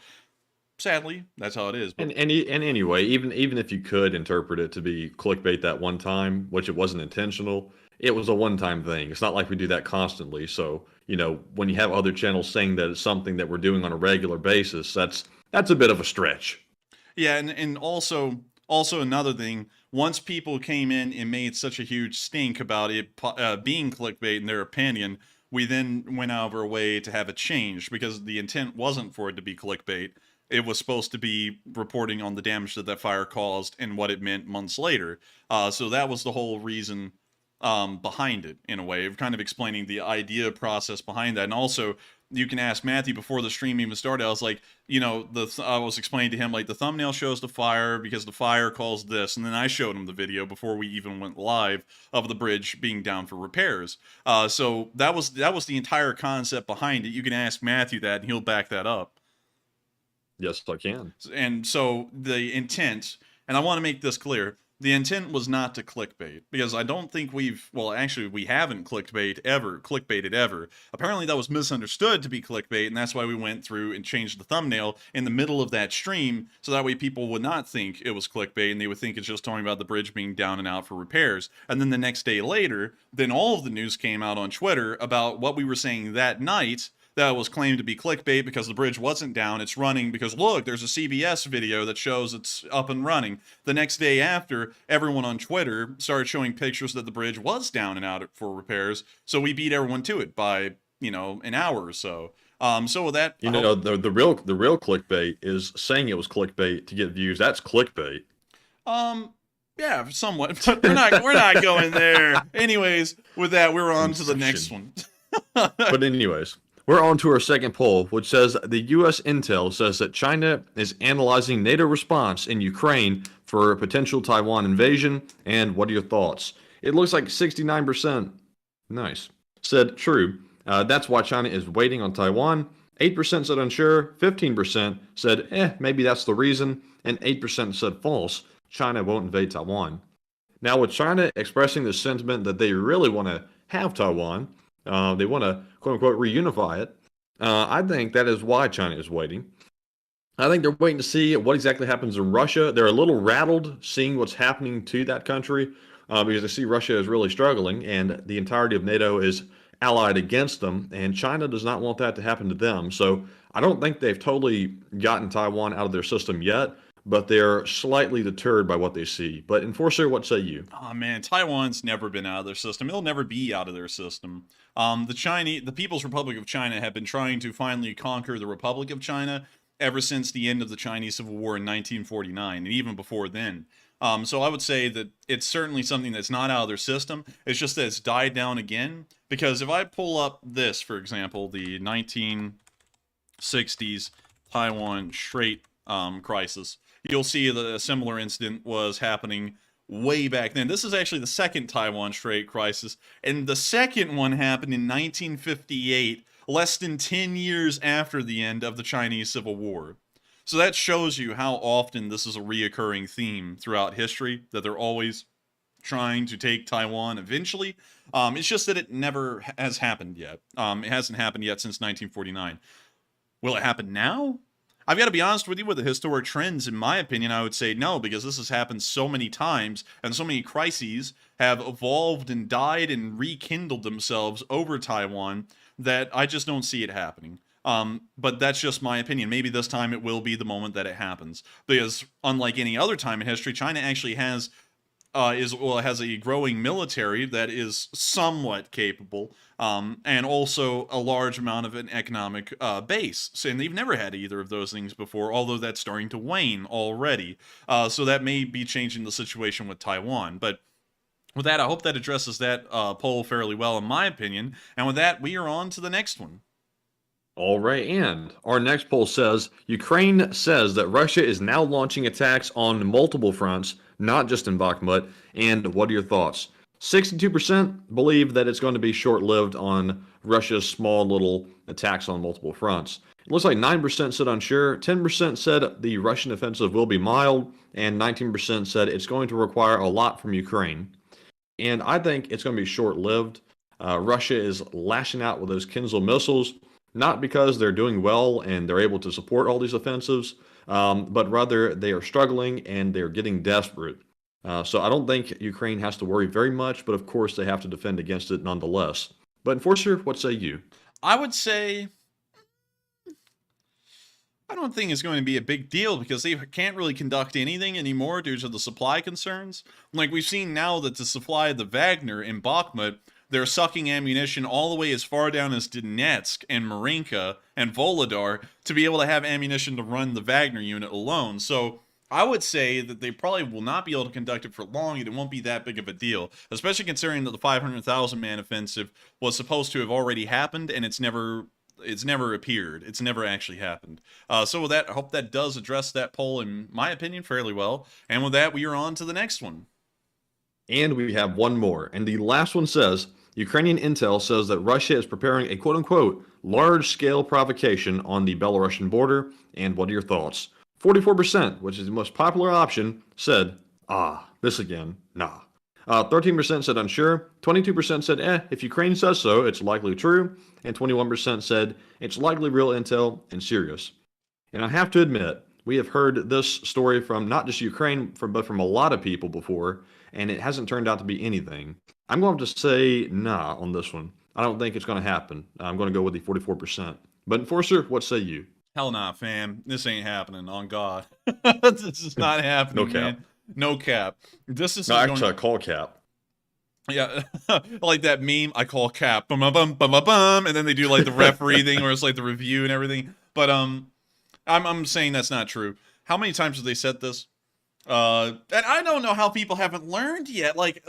sadly, that's how it is. But And anyway, even if you could interpret it to be clickbait that one time, which it wasn't intentional, it was a one-time thing. It's not like we do that constantly. So, when you have other channels saying that it's something that we're doing on a regular basis, that's a bit of a stretch. yeah, and also another thing, once people came in and made such a huge stink about it being clickbait in their opinion, we then went out of our way to have it changed, because the intent wasn't for it to be clickbait. It was supposed to be reporting on the damage that fire caused and what it meant months later. So that was the whole reason behind it, in a way, of kind of explaining the idea process behind that. And also, you can ask Matthew before the stream even started. I was like, I was explaining to him, like, the thumbnail shows the fire because the fire caused this. And then I showed him the video before we even went live of the bridge being down for repairs. So that was the entire concept behind it. You can ask Matthew that and he'll back that up. Yes, I can. And so the intent, and I want to make this clear, the intent was not to clickbait, because I don't think we haven't clickbaited ever. Apparently that was misunderstood to be clickbait, and that's why we went through and changed the thumbnail in the middle of that stream, so that way people would not think it was clickbait, and they would think it's just talking about the bridge being down and out for repairs. And then the next day later, then all of the news came out on Twitter about what we were saying that night, that was claimed to be clickbait because the bridge wasn't down. It's running because, look, there's a CBS video that shows it's up and running. The next day after, everyone on Twitter started showing pictures that the bridge was down and out for repairs. So we beat everyone to it by, an hour or so. So with that, You know, the real clickbait is saying it was clickbait to get views. That's clickbait. Yeah, somewhat, but we're not going there. Anyways, with that, we're on to the next one. But anyways, we're on to our second poll, which says the U.S. intel says that China is analyzing NATO response in Ukraine for a potential Taiwan invasion. And what are your thoughts? It looks like 69%, nice, said true. That's why China is waiting on Taiwan. 8% said unsure. 15% said, maybe that's the reason. And 8% said false. China won't invade Taiwan. Now, with China expressing the sentiment that they really want to have Taiwan, they want to, quote unquote, reunify it, I think that is why China is waiting. I think they're waiting to see what exactly happens in Russia. They're a little rattled seeing what's happening to that country because they see Russia is really struggling and the entirety of NATO is allied against them, and China does not want that to happen to them. So I don't think they've totally gotten Taiwan out of their system yet, but they're slightly deterred by what they see. But Enforcer, what say you? Oh man, Taiwan's never been out of their system. It'll never be out of their system. The People's Republic of China have been trying to finally conquer the Republic of China ever since the end of the Chinese Civil War in 1949, and even before then. So I would say that it's certainly something that's not out of their system. It's just that it's died down again. Because if I pull up this, for example, the 1960s Taiwan Strait crisis, you'll see that a similar incident was happening way back then. This is actually the second Taiwan Strait crisis, and the second one happened in 1958, less than 10 years after the end of the Chinese Civil War. So that shows you how often this is a reoccurring theme throughout history, that they're always trying to take Taiwan eventually. It's just that it never has happened yet. It hasn't happened yet since 1949. Will it happen now? I've got to be honest with you, with the historic trends, in my opinion, I would say no, because this has happened so many times, and so many crises have evolved and died and rekindled themselves over Taiwan that I just don't see it happening. But that's just my opinion. Maybe this time it will be the moment that it happens, because unlike any other time in history, China actually has a growing military that is somewhat capable, and also a large amount of an economic base. And they've never had either of those things before, although that's starting to wane already. So that may be changing the situation with Taiwan. But with that, I hope that addresses that poll fairly well, in my opinion. And with that, we are on to the next one. All right, and our next poll says Ukraine says that Russia is now launching attacks on multiple fronts, not just in Bakhmut. And what are your thoughts? 62% believe that it's going to be short-lived on Russia's small little attacks on multiple fronts. It looks like 9% said unsure, 10% said the Russian offensive will be mild, and 19% said it's going to require a lot from Ukraine. And I think it's going to be short-lived. Russia is lashing out with those Khinzal missiles, not because they're doing well and they're able to support all these offensives, but rather they are struggling and they're getting desperate. So I don't think Ukraine has to worry very much, but of course they have to defend against it nonetheless. But Enforcer, what say you? I would say I don't think it's going to be a big deal because they can't really conduct anything anymore due to the supply concerns. Like we've seen now that to supply the Wagner in Bakhmut, they're sucking ammunition all the way as far down as Donetsk and Marinka and Volodar to be able to have ammunition to run the Wagner unit alone. So I would say that they probably will not be able to conduct it for long, and it won't be that big of a deal, especially considering that the 500,000 man offensive was supposed to have already happened, and it's never appeared. It's never actually happened. So with that, I hope that does address that poll, in my opinion, fairly well. And with that, we are on to the next one. And we have one more. And the last one says, Ukrainian intel says that Russia is preparing a quote-unquote large-scale provocation on the Belarusian border. And what are your thoughts? 44%, which is the most popular option, said, this again, nah. 13% said unsure, 22% said, if Ukraine says so, it's likely true, and 21% said, it's likely real intel and serious. And I have to admit, we have heard this story from not just Ukraine, but from a lot of people before, and it hasn't turned out to be anything. I'm going to say nah on this one. I don't think it's going to happen. I'm going to go with the 44%. But Enforcer, what say you? Hell nah, fam. This ain't happening, on God. This is not happening, No cap. man. No cap. This is actually, I call cap. Yeah, like that meme, I call cap, bum bum bum bum bum, and then they do like the referee thing where it's like the review and everything. But I'm saying that's not true. How many times have they said this? And I don't know how people haven't learned yet. Like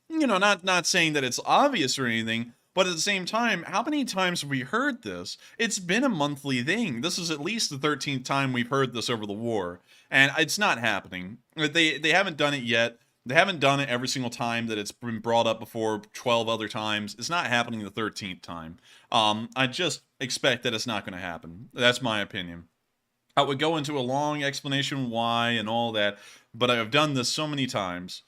you know, not saying that it's obvious or anything, but at the same time, how many times have we heard this? It's been a monthly thing. This is at least the 13th time we've heard this over the war, and it's not happening. They haven't done it yet. They haven't done it every single time that it's been brought up before, 12 other times. It's not happening the 13th time. I just expect that it's not going to happen. That's my opinion. I would go into a long explanation why and all that, but I've done this so many times,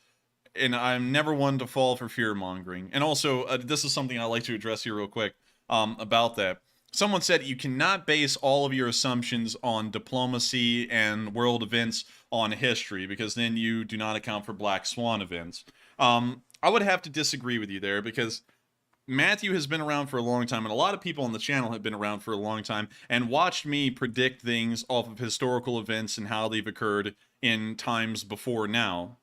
and I'm never one to fall for fear-mongering. And also, this is something I'd like to address here real quick about that. Someone said you cannot base all of your assumptions on diplomacy and world events on history, because then you do not account for Black Swan events. I would have to disagree with you there, because Matthew has been around for a long time, and a lot of people on the channel have been around for a long time, and watched me predict things off of historical events and how they've occurred in times before now.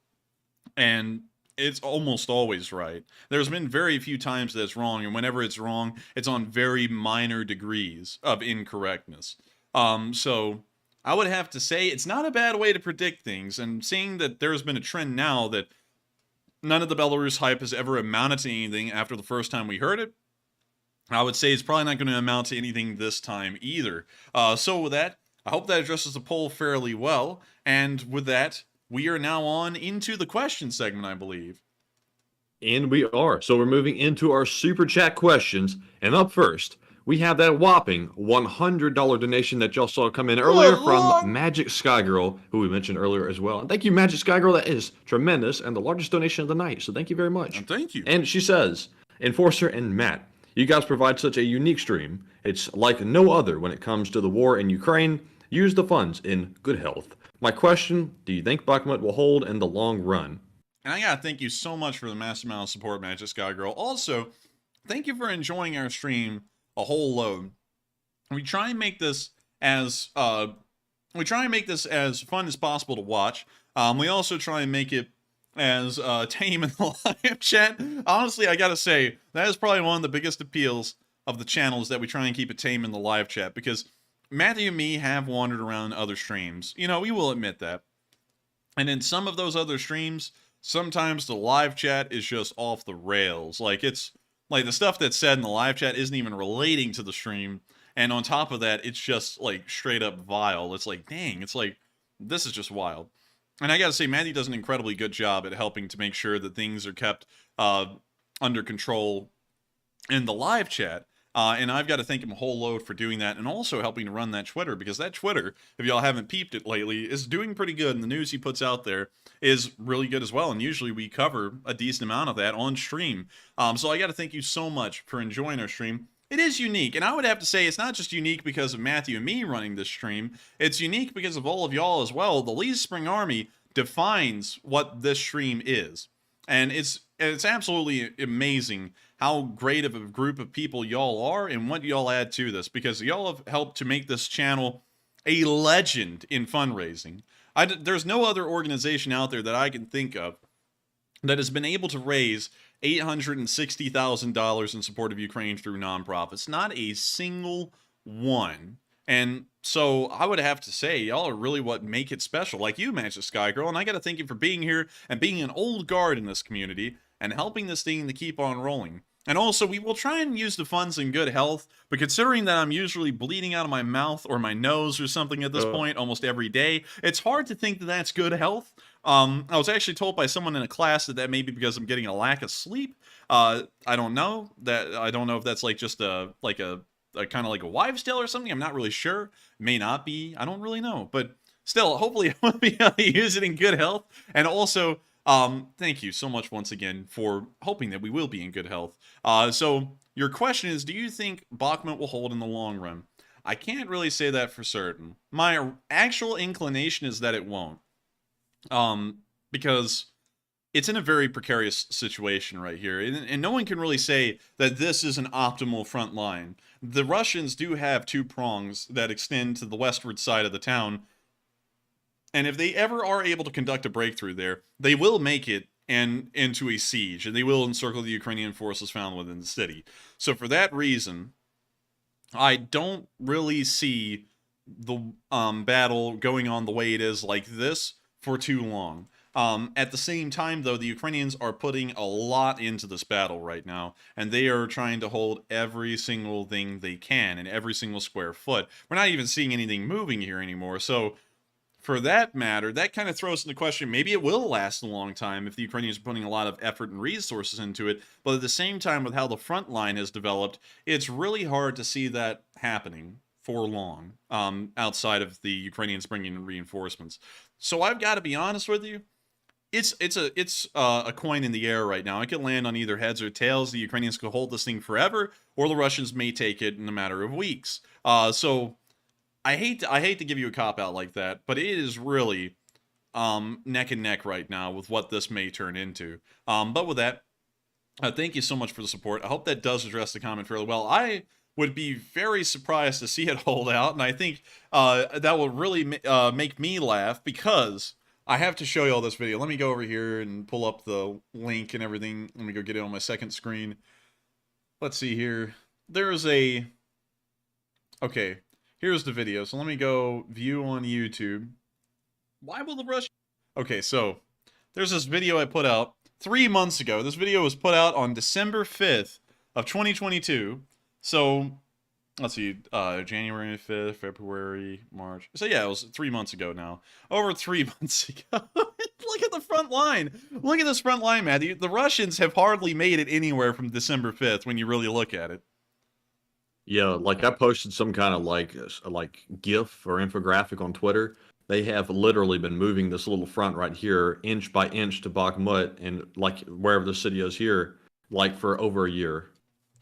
And it's almost always right. There's been very few times that it's wrong, and whenever it's wrong, it's on very minor degrees of incorrectness. So I would have to say it's not a bad way to predict things, and seeing that there's been a trend now that none of the Belarus hype has ever amounted to anything after the first time we heard it, I would say it's probably not going to amount to anything this time either. So with that, I hope that addresses the poll fairly well, and with that, we are now on into the question segment, I believe. And we are. So we're moving into our super chat questions. And up first, we have that whopping $100 donation that y'all saw come in earlier from Magic Sky Girl, who we mentioned earlier as well. And thank you, Magic Sky Girl. That is tremendous and the largest donation of the night. So thank you very much. Thank you. And she says, Enforcer and Matt, you guys provide such a unique stream. It's like no other when it comes to the war in Ukraine. Use the funds in good health. My question, do you think Bakhmut will hold in the long run? And I gotta thank you so much for the massive amount of support, Magic Sky Girl. Also, thank you for enjoying our stream a whole load. We try and make this as fun as possible to watch. We also try and make it as tame in the live chat. Honestly, I gotta say, that is probably one of the biggest appeals of the channel, is that we try and keep it tame in the live chat, because Matthew and me have wandered around other streams. You know, we will admit that. And in some of those other streams, sometimes the live chat is just off the rails. Like, it's like the stuff that's said in the live chat isn't even relating to the stream. And on top of that, it's just like straight up vile. It's like, dang, it's like, this is just wild. And I gotta say, Matthew does an incredibly good job at helping to make sure that things are kept under control in the live chat. And I've got to thank him a whole load for doing that, and also helping to run that Twitter, because that Twitter, if y'all haven't peeped it lately, is doing pretty good, and the news he puts out there is really good as well, and usually we cover a decent amount of that on stream. So I got to thank you so much for enjoying our stream. It is unique, and I would have to say it's not just unique because of Matthew and me running this stream, it's unique because of all of y'all as well. The Lee's Spring Army defines what this stream is, and it's absolutely amazing how great of a group of people y'all are and what y'all add to this, because y'all have helped to make this channel a legend in fundraising. There's no other organization out there that I can think of that has been able to raise $860,000 in support of Ukraine through nonprofits. Not a single one. And so I would have to say, y'all are really what make it special. Like you, Magic Sky Girl, and I got to thank you for being here and being an old guard in this community and helping this thing to keep on rolling. And also, we will try and use the funds in good health, but considering that I'm usually bleeding out of my mouth or my nose or something at this point almost every day, it's hard to think that that's good health. I was actually told by someone in a class that may be because I'm getting a lack of sleep. I don't know if that's like just a kind of like a wives' tale or something. I'm not really sure. May not be. I don't really know. But still, hopefully I will be able to use it in good health. And also, thank you so much once again for hoping that we will be in good health. So your question is, do you think Bakhmut will hold in the long run? I can't really say that for certain. My actual inclination is that it won't. Because it's in a very precarious situation right here. And no one can really say that this is an optimal front line. The Russians do have two prongs that extend to the westward side of the town. And if they ever are able to conduct a breakthrough there, they will make it and into a siege, and they will encircle the Ukrainian forces found within the city. So for that reason, I don't really see the battle going on the way it is like this for too long. At the same time, though, the Ukrainians are putting a lot into this battle right now, and they are trying to hold every single thing they can and every single square foot. We're not even seeing anything moving here anymore, so for that matter, that kind of throws into question, maybe it will last a long time if the Ukrainians are putting a lot of effort and resources into it, but at the same time, with how the front line has developed, it's really hard to see that happening for long, outside of the Ukrainians bringing in reinforcements. So I've got to be honest with you, it's a coin in the air right now. It could land on either heads or tails. The Ukrainians could hold this thing forever, or the Russians may take it in a matter of weeks. So I hate to give you a cop out like that, but it is really neck and neck right now with what this may turn into. But with that, thank you so much for the support. I hope that does address the comment fairly well. I would be very surprised to see it hold out, and I think that will really make me laugh, because I have to show you all this video. Let me go over here and pull up the link and everything. Let me go get it on my second screen. Let's see here. There's a... Okay, here's the video. So let me go view on YouTube. Why will the Russian... Okay, so there's this video I put out 3 months ago. This video was put out on December 5th of 2022. So, let's see, January 5th, February, March. So yeah, it was 3 months ago now. Over 3 months ago. Look at the front line. Look at this front line, Matthew. The Russians have hardly made it anywhere from December 5th when you really look at it. Yeah, like I posted some kind of like GIF or infographic on Twitter. They have literally been moving this little front right here, inch by inch, to Bakhmut and like wherever the city is here, like for over a year.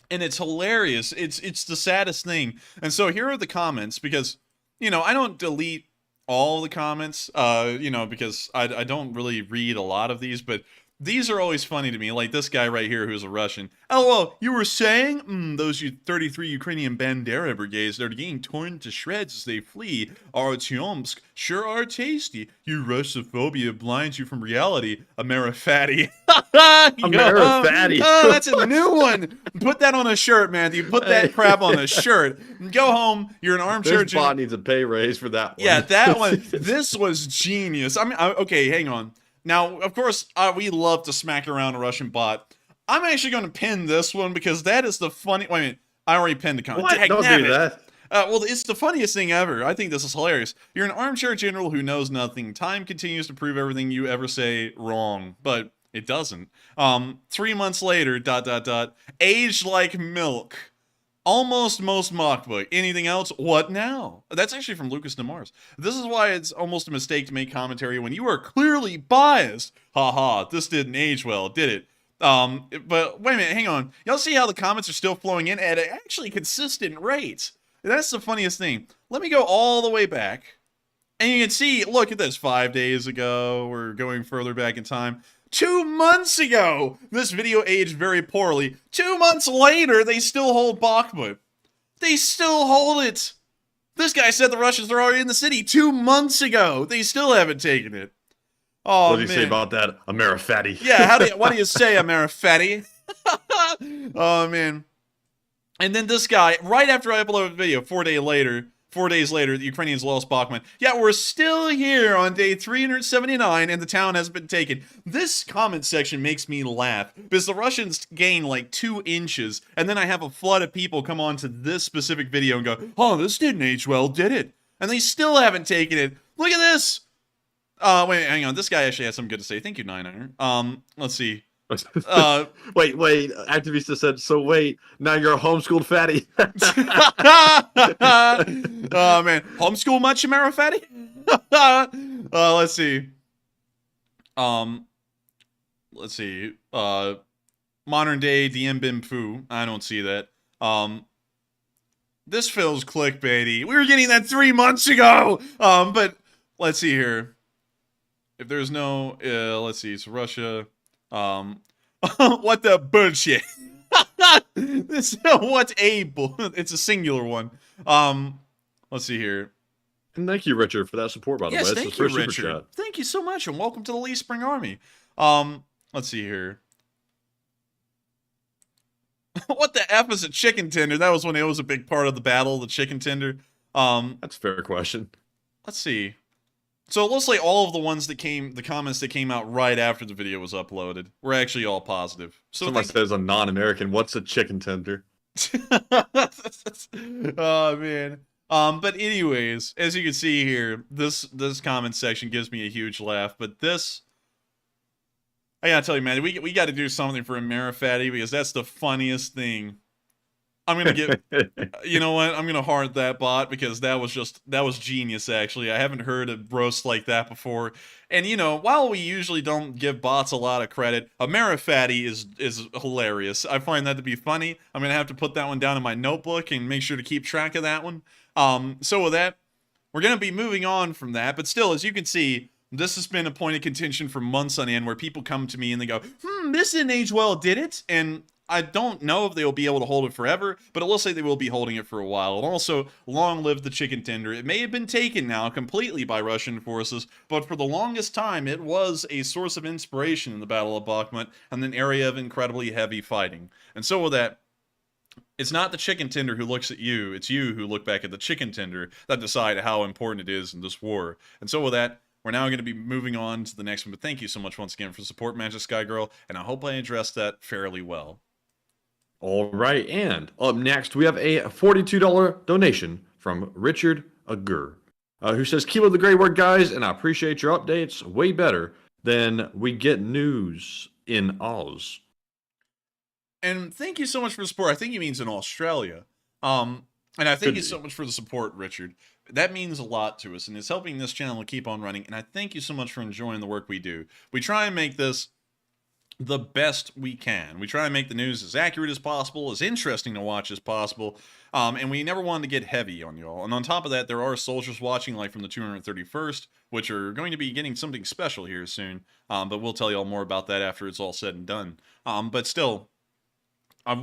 And it's hilarious. It's the saddest thing. And so here are the comments, because, you know, I don't delete all the comments, you know, because I don't really read a lot of these, but these are always funny to me. Like this guy right here who's a Russian. LOL, you were saying? Those 33 Ukrainian Bandera brigades that are getting torn to shreds as they flee Artyomsk sure are tasty. You Russophobia blinds you from reality, Amerifatty. Amerifatty. Oh, that's a new one. Put that on a shirt, man. You put that crap on a shirt. Go home. You're an armchair. This bot needs a pay raise for that one. Yeah, that one. This was genius. I mean, okay, hang on. Now, of course, we love to smack around a Russian bot. I'm actually going to pin this one because that is the funny... Wait a minute. I already pinned the comment. What? Don't do that. Well, it's the funniest thing ever. I think this is hilarious. You're an armchair general who knows nothing. Time continues to prove everything you ever say wrong. But it doesn't. 3 months later, ... Aged like milk. Almost most mock book. Anything else? What now? That's actually from Lucas Demars. This is why it's almost a mistake to make commentary when you are clearly biased. Haha, this didn't age well, did it? But wait a minute, hang on. Y'all see how the comments are still flowing in at actually consistent rates? That's the funniest thing. Let me go all the way back. And you can see, look at this, 5 days ago. We're going further back in time. 2 months ago, this video aged very poorly. 2 months later, they still hold Bakhmut. They still hold it. This guy said the Russians are already in the city 2 months ago. They still haven't taken it. Oh, what do you say about that, Amerifatty? Yeah, what do you say, Amerifatty? Oh, man. And then this guy, right after I uploaded the video, 4 days later, the Ukrainians lost Bakhmut. Yeah, we're still here on day 379 and the town hasn't been taken. This comment section makes me laugh because the Russians gain like 2 inches and then I have a flood of people come on to this specific video and go, oh, this didn't age well, did it? And they still haven't taken it. Look at this. Wait, hang on. This guy actually has something good to say. Thank you, 900. Let's see. Wait, Activista said, so wait, now you're a homeschooled fatty. Oh, man. Homeschool much, Amerifatty? Let's see. Let's see. Modern day Dien Bien Phu. I don't see that. This feels clickbaity. We were getting that 3 months ago. But let's see here. If there's no, let's see. It's Russia. What the bullshit? What's it's a singular one. Let's see here. And thank you, Richard, for that support, by the way. Yes, That's thank you, Richard. Thank you so much, and welcome to the Lee Spring Army. let's see here. What the F is a chicken tender? That was when it was a big part of the battle, the chicken tender. That's a fair question. Let's see. So it looks like all of the ones that the comments that came out right after the video was uploaded were actually all positive. So somebody says a non-American, what's a chicken tender? Oh man. But anyways, as you can see here, this comment section gives me a huge laugh. But this, I gotta tell you, man, we got to do something for Amerifatty because that's the funniest thing. I'm gonna get, you know what? I'm gonna heart that bot because that was genius. Actually, I haven't heard a roast like that before. And you know, while we usually don't give bots a lot of credit, Amerifatty is hilarious. I find that to be funny. I'm gonna have to put that one down in my notebook and make sure to keep track of that one. So with that, we're gonna be moving on from that. But still, as you can see, this has been a point of contention for months on end, where people come to me and they go, "This didn't age well, did it?" And I don't know if they will be able to hold it forever, but it looks like they will be holding it for a while. And also, long live the chicken tender. It may have been taken now completely by Russian forces, but for the longest time, it was a source of inspiration in the Battle of Bakhmut and an area of incredibly heavy fighting. And so with that, it's not the chicken tender who looks at you, it's you who look back at the chicken tender that decide how important it is in this war. And so with that, we're now going to be moving on to the next one, but thank you so much once again for support, Magic Sky Girl, and I hope I addressed that fairly well. All right, and up next, we have a $42 donation from Richard Agur, who says, "Keep up the great work, guys, and I appreciate your updates. Way better than we get news in Oz." And thank you so much for the support. I think he means in Australia. And I thank you so much for the support, Richard. That means a lot to us, and it's helping this channel keep on running. And I thank you so much for enjoying the work we do. We try and make this the best we can. We try and make the news as accurate as possible, as interesting to watch as possible, and we never wanted to get heavy on y'all. And on top of that, there are soldiers watching, like from the 231st, which are going to be getting something special here soon, but we'll tell y'all more about that after it's all said and done. But still,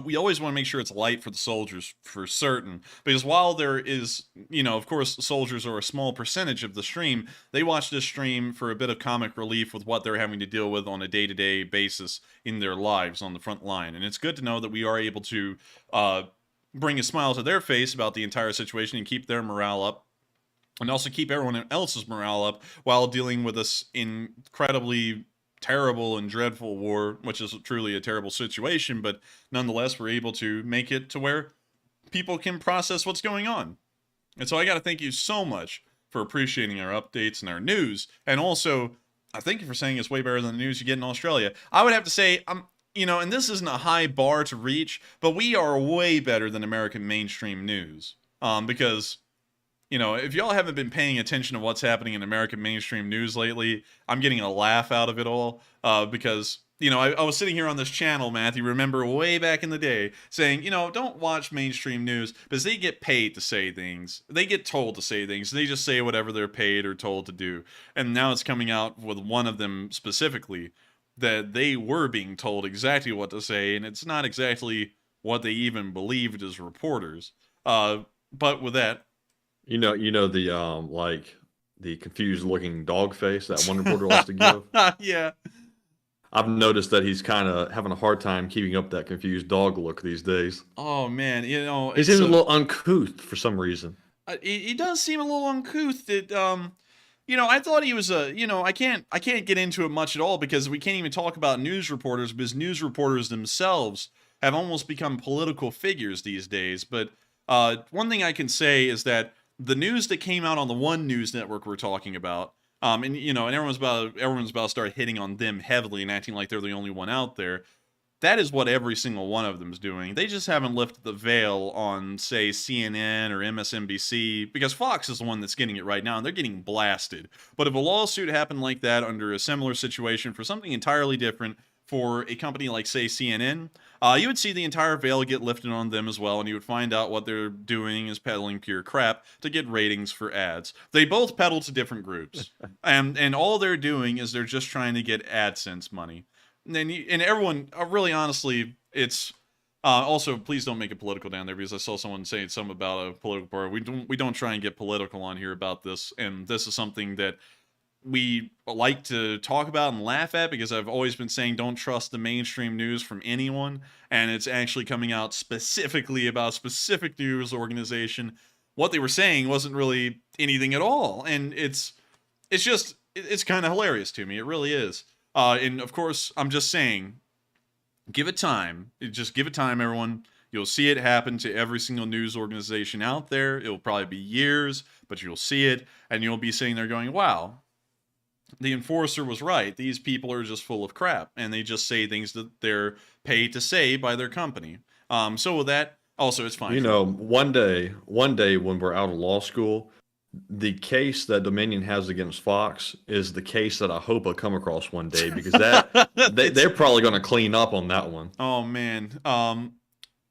we always want to make sure it's light for the soldiers for certain, because while there is, you know, of course, soldiers are a small percentage of the stream, they watch this stream for a bit of comic relief with what they're having to deal with on a day-to-day basis in their lives on the front line. And it's good to know that we are able to bring a smile to their face about the entire situation and keep their morale up, and also keep everyone else's morale up while dealing with this incredibly terrible and dreadful war, which is truly a terrible situation, but nonetheless, we're able to make it to where people can process what's going on. And so I got to thank you so much for appreciating our updates and our news, and also I thank you for saying it's way better than the news you get in Australia. I would have to say, you know, and this isn't a high bar to reach, but we are way better than American mainstream news, because, you know, if y'all haven't been paying attention to what's happening in American mainstream news lately, I'm getting a laugh out of it all, because, you know, I was sitting here on this channel, Matthew, remember way back in the day, saying, you know, don't watch mainstream news, because they get paid to say things. They get told to say things. They just say whatever they're paid or told to do. And now it's coming out with one of them specifically, that they were being told exactly what to say, and it's not exactly what they even believed as reporters. But with that, You know the like the confused looking dog face that one reporter likes to give. Yeah, I've noticed that he's kind of having a hard time keeping up that confused dog look these days. Oh man, you know, he seems a little uncouth for some reason. He does seem a little uncouth. That you know, I thought he was a, you know, I can't get into it much at all because we can't even talk about news reporters, because news reporters themselves have almost become political figures these days. But one thing I can say is that the news that came out on the one news network we're talking about, and you know, and everyone's about to start hitting on them heavily and acting like they're the only one out there. That is what every single one of them is doing. They just haven't lifted the veil on, say, CNN or MSNBC, because Fox is the one that's getting it right now, and they're getting blasted. But if a lawsuit happened like that under a similar situation for something entirely different for a company like, say, CNN, you would see the entire veil get lifted on them as well, and you would find out what they're doing is peddling pure crap to get ratings for ads. They both peddle to different groups, and all they're doing is they're just trying to get AdSense money. And everyone, really honestly, it's also, please don't make it political down there, because I saw someone saying something about a political party. We don't try and get political on here about this, and this is something that we like to talk about and laugh at, because I've always been saying don't trust the mainstream news from anyone, and it's actually coming out specifically about a specific news organization. What they were saying wasn't really anything at all, and it's kind of hilarious to me. It really is. And of course, I'm just saying, give it time. Just give it time, everyone. You'll see it happen to every single news organization out there. It'll probably be years, but you'll see it, and you'll be sitting there going, wow, the enforcer was right. These people are just full of crap, and they just say things that they're paid to say by their company. So with that, also, it's fine. You know, one day when we're out of law school, the case that Dominion has against Fox is the case that I hope I come across one day, because they're probably going to clean up on that one. Oh man,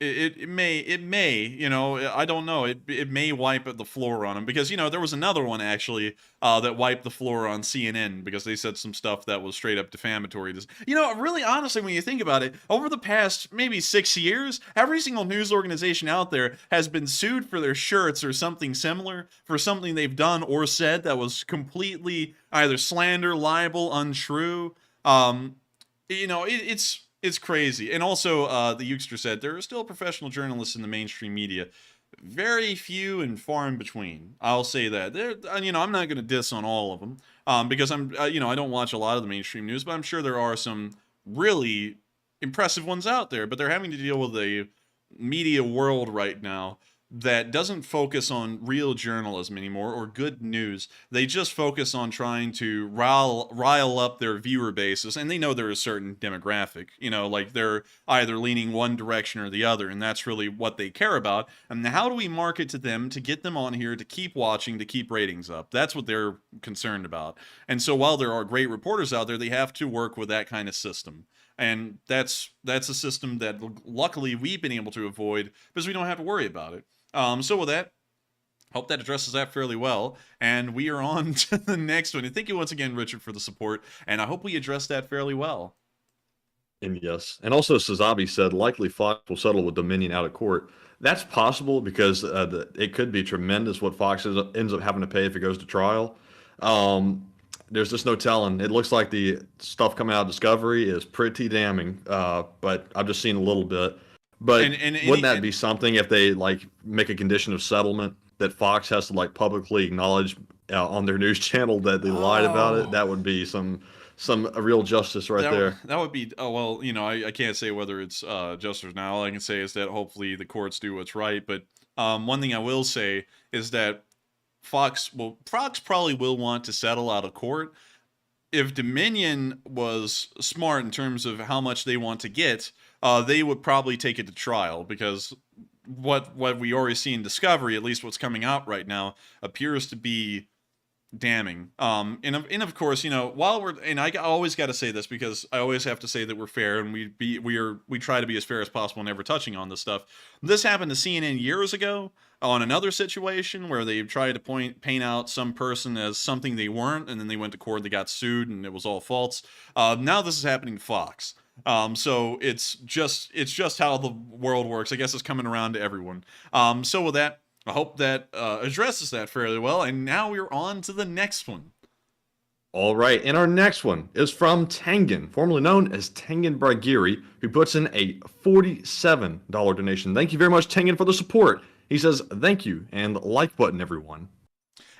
it may, you know, I don't know. It may wipe the floor on them, because, you know, there was another one actually that wiped the floor on CNN because they said some stuff that was straight up defamatory. You know, really, honestly, when you think about it, over the past maybe 6 years, every single news organization out there has been sued for their shirts or something similar for something they've done or said that was completely either slander, libel, untrue. You know, it's crazy. And also, the Ukester said there are still professional journalists in the mainstream media. Very few and far in between. I'll say that. You know, I'm not going to diss on all of them, because you know, I don't watch a lot of the mainstream news, but I'm sure there are some really impressive ones out there. But they're having to deal with a media world right now that doesn't focus on real journalism anymore or good news. They just focus on trying to rile up their viewer bases, and they know they're a certain demographic. You know, like they're either leaning one direction or the other, and that's really what they care about. And how do we market to them to get them on here to keep watching, to keep ratings up? That's what they're concerned about. And so while there are great reporters out there, they have to work with that kind of system. And that's a system that luckily we've been able to avoid because we don't have to worry about it. So with that, hope that addresses that fairly well. And we are on to the next one. And thank you once again, Richard, for the support. And I hope we addressed that fairly well. And yes. And also, Sazabi said, likely Fox will settle with Dominion out of court. That's possible because it could be tremendous what Fox ends up having to pay if it goes to trial. There's just no telling. It looks like the stuff coming out of Discovery is pretty damning, but I've just seen a little bit. But wouldn't that be something if they like make a condition of settlement that Fox has to like publicly acknowledge on their news channel that they lied about it? That would be some real justice there. That would be, well, you know, I can't say whether it's justice now. All I can say is that hopefully the courts do what's right. But one thing I will say is that Fox probably will want to settle out of court. If Dominion was smart in terms of how much they want to get, they would probably take it to trial, because what we already see in Discovery, at least what's coming out right now, appears to be damning. And of course, you know, I always got to say this because I always have to say that we're fair, and we try to be as fair as possible, never touching on this stuff. This happened to CNN years ago on another situation where they tried to paint out some person as something they weren't, and then they went to court, they got sued, and it was all false. Now this is happening to Fox. So it's just how the world works. I guess it's coming around to everyone. So with that, I hope that addresses that fairly well. And now we're on to the next one. All right, and our next one is from Tangen, formerly known as Tangen Bragiri, who puts in a $47 donation. Thank you very much, Tangen, for the support. He says, thank you, and like button, everyone.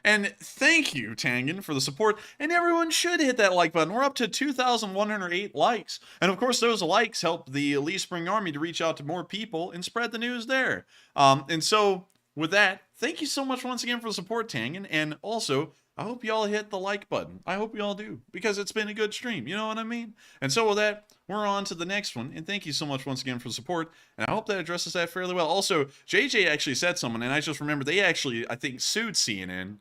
And thank you, Tangen, for the support. And everyone should hit that like button. We're up to 2,108 likes. And of course, those likes help the Lee Spring Army to reach out to more people and spread the news there. And so, with that, thank you so much once again for the support, Tangen. And also, I hope y'all hit the like button. I hope y'all do, because it's been a good stream. You know what I mean? And so with that, we're on to the next one. And thank you so much once again for the support. And I hope that addresses that fairly well. Also, JJ actually said someone, and I just remember they actually, I think, sued CNN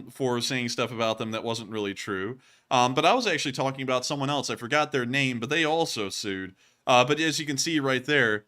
for saying stuff about them that wasn't really true. But I was actually talking about someone else. I forgot their name, but they also sued. But as you can see right there,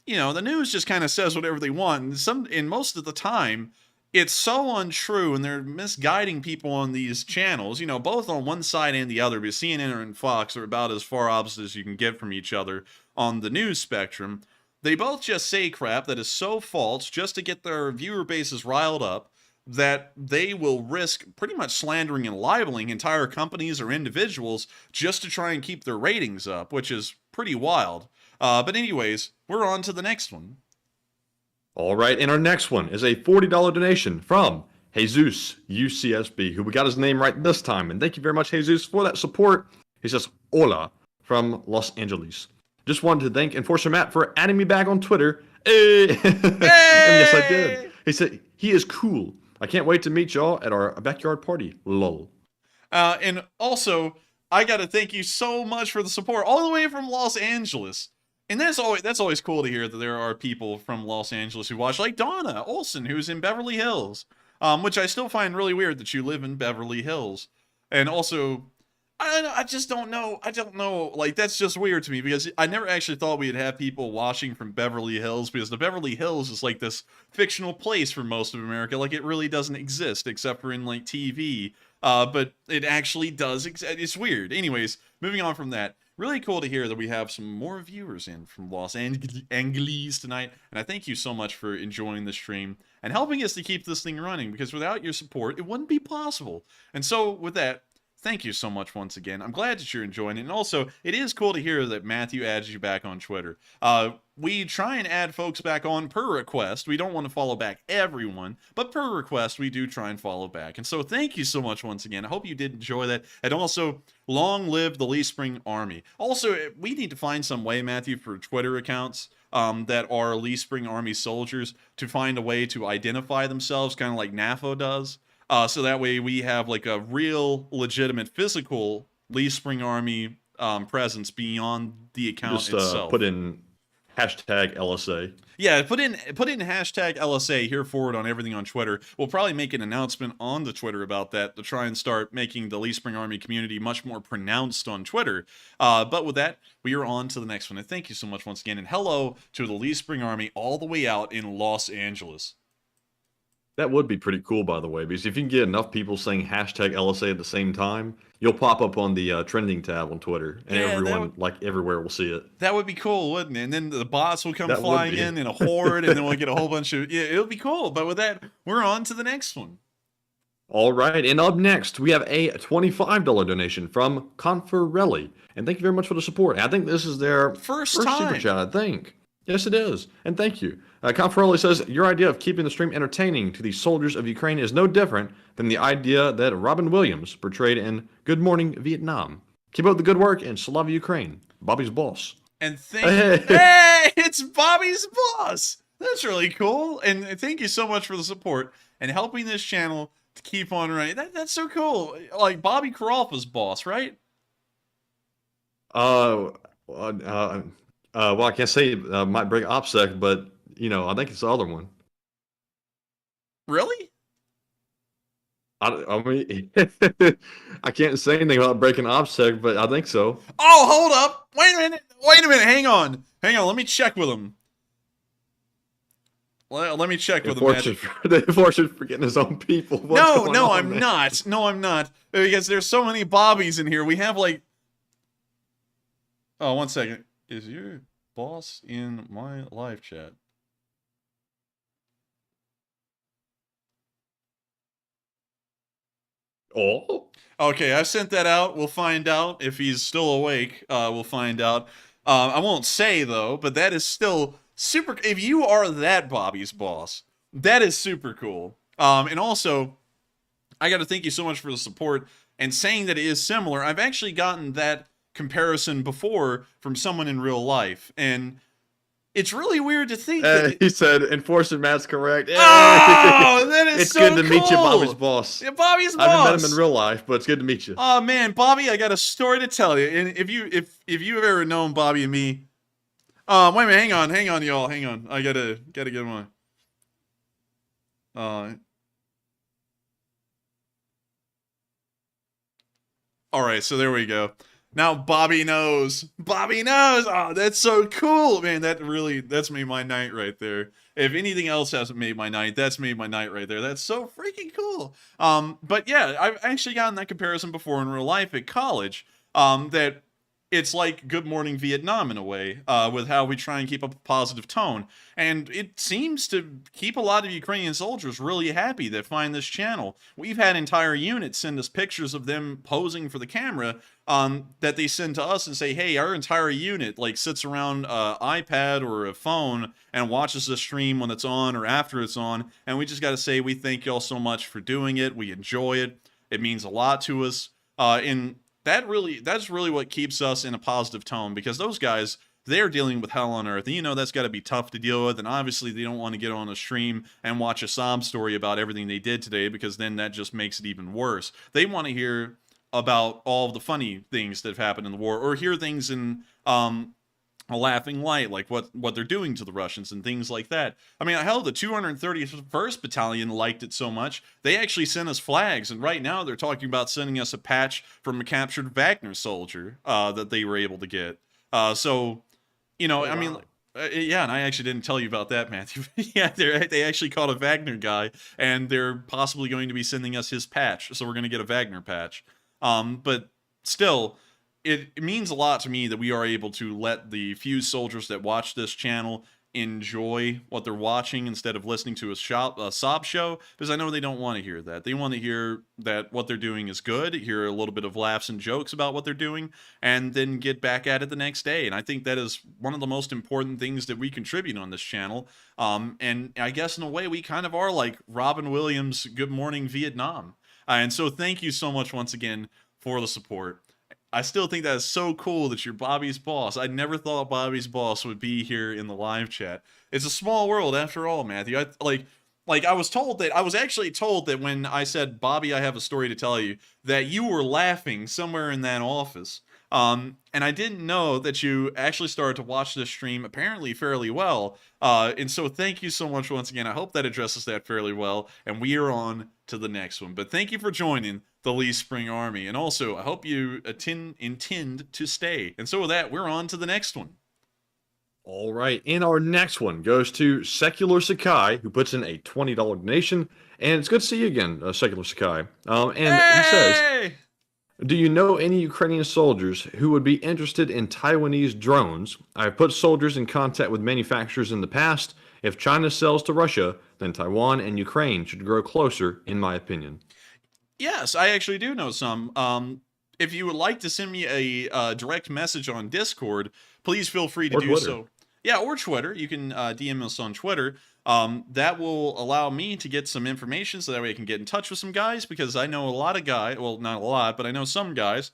you know, the news just kind of says whatever they want. And most of the time, it's so untrue, and they're misguiding people on these channels, you know, both on one side and the other, because CNN and Fox are about as far opposite as you can get from each other on the news spectrum. They both just say crap that is so false just to get their viewer bases riled up. that they will risk pretty much slandering and libeling entire companies or individuals just to try and keep their ratings up, which is pretty wild. But anyways, we're on to the next one. All right, and our next one is a $40 donation from Jesus UCSB, who we got his name right this time. And thank you very much, Jesus, for that support. He says, Hola, from Los Angeles. Just wanted to thank Enforcer Matt for adding me back on Twitter. Hey! And yes, I did. He said, he is cool. I can't wait to meet y'all at our backyard party. Lol. And also, I got to thank you so much for the support all the way from Los Angeles. And that's always cool to hear that there are people from Los Angeles who watch, like Donna Olson, who's in Beverly Hills, which I still find really weird that you live in Beverly Hills. And also, I just don't know. I don't know. Like, that's just weird to me because I never actually thought we'd have people watching from Beverly Hills, because the Beverly Hills is like this fictional place for most of America. Like, it really doesn't exist except for in like TV. But it actually does exist. It's weird. Anyways, moving on from that. Really cool to hear that we have some more viewers in from Los Angeles tonight. And I thank you so much for enjoying the stream and helping us to keep this thing running, because without your support, it wouldn't be possible. And so with that, thank you so much once again. I'm glad that you're enjoying it. And also, it is cool to hear that Matthew adds you back on Twitter. We try and add folks back on per request. We don't want to follow back everyone, but per request, we do try and follow back. And so thank you so much once again. I hope you did enjoy that. And also, long live the Lee Spring Army. Also, we need to find some way, Matthew, for Twitter accounts that are Lee Spring Army soldiers to find a way to identify themselves, kind of like NAFO does. So that way we have like a real, legitimate, physical Lee Spring Army presence beyond the account itself. Put in hashtag LSA. Yeah, put in hashtag LSA here forward on everything on Twitter. We'll probably make an announcement on the Twitter about that to try and start making the Lee Spring Army community much more pronounced on Twitter. But with that, we are on to the next one. And thank you so much once again. And hello to the Lee Spring Army all the way out in Los Angeles. That would be pretty cool, by the way, because if you can get enough people saying hashtag LSA at the same time, you'll pop up on the trending tab on Twitter, and everyone, like everywhere, will see it. That would be cool, wouldn't it? And then the bots will come flying in a horde, and then we'll get a whole bunch of... Yeah, it'll be cool. But with that, we're on to the next one. All right, and up next, we have a $25 donation from Conferelli. And thank you very much for the support. I think this is their first super chat, I think. Yes, it is. And thank you. Conferelli says, your idea of keeping the stream entertaining to the soldiers of Ukraine is no different than the idea that Robin Williams portrayed in Good Morning Vietnam. Keep up the good work and Slava Ukraine. Bobby's boss. And hey, it's Bobby's boss. That's really cool. And thank you so much for the support and helping this channel to keep on running. That's so cool. Like Bobby Karolfa's boss, right? Well, I can't say might break OPSEC, but you know, I think it's the other one. Really? I mean, I can't say anything about breaking OPSEC, but I think so. Oh, hold up! Wait a minute! Hang on! Let me check with him. Let me check with him. The enforcer's forgetting his own people. No, I'm not. No, I'm not. Because there's so many Bobbies in here. We have like. Oh, 1 second. Is your boss in my live chat? Oh. Okay, I sent that out. We'll find out if he's still awake. We'll find out. I won't say though, but that is still super. If you are that Bobby's boss, that is super cool. And also, I got to thank you so much for the support and saying that it is similar. I've actually gotten that comparison before from someone in real life, and it's really weird to think that he said Enforcer Matt's correct. Oh, that is it's so good to meet you, Bobby's boss. Yeah, Bobby's boss. I haven't met him in real life, but it's good to meet you. Oh man, Bobby, I got a story to tell you. And if you've ever known Bobby and me, wait a minute, hang on, y'all, hang on. I gotta get my. All right, so there we go. Now Bobby knows. Bobby knows. Oh, that's so cool, man. That's made my night right there. If anything else hasn't made my night, that's made my night right there. That's so freaking cool. But yeah, I've actually gotten that comparison before in real life at college. That it's like Good Morning Vietnam in a way, with how we try and keep up a positive tone. And it seems to keep a lot of Ukrainian soldiers really happy that find this channel. We've had entire units send us pictures of them posing for the camera, that they send to us and say, hey, our entire unit like sits around an iPad or a phone and watches the stream when it's on or after it's on. And we just got to say, we thank y'all so much for doing it. We enjoy it. It means a lot to us. And that's really what keeps us in a positive tone, because those guys, they're dealing with hell on earth, and you know that's got to be tough to deal with. And obviously they don't want to get on a stream and watch a sob story about everything they did today, because then that just makes it even worse. They want to hear about all of the funny things that have happened in the war, or hear things in a laughing light, like what they're doing to the Russians and things like that. I mean, hell, the 231st Battalion liked it so much, they actually sent us flags, and right now they're talking about sending us a patch from a captured Wagner soldier that they were able to get. So, you know, I mean, yeah, and I actually didn't tell you about that, Matthew. Yeah, they actually caught a Wagner guy, and they're possibly going to be sending us his patch, so we're going to get a Wagner patch. But still, it means a lot to me that we are able to let the few soldiers that watch this channel enjoy what they're watching instead of listening to a sob show, because I know they don't want to hear that. They want to hear that what they're doing is good, hear a little bit of laughs and jokes about what they're doing, and then get back at it the next day. And I think that is one of the most important things that we contribute on this channel. And I guess in a way we kind of are like Robin Williams' Good Morning Vietnam. And so thank you so much once again for the support. I still think that is so cool that you're Bobby's boss. I never thought Bobby's boss would be here in the live chat. It's a small world after all, Matthew. I was actually told that when I said, Bobby, I have a story to tell you, that you were laughing somewhere in that office. And I didn't know that you actually started to watch this stream apparently fairly well. And so thank you so much once again. I hope that addresses that fairly well. And we are on to the next one. But thank you for joining the Lee Spring Army. And also, I hope you intend to stay. And so with that, we're on to the next one. All right, and our next one goes to Secular Sakai, who puts in a $20 donation. And it's good to see you again, Secular Sakai. He says, do you know any Ukrainian soldiers who would be interested in Taiwanese drones? I've put soldiers in contact with manufacturers in the past. If China sells to Russia, then Taiwan and Ukraine should grow closer, in my opinion. Yes, I actually do know some. If you would like to send me a direct message on Discord, please feel free to do so. Yeah, or Twitter. You can DM us on Twitter. That will allow me to get some information so that way I can get in touch with some guys, because I know a lot of guys, well, not a lot, but I know some guys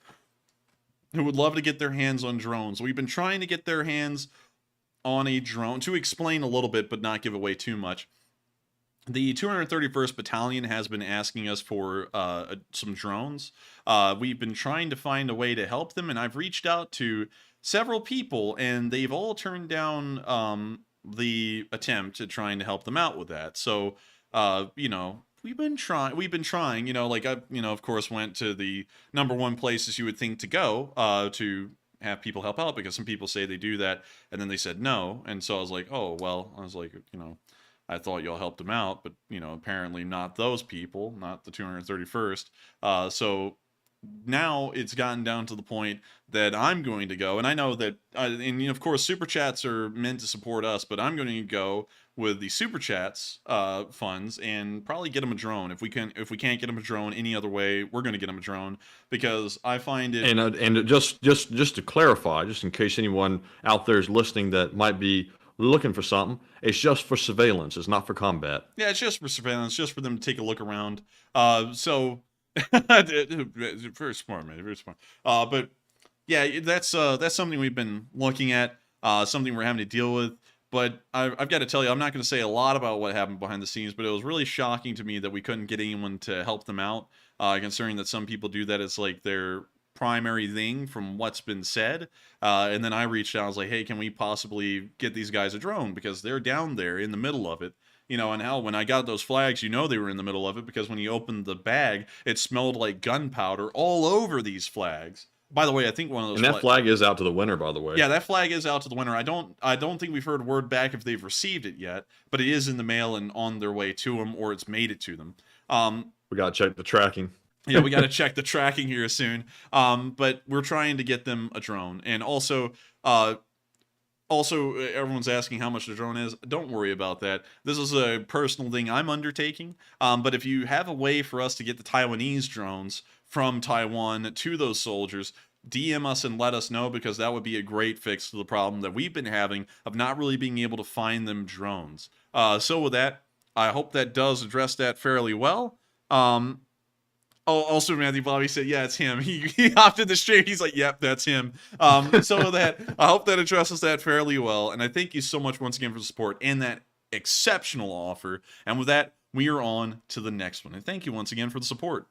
who would love to get their hands on drones. We've been trying to get their hands on a drone, to explain a little bit but not give away too much. The 231st Battalion has been asking us for some drones. We've been trying to find a way to help them, and I've reached out to several people, and they've all turned down the attempt at trying to help them out with that. So, you know, we've been trying, you know, like I, you know, of course went to the #1 places you would think to go to have people help out, because some people say they do that, and then they said no. And so I was like, oh, well, I was like, you know, I thought y'all helped them out, but, you know, apparently not those people, not the 231st. So now it's gotten down to the point that I'm going to go, and I know that, and you know, of course, super chats are meant to support us, but I'm going to go with the super chats funds and probably get them a drone. If we can't get them a drone any other way, we're going to get them a drone, because I find it. And just to clarify, just in case anyone out there is listening that might be looking for something, it's just for surveillance. It's not for combat. Yeah, it's just for surveillance, just for them to take a look around. So very smart, man, very smart. But yeah, that's something we've been looking at, something we're having to deal with. But I've got to tell you, I'm not going to say a lot about what happened behind the scenes, but it was really shocking to me that we couldn't get anyone to help them out, considering that some people do that as like their primary thing from what's been said. And then I reached out, I was like, hey, can we possibly get these guys a drone, because they're down there in the middle of it. You know, and hell, when I got those flags, you know they were in the middle of it, because when you opened the bag, it smelled like gunpowder all over these flags. By the way, I think one of those. And that flag is out to the winter, by the way. Yeah, that flag is out to the winter. I don't think we've heard word back if they've received it yet, but it is in the mail and on their way to them, or it's made it to them. We gotta check the tracking. Yeah, we got to check the tracking here soon. But we're trying to get them a drone. And also, everyone's asking how much the drone is. Don't worry about that. This is a personal thing I'm undertaking. But if you have a way for us to get the Taiwanese drones from Taiwan to those soldiers, DM us and let us know, because that would be a great fix to the problem that we've been having of not really being able to find them drones. So with that, I hope that does address that fairly well. Also, Matthew Bobby said, yeah, it's him. He hopped in the stream. He's like, yep, that's him. So with that, I hope that addresses that fairly well. And I thank you so much once again for the support and that exceptional offer. And with that, we are on to the next one. And thank you once again for the support.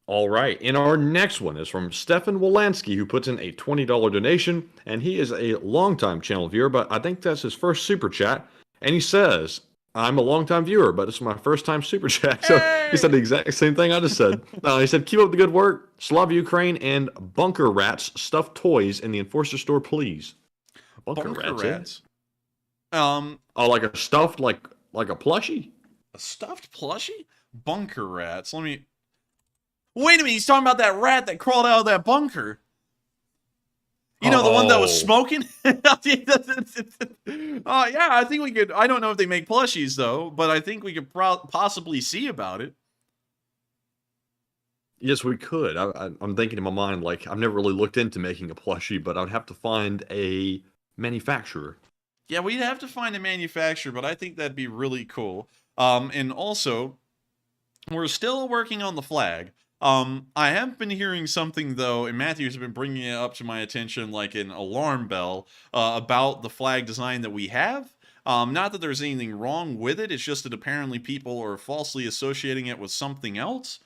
All right. And our next one is from Stefan Wolanski, who puts in a $20 donation. And he is a longtime channel viewer, but I think that's his first super chat. And he says, I'm a longtime viewer, but this is my first time super chat. So he said the exact same thing I just said. He said, keep up the good work. Slava Ukraine, and Bunker Rats stuffed toys in the Enforcer store, please. Bunker Rats? Oh, like a stuffed, like a plushie? A stuffed plushie? Bunker Rats. Let me... Wait a minute, he's talking about that rat that crawled out of that bunker. You know, the one that was smoking? Yeah, I think we could... I don't know if they make plushies, though, but I think we could possibly see about it. Yes, we could. I'm thinking in my mind, like, I've never really looked into making a plushie, but I'd have to find a manufacturer. Yeah, we'd have to find a manufacturer, but I think that'd be really cool. And also, we're still working on the flag. I have been hearing something, though, and Matthew's been bringing it up to my attention like an alarm bell about the flag design that we have. Not that there's anything wrong with it, it's just that apparently people are falsely associating it with something else.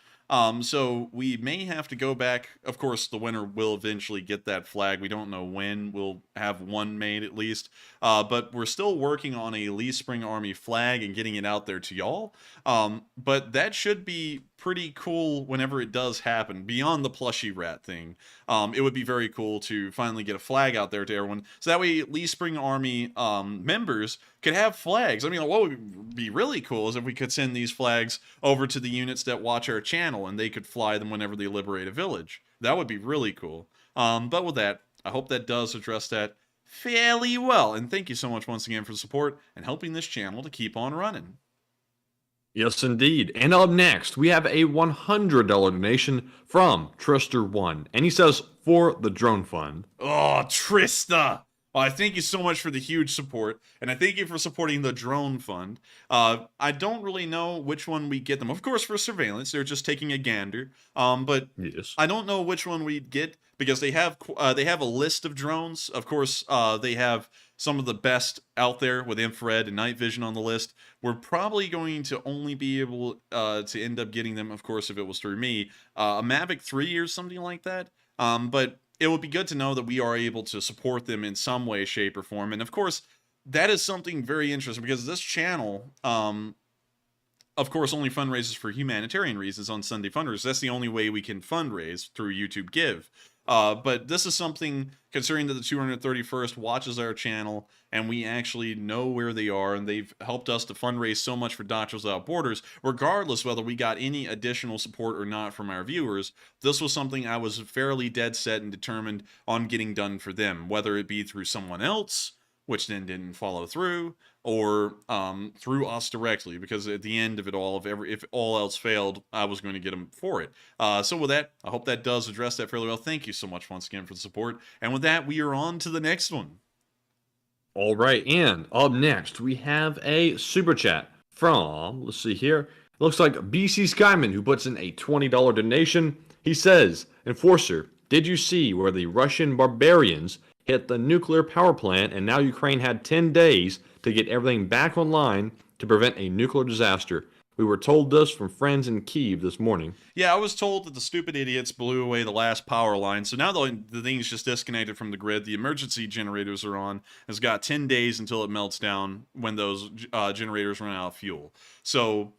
So we may have to go back. Of course, the winner will eventually get that flag. We don't know when. We'll have one made at least. But we're still working on a Lee Spring Army flag and getting it out there to y'all. But that should be pretty cool whenever it does happen. Beyond the plushie rat thing, it would be very cool to finally get a flag out there to everyone. So that way Lee Spring Army members could have flags. I mean, what would be really cool is if we could send these flags over to the units that watch our channel and they could fly them whenever they liberate a village. That would be really cool. But with that, I hope that does address that fairly well. And thank you so much once again for the support and helping this channel to keep on running. Yes, indeed. And up next, we have a $100 donation from Trister1. And he says, for the drone fund. Oh, Trista! Oh, I thank you so much for the huge support, and I thank you for supporting the drone fund. I don't really know which one we get them. Of course, for surveillance, they're just taking a gander. But yes. I don't know which one we'd get, because they have a list of drones. Of course, they have some of the best out there with infrared and night vision on the list. We're probably going to only be able to end up getting them, of course, if it was through me, a Mavic 3 or something like that. But it would be good to know that we are able to support them in some way, shape, or form. And of course, that is something very interesting, because this channel, of course, only fundraises for humanitarian reasons on Sunday Fundraisers. That's the only way we can fundraise, through YouTube Give. But this is something, considering that the 231st watches our channel, and we actually know where they are, and they've helped us to fundraise so much for Doctors Without Borders, regardless whether we got any additional support or not from our viewers. This was something I was fairly dead set and determined on getting done for them, whether it be through someone else, which then didn't follow through, or through us directly, because at the end of it all, if all else failed, I was going to get them for it. So with that, I hope that does address that fairly well. Thank you so much once again for the support. And with that, we are on to the next one. All right, and up next, we have a super chat from, let's see here, looks like BC Skyman, who puts in a $20 donation. He says, Enforcer, did you see where the Russian barbarians hit the nuclear power plant, and now Ukraine had 10 days to get everything back online to prevent a nuclear disaster? We were told this from friends in Kyiv this morning. Yeah, I was told that the stupid idiots blew away the last power line, so now the thing's just disconnected from the grid. The emergency generators are on. It's got 10 days until it melts down when those generators run out of fuel. So,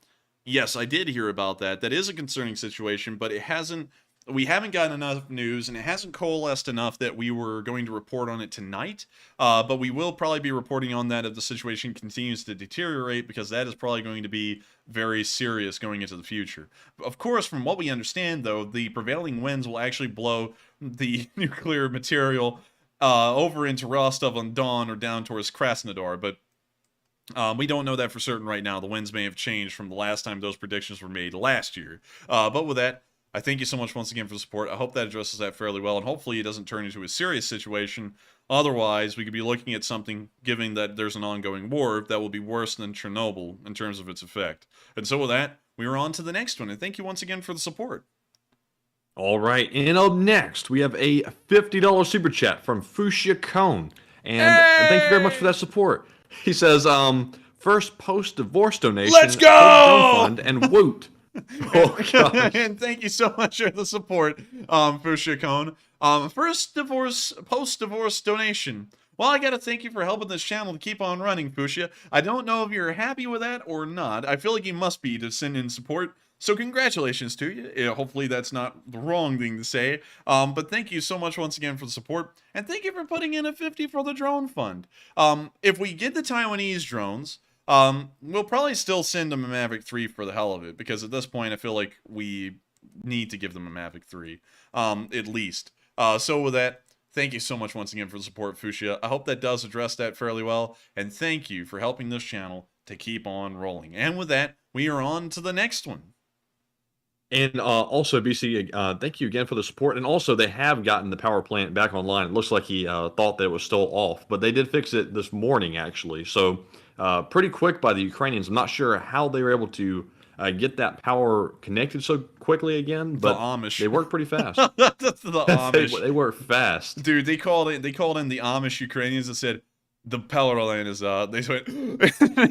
yes, I did hear about that. That is a concerning situation, but it hasn't we haven't gotten enough news, and it hasn't coalesced enough that we were going to report on it tonight. But we will probably be reporting on that if the situation continues to deteriorate, because that is probably going to be very serious going into the future. Of course, from what we understand, though, the prevailing winds will actually blow the nuclear material over into Rostov-on-Don or down towards Krasnodar, but we don't know that for certain right now. The winds may have changed from the last time those predictions were made last year. But with that, I thank you so much once again for the support. I hope that addresses that fairly well, and hopefully it doesn't turn into a serious situation. Otherwise, we could be looking at something, given that there's an ongoing war, that will be worse than Chernobyl in terms of its effect. And so with that, we are on to the next one, and thank you once again for the support. All right, and up next, we have a $50 super chat from Fuchsia Cone. And thank you very much for that support. He says, first post-divorce donation. Let's go! Fund and woot. Oh, gosh. And thank you so much for the support, Fuchsia Cone. First post-divorce donation. Well, I gotta thank you for helping this channel to keep on running, Fuchsia. I don't know if you're happy with that or not. I feel like you must be to send in support. So congratulations to you. Hopefully that's not the wrong thing to say. But thank you so much once again for the support. And thank you for putting in a 50 for the drone fund. If we get the Taiwanese drones, we'll probably still send them a Mavic 3 for the hell of it. Because at this point, I feel like we need to give them a Mavic 3. At least. So with that, thank you so much once again for the support, Fuchsia. I hope that does address that fairly well. And thank you for helping this channel to keep on rolling. And with that, we are on to the next one. And also, BC, thank you again for the support. And also, they have gotten the power plant back online. It looks like he thought that it was still off, but they did fix it this morning, actually. So pretty quick by the Ukrainians. I'm not sure how they were able to get that power connected so quickly again, but the Amish. They work pretty fast. That's the Amish. They work fast. Dude, they called in the Amish Ukrainians and said, the power line is they went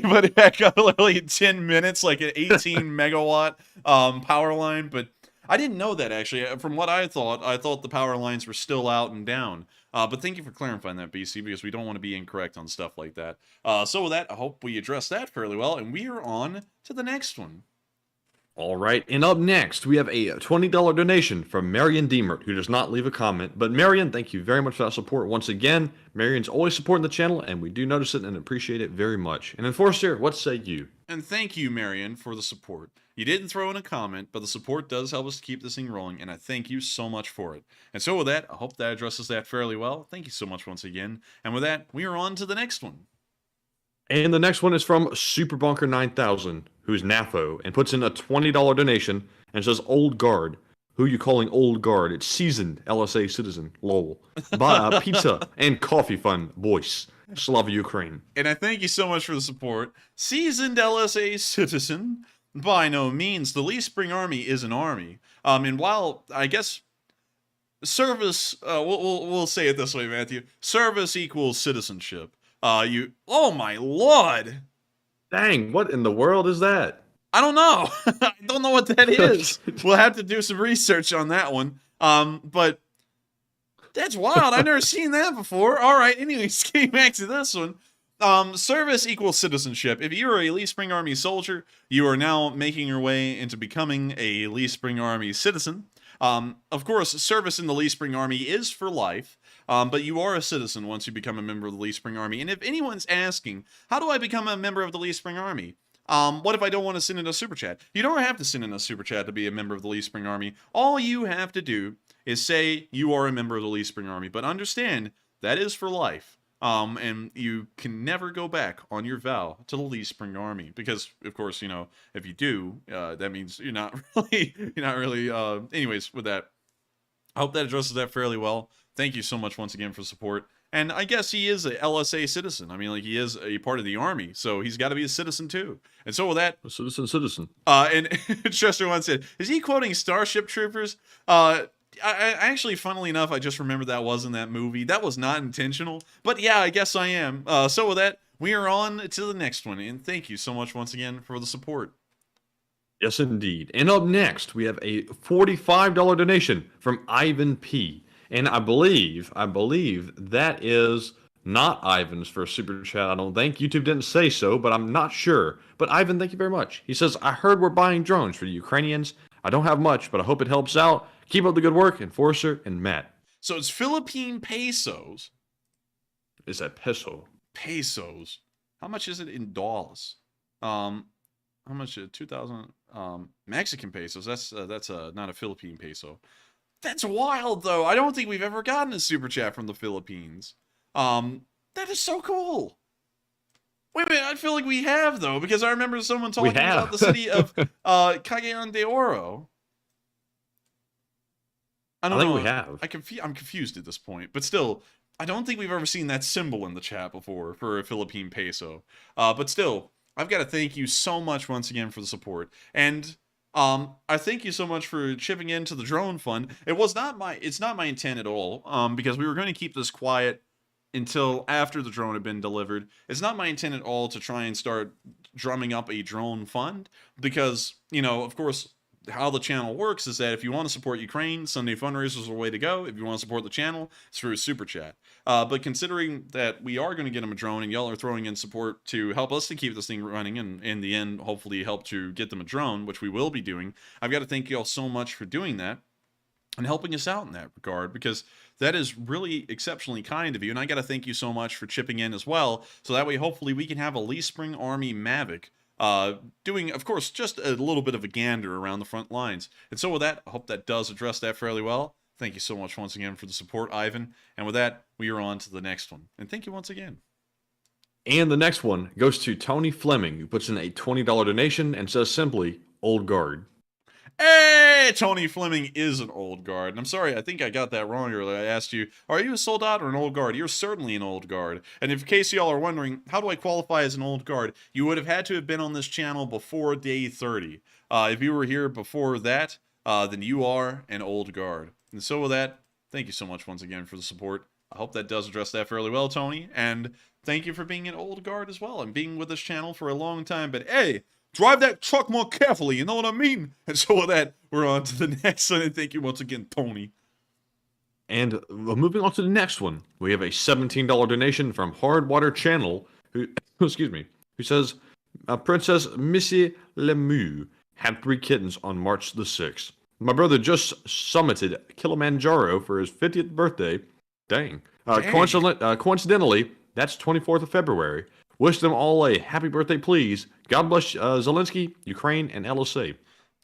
but it back up literally in 10 minutes, like an 18 megawatt power line. But I didn't know that, actually. From what I thought the power lines were still out and down. But thank you for clarifying that, BC, because we don't want to be incorrect on stuff like that. So with that, I hope we address that fairly well, and we are on to the next one. All right, and up next, we have a $20 donation from Marion Deemert, who does not leave a comment. But Marion, thank you very much for that support once again. Marion's always supporting the channel, and we do notice it and appreciate it very much. And Enforcer, what say you? And thank you, Marion, for the support. You didn't throw in a comment, but the support does help us to keep this thing rolling, and I thank you so much for it. And so with that, I hope that addresses that fairly well. Thank you so much once again. And with that, we are on to the next one. And the next one is from Superbunker 9000, who's NAFO, and puts in a $20 donation and says, Old Guard. Who you calling Old Guard? It's seasoned LSA citizen. Lol. Buy a pizza and coffee fund, boys. Slava Ukraine. And I thank you so much for the support. Seasoned LSA citizen. By no means. The Lee Spring Army is an army. And while, I guess, service, we'll say it this way, Matthew. Service equals citizenship. Oh my lord! Dang, what in the world is that? I don't know. I don't know what that is. We'll have to do some research on that one. But that's wild. I've never seen that before. All right. Anyways, getting back to this one. Service equals citizenship. If you are a Lee Spring Army soldier, you are now making your way into becoming a Lee Spring Army citizen. Of course, service in the Lee Spring Army is for life. But you are a citizen once you become a member of the Lee Spring Army. And if anyone's asking, how do I become a member of the Lee Spring Army? What if I don't want to send in a super chat? You don't have to send in a super chat to be a member of the Lee Spring Army. All you have to do is say you are a member of the Lee Spring Army. But understand, that is for life. And you can never go back on your vow to the Lee Spring Army. Because, of course, you know, if you do, that means you're not really, anyways, with that, I hope that addresses that fairly well. Thank you so much once again for support. And I guess he is a LSA citizen. I mean, like, he is a part of the army, so he's got to be a citizen too. And so with that, a citizen. And Chester once said, "Is he quoting Starship Troopers?" I actually, funnily enough, I just remembered that was in that movie. That was not intentional, but yeah, I guess I am. So with that, we are on to the next one, and thank you so much once again for the support. Yes, indeed. And up next, we have a $45 donation from Ivan P. And I believe that is not Ivan's first super chat. I don't think. YouTube didn't say so, but I'm not sure. But Ivan, thank you very much. He says, I heard we're buying drones for the Ukrainians. I don't have much, but I hope it helps out. Keep up the good work, Enforcer and Matt. So it's Philippine pesos. Is that peso? Pesos. How much is it in dollars? How much? 2,000 Mexican pesos. That's not a Philippine peso. That's wild, though. I don't think we've ever gotten a super chat from the Philippines. That is so cool. Wait a minute, I feel like we have, though, because I remember someone talking about the city of Cagayan de Oro. I think we have. I'm confused at this point, but still, I don't think we've ever seen that symbol in the chat before for a Philippine peso. But still, I've got to thank you so much once again for the support, and I thank you so much for chipping into the drone fund. It's not my intent at all, because we were going to keep this quiet until after the drone had been delivered. It's not my intent at all to try and start drumming up a drone fund, because, you know, of course, how the channel works is that if you want to support Ukraine, Sunday fundraisers are the way to go. If you want to support the channel, it's through a super chat. But considering that we are going to get them a drone, and y'all are throwing in support to help us to keep this thing running, and in the end, hopefully help to get them a drone, which we will be doing, I've got to thank y'all so much for doing that and helping us out in that regard, because that is really exceptionally kind of you. And I got to thank you so much for chipping in as well, so that way hopefully we can have a Lee Spring Army Mavic doing, of course, just a little bit of a gander around the front lines. And so with that, I hope that does address that fairly well. Thank you so much once again for the support, Ivan. And with that, we are on to the next one. And thank you once again. And the next one goes to Tony Fleming, who puts in a $20 donation and says simply, Old Guard. Hey, Tony Fleming is an old guard. And I'm sorry, I think I got that wrong earlier. I asked you, are you a soldat or an old guard? You're certainly an old guard. And in case y'all are wondering, how do I qualify as an old guard? You would have had to have been on this channel before day 30. If you were here before that, then you are an old guard. And so with that, thank you so much once again for the support. I hope that does address that fairly well, Tony. And thank you for being an old guard as well and being with this channel for a long time. But hey, drive that truck more carefully, you know what I mean? And so with that, we're on to the next one. And thank you once again, Tony. And moving on to the next one, we have a $17 donation from Hardwater Channel, who, excuse me, who says, Princess Missy Lemieux had 3 kittens on March the 6th. My brother just summited Kilimanjaro for his 50th birthday. Dang. Coincidentally, that's 24th of February. Wish them all a happy birthday, please. God bless Zelensky, Ukraine, and LSA.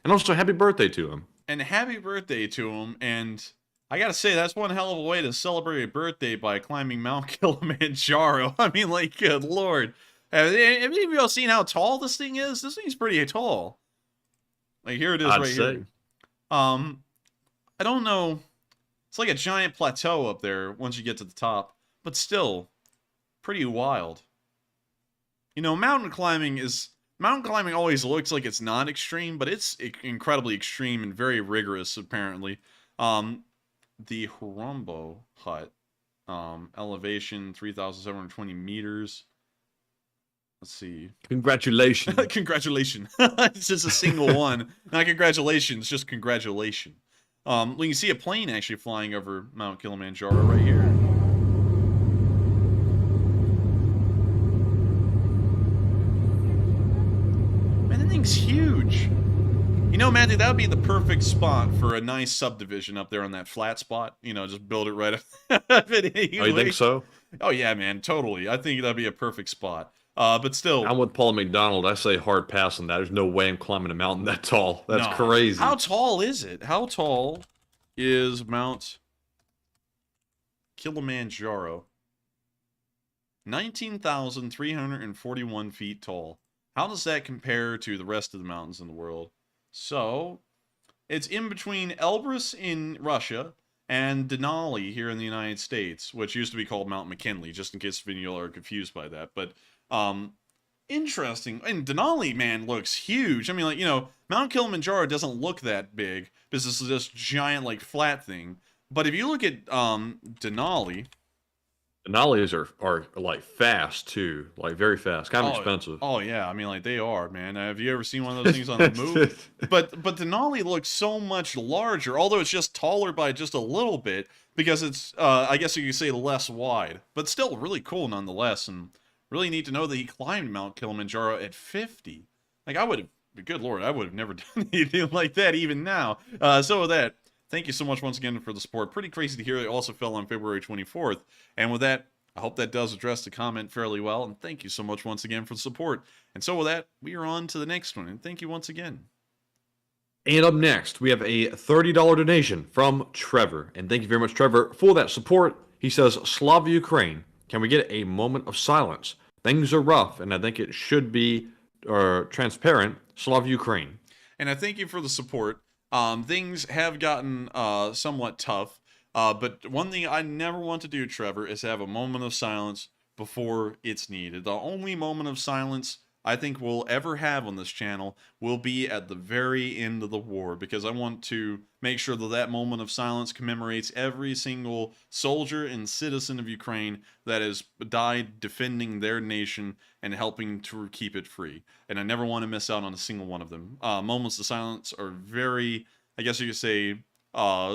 And also, happy birthday to him. And happy birthday to him. And I gotta say, that's one hell of a way to celebrate a birthday by climbing Mount Kilimanjaro. I mean, like, good lord. Have any of y'all seen how tall this thing is? This thing's pretty tall. Like, here it is here. I don't know. It's like a giant plateau up there once you get to the top. But still, pretty wild. You know, mountain climbing always looks like it's not extreme, but it's incredibly extreme and very rigorous, apparently. The Horombo Hut, elevation 3,720 meters. Let's see. Congratulations. Congratulations. It's just a single one. Not congratulations, just congratulation. We can see a plane actually flying over Mount Kilimanjaro right here. Man, that thing's huge. You know, Matthew, that would be the perfect spot for a nice subdivision up there on that flat spot. You know, just build it right up. Oh, you think so? Oh, yeah, man, totally. I think that'd be a perfect spot. But still, I'm with Paul McDonald. I say hard pass on that. There's no way I'm climbing a mountain that tall. That's crazy. How tall is it? How tall is Mount Kilimanjaro? 19,341 feet tall. How does that compare to the rest of the mountains in the world? So, it's in between Elbrus in Russia and Denali here in the United States, which used to be called Mount McKinley, just in case any of y'all are confused by that. But interesting. And Denali, man, looks huge. I mean, like, you know, Mount Kilimanjaro doesn't look that big because this is this giant, like, flat thing. But if you look at Denali's are like fast too, like very fast, kind of expensive. Oh yeah, I mean, like, they are, man. Have you ever seen one of those things on the move? But Denali looks so much larger, although it's just taller by just a little bit because it's I guess you could say less wide, but still really cool nonetheless. And really neat to know that he climbed Mount Kilimanjaro at 50. Like, I would have, good lord, I would have never done anything like that even now. So with that, thank you so much once again for the support. Pretty crazy to hear it also fell on February 24th. And with that, I hope that does address the comment fairly well. And thank you so much once again for the support. And so with that, we are on to the next one. And thank you once again. And up next, we have a $30 donation from Trevor. And thank you very much, Trevor, for that support. He says, Slava Ukraine, can we get a moment of silence? Things are rough, and I think it should be transparent. Slava Ukraine. And I thank you for the support. Things have gotten somewhat tough. But one thing I never want to do, Trevor, is have a moment of silence before it's needed. The only moment of silence I think we'll ever have on this channel will be at the very end of the war, because I want to make sure that that moment of silence commemorates every single soldier and citizen of Ukraine that has died defending their nation and helping to keep it free. And I never want to miss out on a single one of them. Moments of silence are very, I guess you could say,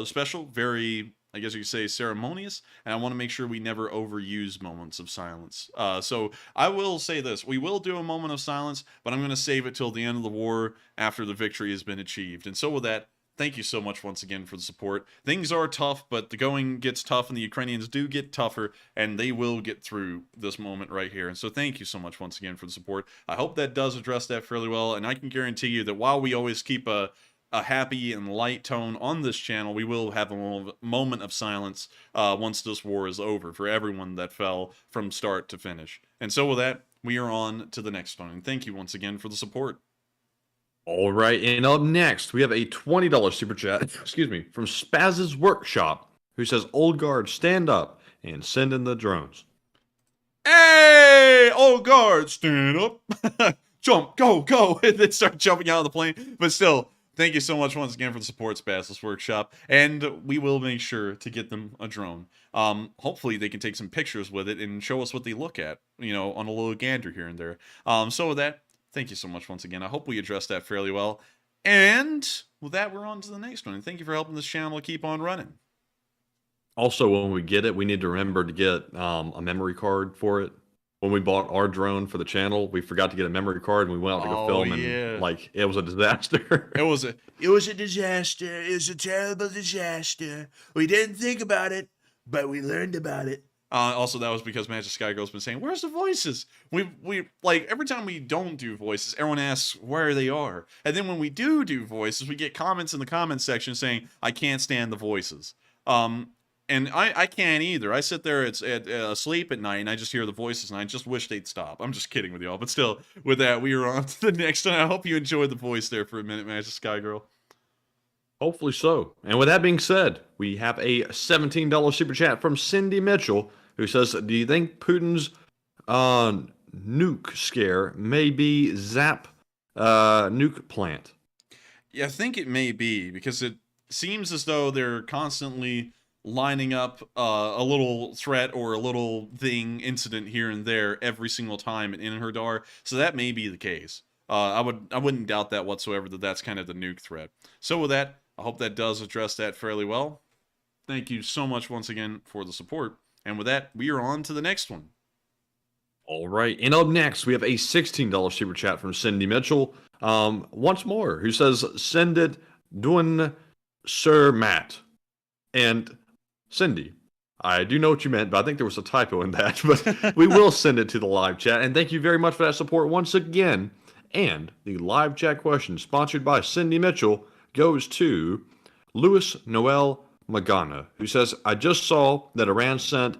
special, very, I guess you could say, ceremonious, and I want to make sure we never overuse moments of silence. So I will say this, we will do a moment of silence, but I'm going to save it till the end of the war after the victory has been achieved. And so with that, thank you so much once again for the support. Things are tough, but the going gets tough, and the Ukrainians do get tougher, and they will get through this moment right here. And so thank you so much once again for the support. I hope that does address that fairly well, and I can guarantee you that while we always keep a happy and light tone on this channel, we will have a moment of silence once this war is over for everyone that fell from start to finish. And so with that, we are on to the next one. And thank you once again for the support. All right, and up next, we have a $20 super chat, excuse me, from Spaz's Workshop, who says, Old Guard, stand up and send in the drones. Hey, Old Guard, stand up. Jump, go, go. And then start jumping out of the plane. But still, thank you so much once again for the support, Spaz's Workshop, and we will make sure to get them a drone. Hopefully they can take some pictures with it and show us what they look at, you know, on a little gander here and there. So with that, thank you so much once again. I hope we addressed that fairly well. And with that, we're on to the next one. And thank you for helping this channel keep on running. Also, when we get it, we need to remember to get a memory card for it. When we bought our drone for the channel, we forgot to get a memory card, and we went out to go film, and like it was a disaster. It was a disaster. It was a terrible disaster. We didn't think about it, but we learned about it. Also, that was because Magic Sky Girl's been saying, "Where's the voices?" We like every time we don't do voices, everyone asks where they are, and then when we do voices, we get comments in the comments section saying, "I can't stand the voices." And I can't either. I sit there asleep at night, and I just hear the voices, and I just wish they'd stop. I'm just kidding with y'all, but still, with that, we are on to the next one. I hope you enjoyed the voice there for a minute, Magic Sky Girl. Hopefully so. And with that being said, we have a $17 super chat from Cindy Mitchell, who says, do you think Putin's nuke scare may be Zap nuke plant? Yeah, I think it may be, because it seems as though they're constantly lining up a little threat or a little incident here and there every single time in Inherdar, so that may be the case. I wouldn't doubt that whatsoever, that's kind of the nuke threat. So with that, I hope that does address that fairly well. Thank you so much once again for the support. And with that, we are on to the next one. All right, and up next, we have a $16 super chat from Cindy Mitchell, once more, who says, send it, Dun Sir Matt. And Cindy, I do know what you meant, but I think there was a typo in that, but we will send it to the live chat. And thank you very much for that support once again. And the live chat question, sponsored by Cindy Mitchell, goes to Louis Noel Magana, who says, I just saw that Iran sent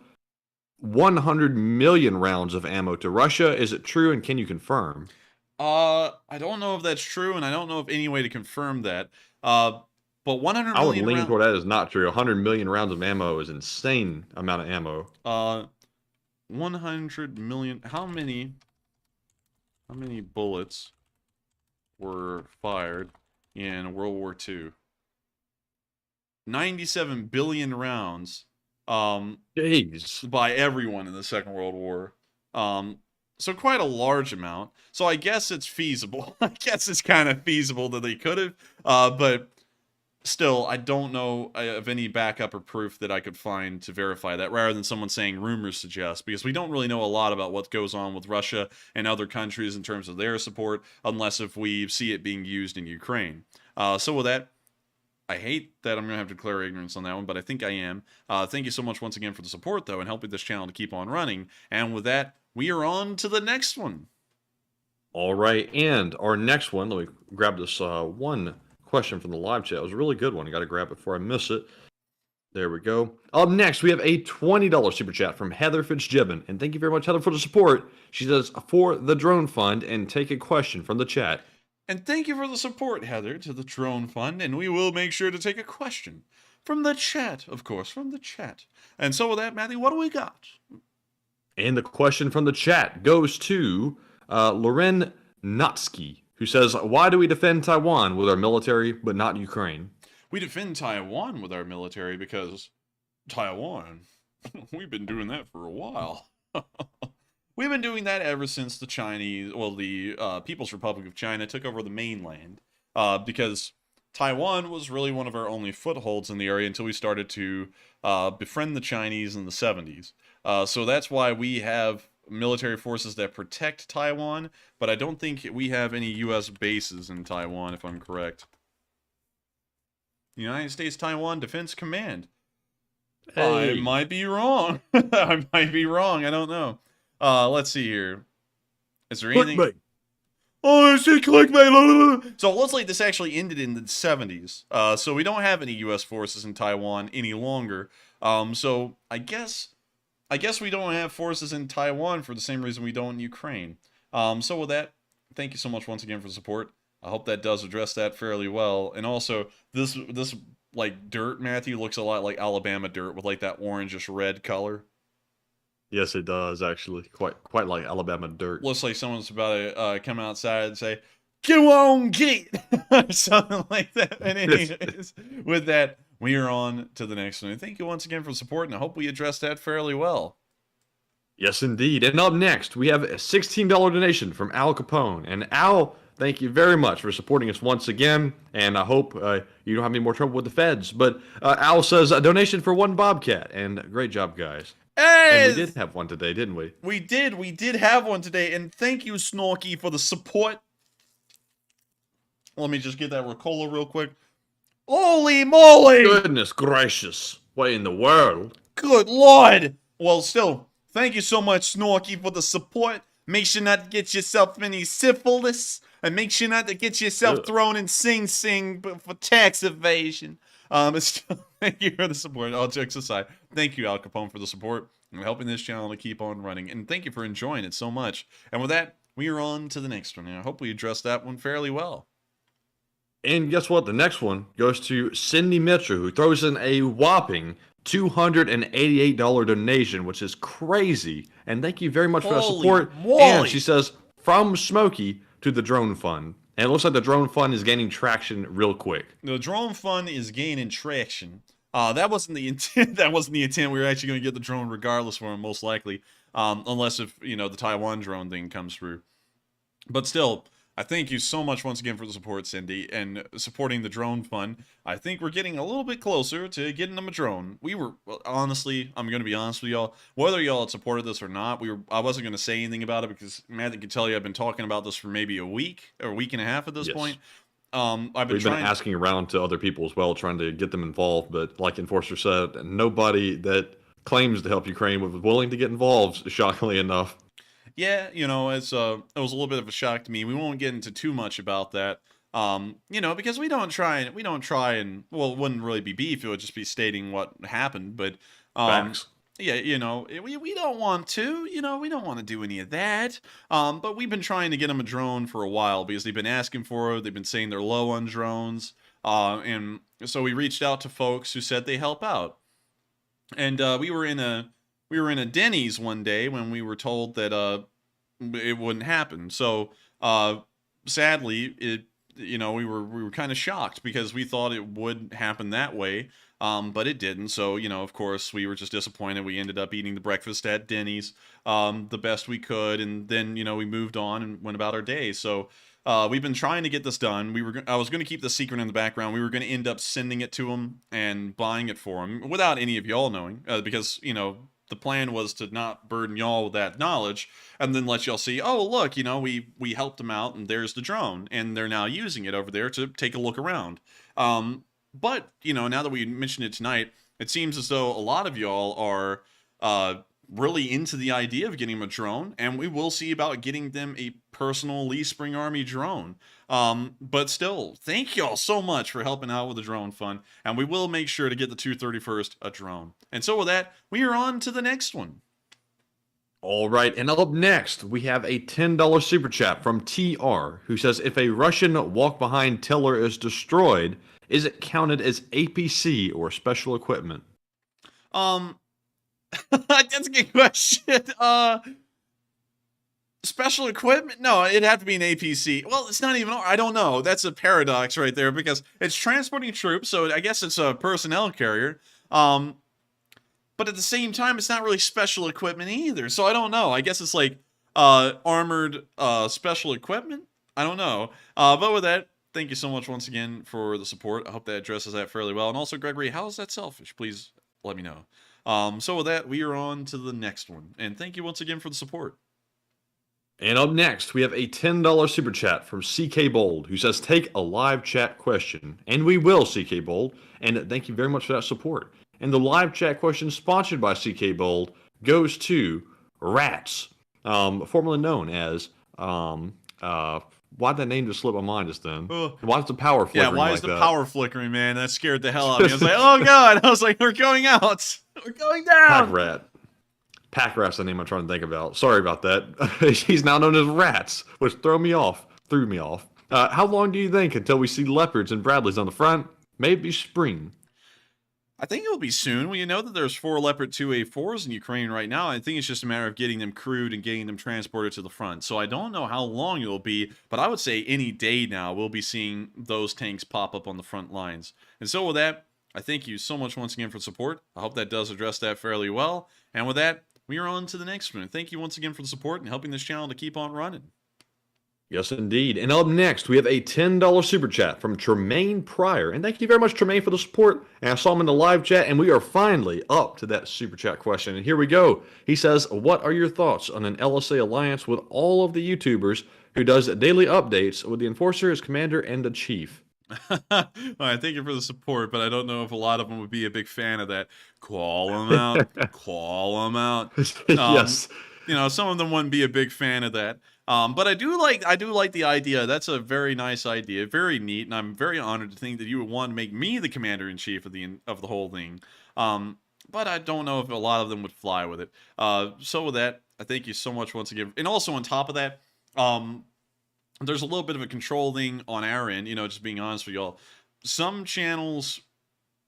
100 million rounds of ammo to Russia. Is it true, and can you confirm? I don't know if that's true, and I don't know of any way to confirm that. But 100 million I would lean toward that is not true. 100 million rounds of ammo is insane amount of ammo. 100 million. How many bullets were fired in World War II? 97 billion rounds. Jeez. By everyone in the Second World War. So quite a large amount. So I guess it's feasible. I guess it's kind of feasible that they could have. But still, I don't know of any backup or proof that I could find to verify that, rather than someone saying rumors suggest, because we don't really know a lot about what goes on with Russia and other countries in terms of their support, unless if we see it being used in Ukraine. So with that, I hate that I'm going to have to declare ignorance on that one, but I think I am. Thank you so much once again for the support, though, and helping this channel to keep on running. And with that, we are on to the next one. All right, and our next one, let me grab this one question from the live chat. It was a really good one. I got to grab it before I miss it. There we go. Up next, we have a $20 super chat from Heather Fitzgibbon. And thank you very much, Heather, for the support. She says, for the drone fund, and take a question from the chat. And thank you for the support, Heather, to the drone fund. And we will make sure to take a question from the chat, of course, from the chat. And so with that, Matthew, what do we got? And the question from the chat goes to Loren Notsky, who says, why do we defend Taiwan with our military but not Ukraine? We defend Taiwan with our military because Taiwan, we've been doing that for a while. We've been doing that ever since the Chinese, well, the People's Republic of China took over the mainland, because Taiwan was really one of our only footholds in the area until we started to befriend the Chinese in the 70s. So that's why we have military forces that protect Taiwan, but I don't think we have any U.S. bases in Taiwan, if I'm correct. United States Taiwan Defense Command. Hey. I might be wrong. I might be wrong. I don't know. Let's see here. Is there anything? Clickbait. Oh, I said clickbait. So it looks like this actually ended in the 70s. So we don't have any U.S. forces in Taiwan any longer. So I guess we don't have forces in Taiwan for the same reason we don't in Ukraine. So with that, thank you so much once again for the support. I hope that does address that fairly well. And also, this like dirt, Matthew, looks a lot like Alabama dirt with like that orangish red color. Yes, it does, actually. Quite like Alabama dirt. Looks like someone's about to come outside and say, "Go on, get!" or something like that. And anyways, with that, we are on to the next one. And thank you once again for support, and I hope we addressed that fairly well. Yes, indeed. And up next, we have a $16 donation from Al Capone. And Al, thank you very much for supporting us once again, and I hope you don't have any more trouble with the feds. But Al says, a donation for one Bobcat, and great job, guys. Hey! And we did have one today, didn't we? We did have one today, and thank you, Snorky, for the support. Let me just get that Ricola real quick. Holy moly! Goodness gracious. What in the world? Good lord! Well, still, thank you so much, Snorky, for the support. Make sure not to get yourself any syphilis, and make sure not to get yourself thrown in Sing Sing for tax evasion. Thank you for the support. All jokes aside, thank you, Al Capone, for the support and helping this channel to keep on running. And thank you for enjoying it so much. And with that, we are on to the next one. And I hope we addressed that one fairly well. And guess what? The next one goes to Cindy Mitchell, who throws in a whopping $288 donation, which is crazy. And thank you very much for that support. Moly. And she says, from Smokey to the Drone Fund. And it looks like the Drone Fund is gaining traction real quick. The Drone Fund is gaining traction. That wasn't the intent. That wasn't the intent. We were actually going to get the drone regardless for him, most likely. Unless if, you know, the Taiwan drone thing comes through. But still, I thank you so much once again for the support, Cindy, and supporting the Drone Fund. I think we're getting a little bit closer to getting them a drone. We were, well, honestly, I'm going to be honest with y'all, whether y'all had supported this or not, I wasn't going to say anything about it because Matthew can tell you I've been talking about this for maybe a week or a week and a half at this point. We've been asking around to other people as well, trying to get them involved, but like Enforcer said, nobody that claims to help Ukraine was willing to get involved, shockingly enough. Yeah, you know, it was a little bit of a shock to me. We won't get into too much about that, you know, because we don't try and, well, it wouldn't really be beef. It would just be stating what happened. But, Facts. yeah, you know, we don't want to, you know, we don't want to do any of that. But we've been trying to get them a drone for a while because they've been asking for it. They've been saying they're low on drones. And so we reached out to folks who said they help out. And we were in a Denny's one day when we were told that it wouldn't happen. So sadly, you know, we were kind of shocked because we thought it would happen that way, but it didn't. So, you know, of course, we were just disappointed. We ended up eating the breakfast at Denny's the best we could, and then, you know, we moved on and went about our day. So we've been trying to get this done. I was going to keep the secret in the background. We were going to end up sending it to him and buying it for him without any of y'all knowing, because, you know, the plan was to not burden y'all with that knowledge and then let y'all see, oh, look, you know, we helped them out and there's the drone and they're now using it over there to take a look around. But, you know, now that we mentioned it tonight, it seems as though a lot of y'all are really into the idea of getting them a drone, and we will see about getting them a personal Lee Spring Army drone. But still, thank y'all so much for helping out with the drone fund, and we will make sure to get the 231st a drone. And so with that, we are on to the next one. All right, and up next, we have a $10 super chat from TR, who says, if a Russian walk-behind tiller is destroyed, is it counted as APC or special equipment? That's a good question. Special equipment? No, it'd have to be an APC. Well, it's not even, I don't know. That's a paradox right there, because it's transporting troops, so I guess it's a personnel carrier. But at the same time, it's not really special equipment either. So I don't know. I guess it's like armored special equipment. I don't know. But with that, thank you so much once again for the support. I hope that addresses that fairly well. And also, Gregory, how is that selfish? Please let me know. So with that, we are on to the next one. And thank you once again for the support. And up next, we have a $10 super chat from CK Bold, who says, take a live chat question. And we will, CK Bold. And thank you very much for that support. And the live chat question sponsored by CK Bold goes to Rats, formerly known as, why'd that name just slip my mind just then? Why is the power flickering? Yeah, why like is the that? power flickering, man? That scared the hell out of me. I was like, oh god! I was like, we're going out! We're going down! Pack Rat's the name I'm trying to think about. Sorry about that. He's now known as Rats, which threw me off. How long do you think until we see leopards and Bradleys on the front? Maybe spring. I think it'll be soon. Well, you know that there's 4 Leopard 2A4s in Ukraine right now. I think it's just a matter of getting them crewed and getting them transported to the front. So I don't know how long it'll be, but I would say any day now we'll be seeing those tanks pop up on the front lines. And so with that, I thank you so much once again for support. I hope that does address that fairly well. And with that, we are on to the next one. Thank you once again for the support and helping this channel to keep on running. Yes, indeed. And up next, we have a $10 super chat from Tremaine Pryor. And thank you very much, Tremaine, for the support. And I saw him in the live chat, and we are finally up to that super chat question. And here we go. He says, what are your thoughts on an LSA alliance with all of the YouTubers who does daily updates with the Enforcer as commander and the chief? All right, thank you for the support, but I don't know if a lot of them would be a big fan of that. Call them out. Call them out. Yes. You know, some of them wouldn't be a big fan of that. But I do like the idea. That's a very nice idea, very neat, and I'm very honored to think that you would want to make me the commander-in-chief of the whole thing. But I don't know if a lot of them would fly with it. So with that, I thank you so much once again. And also on top of that, there's a little bit of a control thing on our end, you know, just being honest with y'all. Some channels,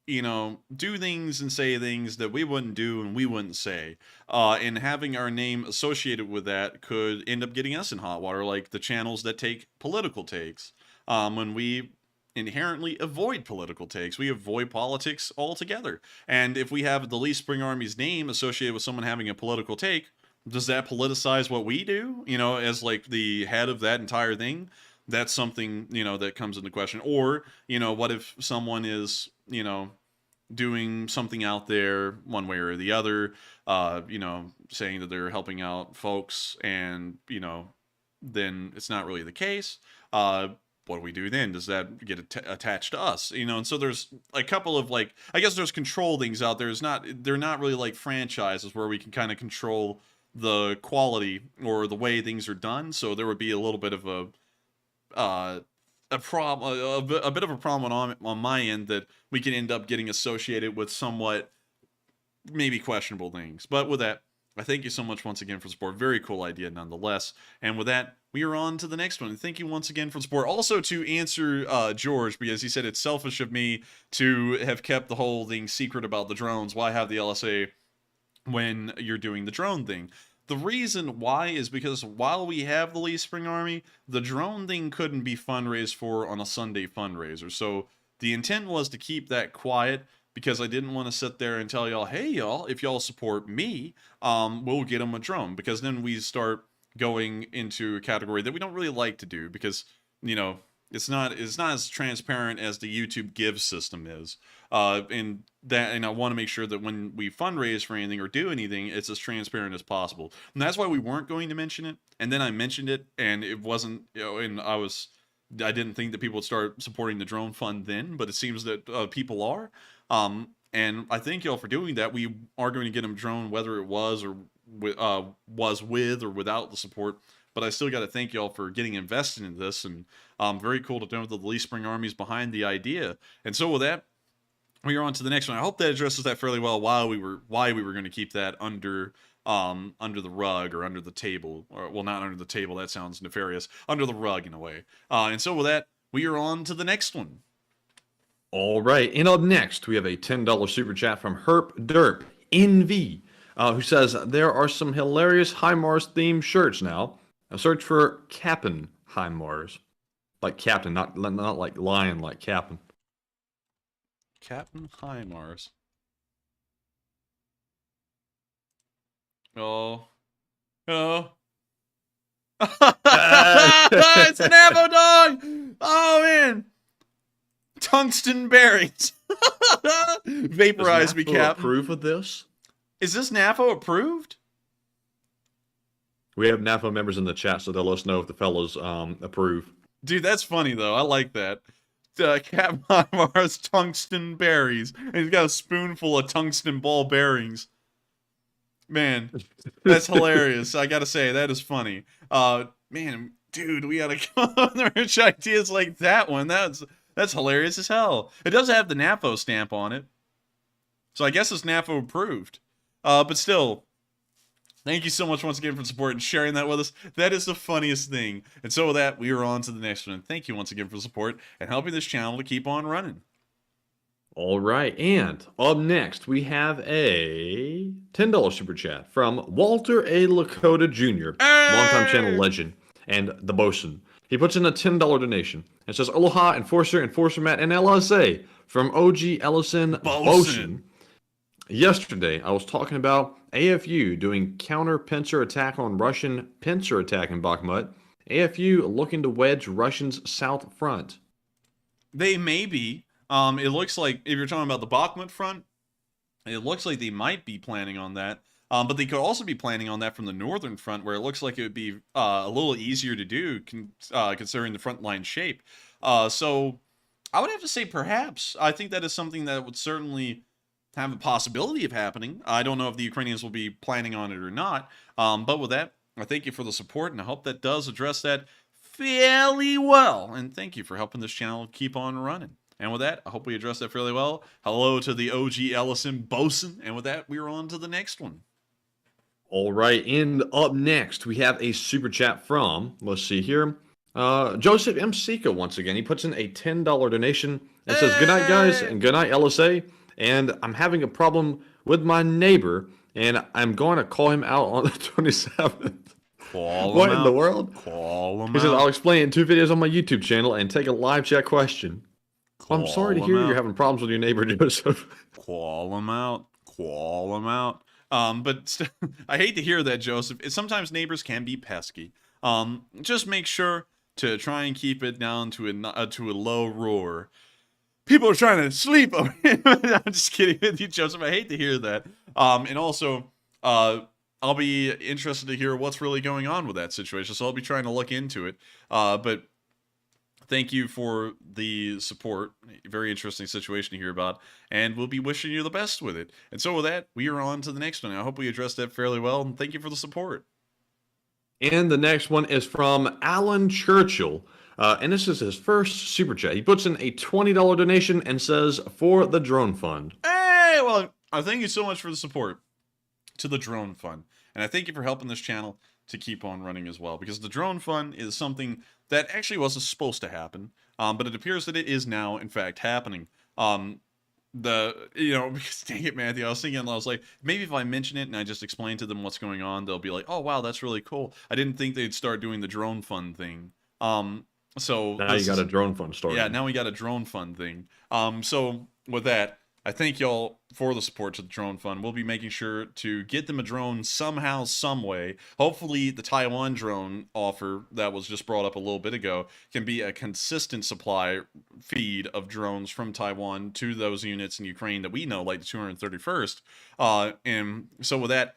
you know, do things and say things that we wouldn't do and we wouldn't say. And having our name associated with that could end up getting us in hot water, like the channels that take political takes. When we inherently avoid political takes, we avoid politics altogether. And if we have the Lee Spring Army's name associated with someone having a political take, does that politicize what we do, you know, as like the head of that entire thing? That's something, you know, that comes into question. Or, you know, what if someone is, you know, doing something out there one way or the other, you know, saying that they're helping out folks, and, you know, then it's not really the case. What do we do then? Does that get attached to us? You know, and so there's a couple of, like, I guess there's control things out there. They're not really like franchises where we can kind of control the quality or the way things are done. So there would be a little bit of a bit of a problem on my end, that we can end up getting associated with somewhat maybe questionable things. But with that, I thank you so much once again for support. Very cool idea nonetheless. And with that, we are on to the next one. Thank you once again for support. Also, to answer George, because he said it's selfish of me to have kept the whole thing secret about the drones. Why have the LSA when you're doing the drone thing? The reason why is because while we have the Lee Spring Army, the drone thing couldn't be fundraised for on a Sunday fundraiser. So the intent was to keep that quiet, because I didn't want to sit there and tell y'all, hey y'all, if y'all support me, we'll get them a drone. Because then we start going into a category that we don't really like to do, because, you know, it's not as transparent as the YouTube Give system is. And I want to make sure that when we fundraise for anything or do anything, it's as transparent as possible. And that's why we weren't going to mention it. And then I mentioned it, and it wasn't, you know, and I didn't think that people would start supporting the drone fund then, but it seems that people are. And I thank y'all for doing that. We are going to get them a drone, whether it was with or without the support. But I still got to thank y'all for getting invested in this, and very cool to know that the Lee Spring Army is behind the idea. And so with that, we are on to the next one. I hope that addresses that fairly well. Why we were going to keep that under the rug or under the table, or well, not under the table. That sounds nefarious. Under the rug in a way. And so with that, we are on to the next one. All right, and up next, we have a $10 super chat from Herp Derp NV, who says, there are some hilarious HIMARS themed shirts now. Search for Captain HIMARS. Like Captain, not like lion, like Captain. Captain HIMARS. Oh. It's an Avo dog! Oh, man! Tungsten berries. Vaporize me, Cap. Approve of this? Is this NAFO approved? We have NAFO members in the chat, so they'll let us know if the fellows approve. Dude, that's funny, though. I like that. Cap HIMARS tungsten berries. And he's got a spoonful of tungsten ball bearings. Man, that's hilarious. I gotta say, that is funny. Man, dude, we gotta come up with rich ideas like that one. That's hilarious as hell. It does have the NAFO stamp on it. So I guess it's NAFO approved. But still, thank you so much once again for support and sharing that with us. That is the funniest thing. And so with that, we are on to the next one. Thank you once again for support and helping this channel to keep on running. All right, and up next, we have a $10 super chat from Walter A. Lakota Jr., longtime channel legend, and the bosun. He puts in a $10 donation and says, Aloha, Enforcer, Matt, and LSA from OG Ellison Bosun. Yesterday, I was talking about AFU doing counter-pincer attack on Russian pincer attack in Bakhmut. AFU looking to wedge Russians' south front. They may be. It looks like, if you're talking about the Bakhmut front, it looks like they might be planning on that. But they could also be planning on that from the northern front, where it looks like it would be a little easier to do, considering the front line shape. So I would have to say perhaps. I think that is something that would certainly have a possibility of happening. I don't know if the Ukrainians will be planning on it or not. But with that, I thank you for the support, and I hope that does address that fairly well. And thank you for helping this channel keep on running. And with that, I hope we addressed that fairly well. Hello to the OG Ellison Bosun. And with that, we're on to the next one. All right, and up next, we have a super chat from, let's see here, Joseph M. Sika once again. He puts in a $10 donation and says, good night, guys, and good night, LSA. And I'm having a problem with my neighbor, and I'm going to call him out on the 27th. What in the world? Call him He says, I'll explain in 2 videos on my YouTube channel and take a live chat question. I'm sorry to hear you're having problems with your neighbor, Joseph. Call him out. Call him out. But I hate to hear that, Joseph. Sometimes neighbors can be pesky. Just make sure to try and keep it down to a low roar. People are trying to sleep over here. I'm just kidding with you, Joseph. I hate to hear that. And also, I'll be interested to hear what's really going on with that situation. So I'll be trying to look into it. But thank you for the support. Very interesting situation to hear about. And we'll be wishing you the best with it. And so with that, we are on to the next one. I hope we addressed that fairly well. And thank you for the support. And the next one is from Alan Churchill. And this is his first super chat. He puts in a $20 donation and says, for the drone fund. Hey, well, I thank you so much for the support to the drone fund. And I thank you for helping this channel to keep on running as well. Because the drone fund is something that actually wasn't supposed to happen. But it appears that it is now, in fact, happening. Because dang it, Matthew, I was like, maybe if I mention it and I just explain to them what's going on, they'll be like, oh, wow, that's really cool. I didn't think they'd start doing the drone fund thing. So now you got a drone fund started. Yeah, now we got a drone fund thing. So with that, I thank y'all for the support to the drone fund. We'll be making sure to get them a drone somehow, some way. Hopefully the Taiwan drone offer that was just brought up a little bit ago can be a consistent supply feed of drones from Taiwan to those units in Ukraine that we know, like the 231st. And so with that,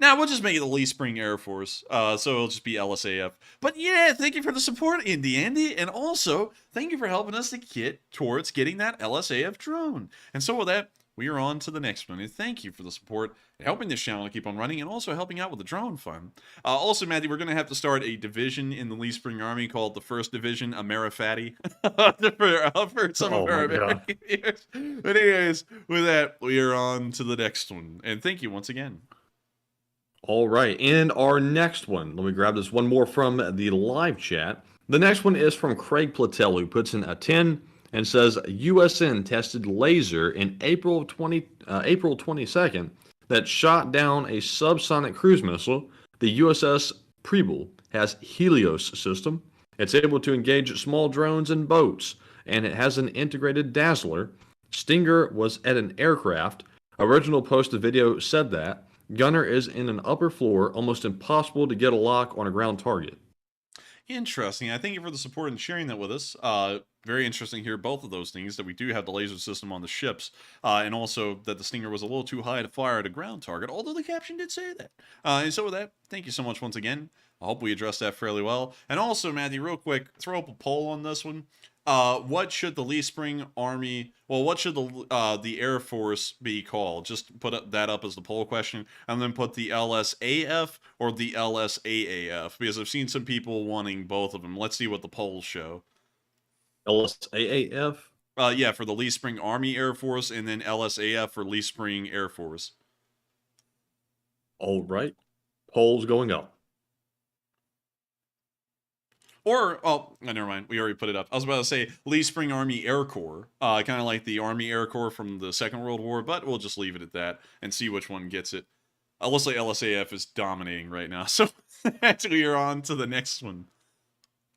Now, we'll just make it the Lee Spring Air Force, so it'll just be LSAF. But yeah, thank you for the support, Andy, and also, thank you for helping us to get towards getting that LSAF drone. And so with that, we are on to the next one, and thank you for the support, and helping this channel to keep on running, and also helping out with the drone fund. Also, Matthew, we're going to have to start a division in the Lee Spring Army called the 1st Division Amerifati for some of our American viewers. But anyways, with that, we are on to the next one, and thank you once again. All right, and our next one, let me grab this one more from the live chat. The next one is from Craig Platel, who puts in a 10 and says, USN tested laser in April 22nd that shot down a subsonic cruise missile. The USS Preble has Helios system. It's able to engage small drones and boats, and it has an integrated dazzler. Stinger was at an aircraft. Original posted video said that. Gunner is in an upper floor, almost impossible to get a lock on a ground target. Interesting. I thank you for the support and sharing that with us. Very interesting to hear both of those things, that we do have the laser system on the ships, and also that the Stinger was a little too high to fire at a ground target, although the caption did say that. And so with that, thank you so much once again. I hope we addressed that fairly well. And also, Matthew, real quick, throw up a poll on this one. What should the Lee Spring Army, well, what should the Air Force be called? Just put that up as the poll question, and then put the LSAF or the LSAAF, because I've seen some people wanting both of them. Let's see what the polls show. LSAAF? Yeah, for the Lee Spring Army Air Force, and then LSAF for Lee Spring Air Force. All right. Polls going up. Or, oh, never mind. We already put it up. I was about to say Lee Spring Army Air Corps, kind of like the Army Air Corps from the Second World War, but we'll just leave it at that and see which one gets it. Let's say LSAF is dominating right now, so we are on to the next one.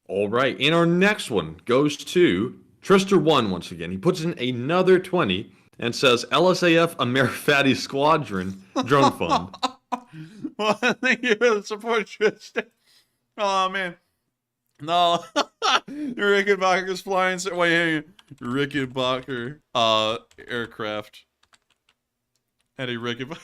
All right, and our next one goes to Trister1 once again. He puts in another 20 and says LSAF Amerifati Squadron Drone Fund. Well, thank you for the support, Tristan. Oh, man. No, Rickenbacker's flying. Wait, Rickenbacker, aircraft. Eddie Rickenbacker,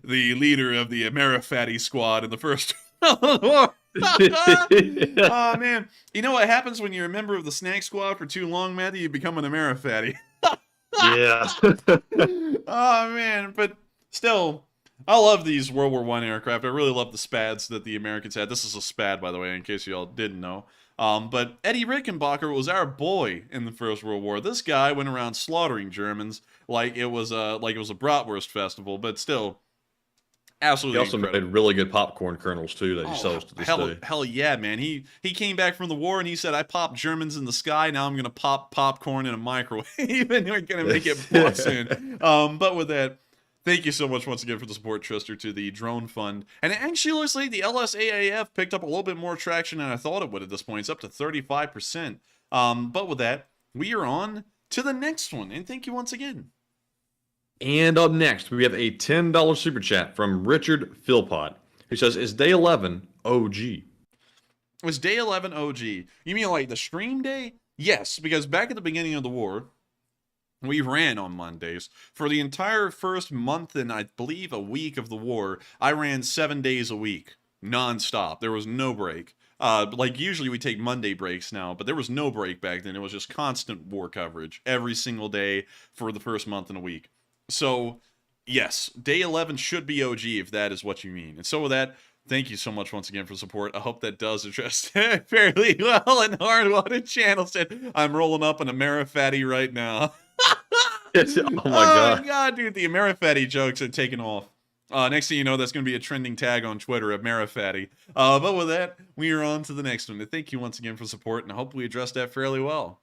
the leader of the Amerifati squad in the First World War. Oh man, you know what happens when you're a member of the Snack Squad for too long, Matthew? You become an Amerifati. Yeah. Oh man, but still. I love these World War I aircraft. I really love the SPADs that the Americans had. This is a SPAD, by the way, in case you all didn't know. But Eddie Rickenbacker was our boy in the First World War. This guy went around slaughtering Germans like it was a bratwurst festival, but still, absolutely. He also incredible. made really good popcorn kernels too that he sells to this day. Hell yeah, man. He came back from the war and he said, "I popped Germans in the sky. Now I'm gonna pop popcorn in a microwave, and we're gonna make it bussin'." But with that. Thank you so much once again for the support, Trister, to the drone fund. And it actually looks like the LSAAF picked up a little bit more traction than I thought it would at this point. It's up to 35%. But with that, we are on to the next one. And thank you once again. And up next, we have a $10 super chat from Richard Philpott, who says, is day 11 OG? Was day 11 OG? You mean like the stream day? Yes, because back at the beginning of the war, we ran on Mondays. For the entire first month and I believe a week of the war, I ran 7 days a week, non-stop. There was no break. Like usually we take Monday breaks now, but there was no break back then. It was just constant war coverage every single day for the first month and a week. So, yes, day 11 should be OG if that is what you mean. And so with that, thank you so much once again for support. I hope that does address it fairly well. And Hardwater Channel said, I'm rolling up an Amerifati right now. Oh my god, dude, the Amerifati jokes are taking off. Next thing you know, that's going to be a trending tag on Twitter, Amerifati. But with that, we are on to the next one. Thank you once again for support, and I hope we addressed that fairly well.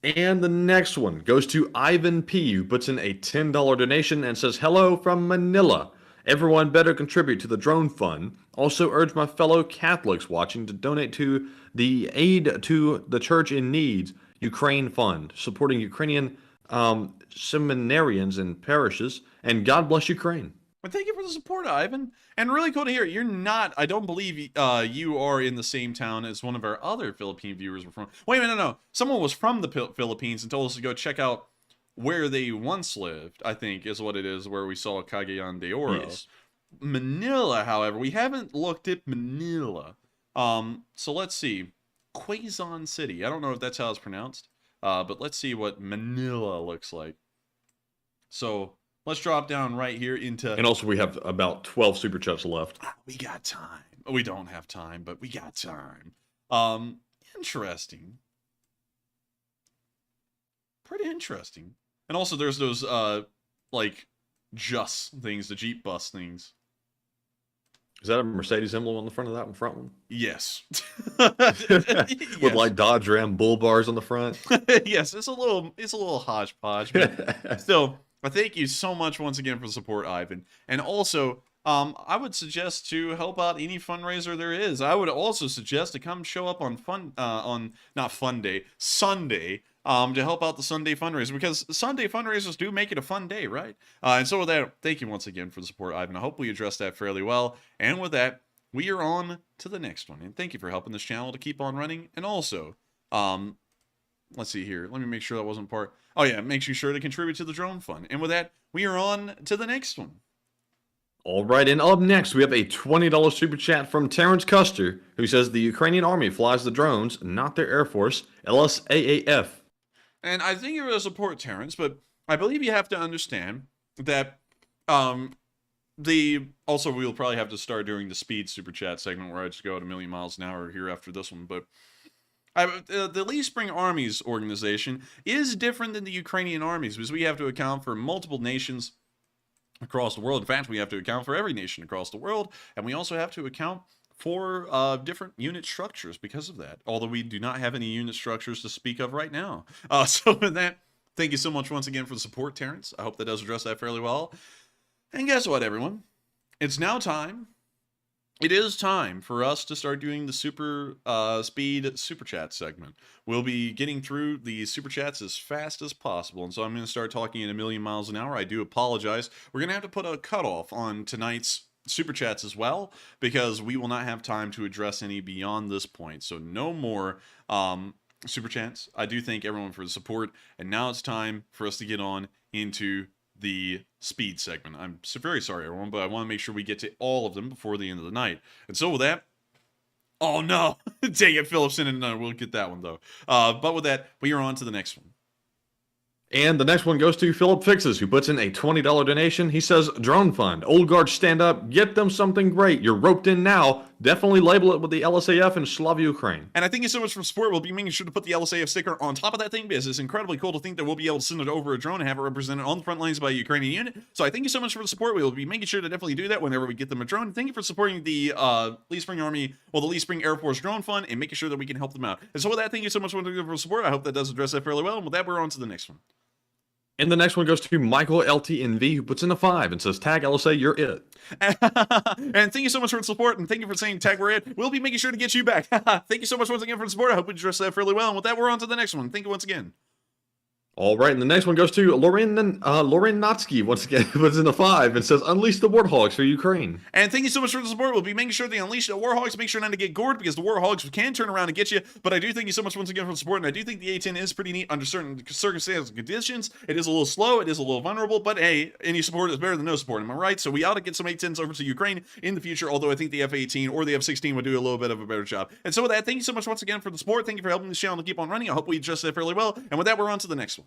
And the next one goes to Ivan P, who puts in a $10 donation and says, hello from Manila. Everyone better contribute to the drone fund. Also urge my fellow Catholics watching to donate to the Aid to the Church in Needs Ukraine Fund, supporting Ukrainian seminarians and parishes, and God bless Ukraine. Well, thank you for the support, Ivan. And really cool to hear. You're not, I don't believe you are in the same town as one of our other Philippine viewers were from. Wait a minute, no. Someone was from the Philippines and told us to go check out where they once lived, I think, is what it is, where we saw Cagayan de Oro. Yes. Manila, however, we haven't looked at Manila. So let's see. Quezon City. I don't know if that's how it's pronounced, but let's see what Manila looks like. So let's drop down right here into... And also we have about 12 Super Chats left. We got time. We don't have time, but we got time. Interesting. Pretty interesting. And also there's those, like, Just things, the Jeep bus things. Is that a Mercedes emblem on the front of that front one? Yes. With like Dodge Ram bull bars on the front. Yes, it's a little hodgepodge, but still, I thank you so much once again for the support, Ivan. And also, I would suggest to help out any fundraiser there is. I would also suggest to come show up on Sunday, to help out the Sunday fundraiser, because Sunday fundraisers do make it a fun day, right? And so with that, thank you once again for the support, Ivan. I hope we addressed that fairly well. And with that, we are on to the next one. And thank you for helping this channel to keep on running. And also, let's see here. Let me make sure that wasn't part. Oh yeah, make sure to contribute to the drone fund. And with that, we are on to the next one. All right, and up next, we have a $20 super chat from Terrence Custer, who says the Ukrainian army flies the drones, not their Air Force, LSAAF. And I think you're going to support Terrence, but I believe you have to understand that also we'll probably have to start doing the speed super chat segment where I just go at 1,000,000 miles an hour here after this one, but the Lee Spring Army's organization is different than the Ukrainian armies because we have to account for multiple nations across the world. In fact, we have to account for every nation across the world, and we also have to account for different unit structures because of that, although we do not have any unit structures to speak of right now. So with that, thank you so much once again for the support, Terrence. I hope that does address that fairly well. And guess what, everyone? It's now time. It is time for us to start doing the super speed super chat segment. We'll be getting through the super chats as fast as possible, and so I'm going to start talking at 1,000,000 miles an hour. I do apologize. We're going to have to put a cutoff on tonight's super chats as well, because we will not have time to address any beyond this point. So no more super chats. I do thank everyone for the support, and now it's time for us to get on into the speed segment. I'm very sorry, everyone, but I want to make sure we get to all of them before the end of the night. And so with that, oh no, dang it, Phillipson, and we'll get that one though. But with that, we are on to the next one. And the next one goes to Philip Fixes, who puts in a $20 donation. He says, Drone Fund, old guard stand up, get them something great. You're roped in now. Definitely label it with the LSAF and Slav Ukraine. And I thank you so much for support. We'll be making sure to put the LSAF sticker on top of that thing, because it's incredibly cool to think that we'll be able to send it over a drone and have it represented on the front lines by a Ukrainian unit. So I thank you so much for the support. We will be making sure to definitely do that whenever we get them a drone. Thank you for supporting the Lee Spring Army, well, the Lee Spring Air Force Drone Fund, and making sure that we can help them out. And so with that, thank you so much for the support. I hope that does address that fairly well. And with that, we're on to the next one. And the next one goes to Michael LTNV, who puts in a 5 and says, tag LSA, you're it. And thank you so much for the support, and thank you for saying tag we're it. We'll be making sure to get you back. Thank you so much once again for the support. I hope we addressed that fairly well. And with that, we're on to the next one. Thank you once again. All right, and the next one goes to Lauren Natsky, once again, puts in a 5 and says, unleash the Warthogs for Ukraine. And thank you so much for the support. We'll be making sure to unleash the Warhogs, make sure not to get gored, because the Warhogs can turn around and get you. But I do thank you so much once again for the support, and I do think the A-10 is pretty neat under certain circumstances and conditions. It is a little slow, it is a little vulnerable, but hey, any support is better than no support, am I right? So we ought to get some A-10s over to Ukraine in the future, although I think the F-18 or the F-16 would do a little bit of a better job. And so with that, thank you so much once again for the support. Thank you for helping this channel to keep on running. I hope we addressed that fairly well. And with that, we're on to the next one.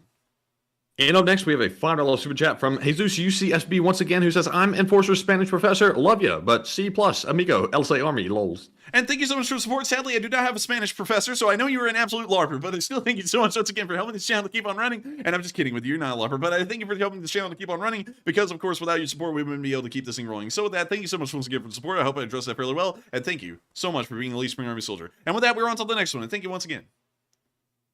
And up next, we have a $5 super chat from Jesus UCSB once again, who says, I'm Enforcer Spanish Professor, love ya, but C+, amigo, LSA Army, lols. And thank you so much for the support. Sadly, I do not have a Spanish professor, so I know you were an absolute LARPer, but I still thank you so much once again for helping this channel to keep on running. And I'm just kidding with you, you're not a LARPer, but I thank you for helping this channel to keep on running, because, of course, without your support, we wouldn't be able to keep this thing rolling. So with that, thank you so much once again for the support. I hope I addressed that fairly well, and thank you so much for being a Lee Spring Army soldier. And with that, we're on to the next one, and thank you once again.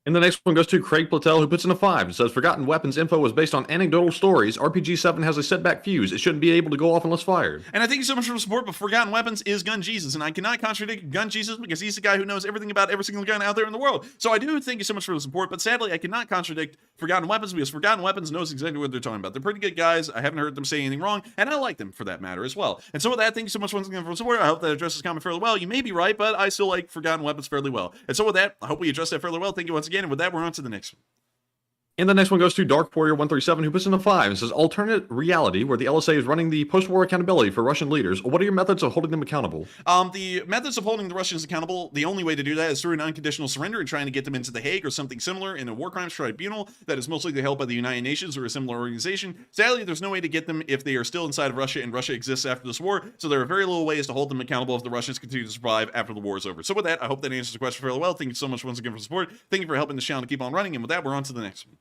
And the next one goes to Craig Platel, who puts in a 5 and says, Forgotten Weapons info was based on anecdotal stories. RPG-7 has a setback fuse. It shouldn't be able to go off unless fired. And I thank you so much for the support, but Forgotten Weapons is Gun Jesus, and I cannot contradict Gun Jesus because he's the guy who knows everything about every single gun out there in the world. So I do thank you so much for the support, but sadly, I cannot contradict Forgotten Weapons because Forgotten Weapons knows exactly what they're talking about. They're pretty good guys. I haven't heard them say anything wrong, and I like them for that matter as well. And so with that, thank you so much once again for the support. I hope that addresses the comment fairly well. You may be right, but I still like Forgotten Weapons fairly well. And so with that, I hope we address that fairly well. Thank you once again, and with that, we're on to the next one. And the next one goes to Dark Warrior 137, who puts in a 5 and says, alternate reality where the LSA is running the post-war accountability for Russian leaders. What are your methods of holding them accountable? The methods of holding the Russians accountable, the only way to do that is through an unconditional surrender and trying to get them into The Hague or something similar in a war crimes tribunal that is most likely held by the United Nations or a similar organization. Sadly, there's no way to get them if they are still inside of Russia, and Russia exists after this war, so there are very little ways to hold them accountable if the Russians continue to survive after the war is over. So with that, I hope that answers the question fairly well. Thank you so much once again for the support. Thank you for helping the channel to keep on running, and with that, we're on to the next one.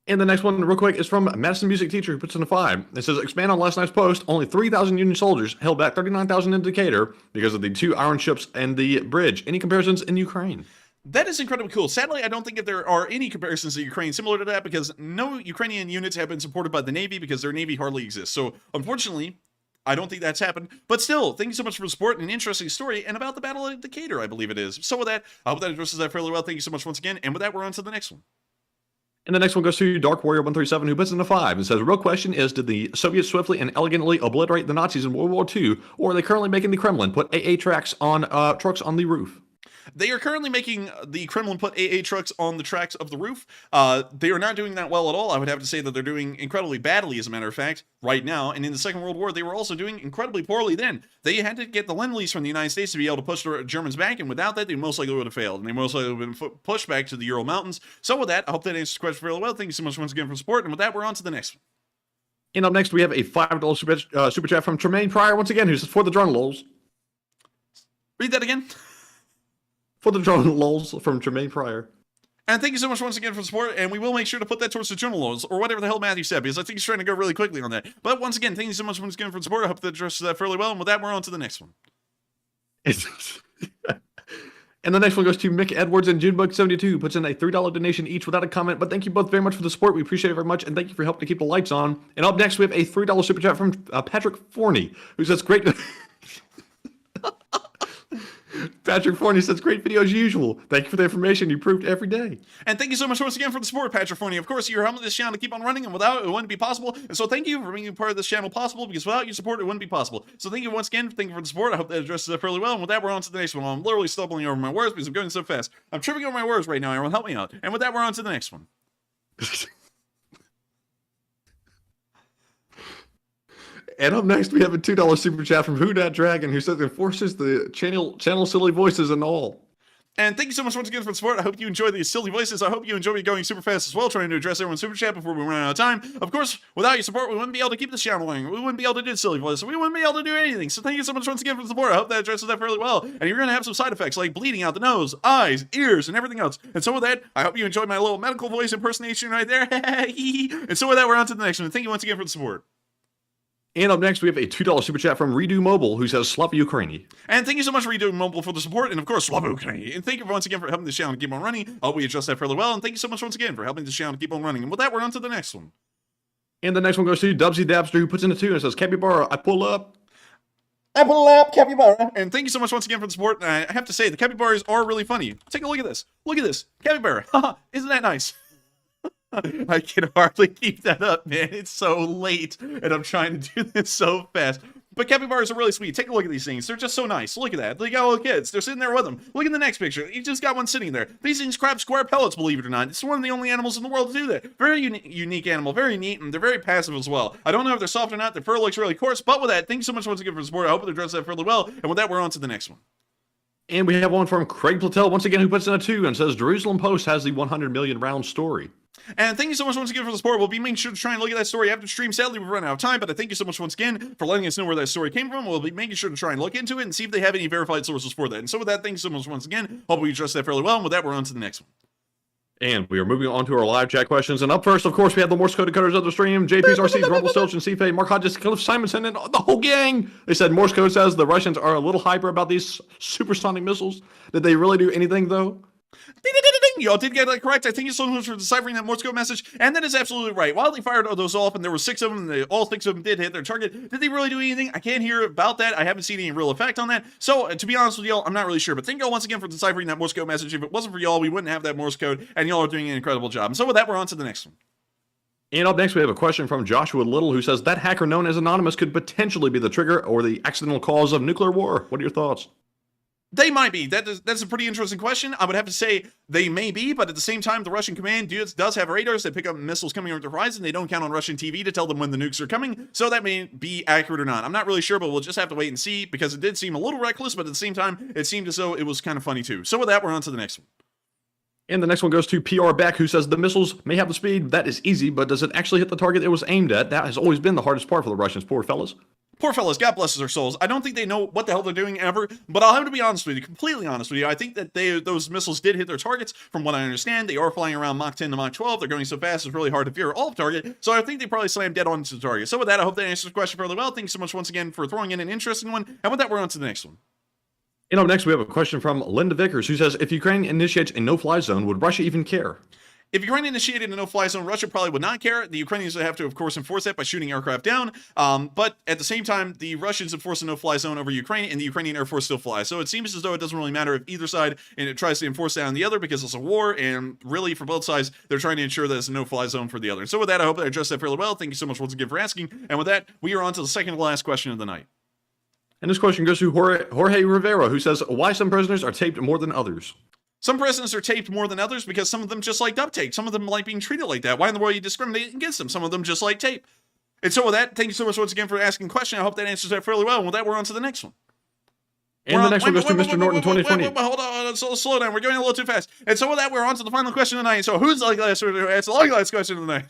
And the next one, real quick, is from Madison Music Teacher, who puts in a 5. It says, expand on last night's post. Only 3,000 Union soldiers held back 39,000 in Decatur because of the 2 iron ships and the bridge. Any comparisons in Ukraine? That is incredibly cool. Sadly, I don't think if there are any comparisons to Ukraine similar to that, because no Ukrainian units have been supported by the Navy because their Navy hardly exists. So, unfortunately, I don't think that's happened. But still, thank you so much for the support and an interesting story, and about the Battle of Decatur, I believe it is. So with that, I hope that addresses that fairly well. Thank you so much once again. And with that, we're on to the next one. And the next one goes to Dark Warrior 137, who puts in a 5 and says, real question is, did the Soviets swiftly and elegantly obliterate the Nazis in World War II, or are they currently making the Kremlin put AA trucks on the roof? They are currently making the Kremlin put AA trucks on the tracks of the roof. They are not doing that well at all. I would have to say that they're doing incredibly badly, as a matter of fact, right now. And in the Second World War, they were also doing incredibly poorly then. They had to get the Lend-Lease from the United States to be able to push the Germans back, and without that, they most likely would have failed. And they most likely would have been pushed back to the Ural Mountains. So with that, I hope that answers the question fairly well. Thank you so much once again for support. And with that, we're on to the next one. And up next, we have a $5 super chat from Tremaine Pryor, once again, who says, for the drone lulls. Read that again. For the drone lulls from Tremaine Pryor. And thank you so much once again for the support, and we will make sure to put that towards the journal loans, or whatever the hell Matthew said, because I think he's trying to go really quickly on that. But once again, thank you so much once again for the support. I hope that addresses that fairly well, and with that, we're on to the next one. And the next one goes to Mick Edwards and Junebug72, who puts in a $3 donation each without a comment. But thank you both very much for the support. We appreciate it very much, and thank you for helping to keep the lights on. And up next, we have a $3 super chat from Patrick Forney, who says, great... Patrick Forney says, great video as usual. Thank you for the information you proved every day. And thank you so much once again for the support, Patrick Forney. Of course, you're helping this channel to keep on running, and without it, it wouldn't be possible. And so thank you for making part of this channel possible, because without your support, it wouldn't be possible. So thank you once again. Thank you for the support. I hope that addresses that fairly well. And with that, we're on to the next one. I'm literally stumbling over my words because I'm going so fast. I'm tripping over my words right now. Everyone, help me out. And with that, we're on to the next one. And up next, we have a $2 super chat from Who Dat Dragon, who says, enforces the channel silly voices and all. And thank you so much once again for the support. I hope you enjoy these silly voices. I hope you enjoy me going super fast as well, trying to address everyone's super chat before we run out of time. Of course, without your support, we wouldn't be able to keep this channel going. We wouldn't be able to do silly voices. We wouldn't be able to do anything. So thank you so much once again for the support. I hope that addresses that fairly well. And you're going to have some side effects like bleeding out the nose, eyes, ears, and everything else. And so with that, I hope you enjoyed my little medical voice impersonation right there. And so with that, we're on to the next one. Thank you once again for the support. And up next, we have a $2 super chat from Redo Mobile, who says, Slava Ukraini. And thank you so much, Redo Mobile, for the support, and of course, Slava Ukraini. And thank you once again for helping this channel to keep on running. I hope we adjust that fairly well, and thank you so much once again for helping this channel to keep on running. And with that, we're on to the next one. And the next one goes to Dubsy Dabster, who puts in a 2 and says, Capybara, I pull up. I pull up, Capybara. And thank you so much once again for the support. I have to say, the capybaras are really funny. Take a look at this. Look at this. Capybara. Haha, isn't that nice? I can hardly keep that up, man. It's so late, and I'm trying to do this so fast. But capybaras are really sweet. Take a look at these things. They're just so nice. Look at that. They got little kids. They're sitting there with them. Look at the next picture. He just got one sitting there. These things grab square pellets, believe it or not. It's one of the only animals in the world to do that. Very unique animal. Very neat, and they're very passive as well. I don't know if they're soft or not. Their fur looks really coarse. But with that, thank you so much once again for the support. I hope it addresses that fairly well. And with that, we're on to the next one. And we have one from Craig Platel, once again, who puts in a 2 and says, Jerusalem Post has the 100 million round story. And thank you so much once again for the support. We'll be making sure to try and look at that story after the stream. Sadly, we've run out of time, but I thank you so much once again for letting us know where that story came from. We'll be making sure to try and look into it and see if they have any verified sources for that. And so with that, thank you so much once again. Hope we addressed that fairly well. And with that, we're on to the next one. And we are moving on to our live chat questions. And up first, of course, we have the Morse code decoders of the stream. JP's, RC's, Rumble, Stilch, and CFA, Mark Hodges, Cliff Simonson, and the whole gang. They said Morse code says the Russians are a little hyper about these supersonic missiles. Did they really do anything, though? Ding, ding, ding, ding. Y'all did get that correct. I thank you so much for deciphering that Morse code message. And that is absolutely right. While they fired those off, and there were 6 of them, and all 6 of them did hit their target, did they really do anything? I can't hear about that. I haven't seen any real effect on that. So, to be honest with y'all, I'm not really sure. But thank y'all once again for deciphering that Morse code message. If it wasn't for y'all, we wouldn't have that Morse code. And y'all are doing an incredible job. And so with that, we're on to the next one. And up next, we have a question from Joshua Little, who says, that hacker known as Anonymous could potentially be the trigger or the accidental cause of nuclear war. What are your thoughts? They might be. That's a pretty interesting question. I would have to say they may be, but at the same time, the Russian command does have radars that pick up missiles coming over the horizon. They don't count on Russian TV to tell them when the nukes are coming, so that may be accurate or not. I'm not really sure, but we'll just have to wait and see, because it did seem a little reckless, but at the same time, it seemed as though it was kind of funny too. So with that, we're on to the next one. And the next one goes to PR Beck, who says the missiles may have the speed. That is easy, but does it actually hit the target it was aimed at? That has always been the hardest part for the Russians, poor fellas. Poor fellas, God bless their souls. I don't think they know what the hell they're doing ever, but I'll have to be honest with you, completely honest with you. I think that those missiles did hit their targets. From what I understand, they are flying around Mach 10 to Mach 12. They're going so fast, it's really hard to fear off target. So I think they probably slammed dead onto the target. So with that, I hope that answers the question fairly well. Thank you so much once again for throwing in an interesting one. And with that, we're on to the next one. And up next, we have a question from Linda Vickers, who says, if Ukraine initiates a no-fly zone, would Russia even care? If Ukraine initiated a no-fly zone, Russia probably would not care. The Ukrainians would have to, of course, enforce that by shooting aircraft down. But at the same time, the Russians enforce a no-fly zone over Ukraine, and the Ukrainian Air Force still flies. So it seems as though it doesn't really matter if either side tries to enforce that on the other, because it's a war, and really, for both sides, they're trying to ensure that it's a no-fly zone for the other. And so with that, I hope that I addressed that fairly well. Thank you so much once again for asking. And with that, we are on to the second to last question of the night. And this question goes to Jorge Rivera, who says, why some prisoners are taped more than others? Some prisoners are taped more than others because some of them just like duct tape. Some of them like being treated like that. Why in the world are you discriminating against them? Some of them just like tape. And so with that, thank you so much once again for asking the question. I hope that answers that fairly well. And with that, we're on to the next one. And the next one goes to Mr. Norton 2020. Hold on, slow down. We're going a little too fast. And so with that, we're on to the final question of the night. So who's like last? It's the last question of the night.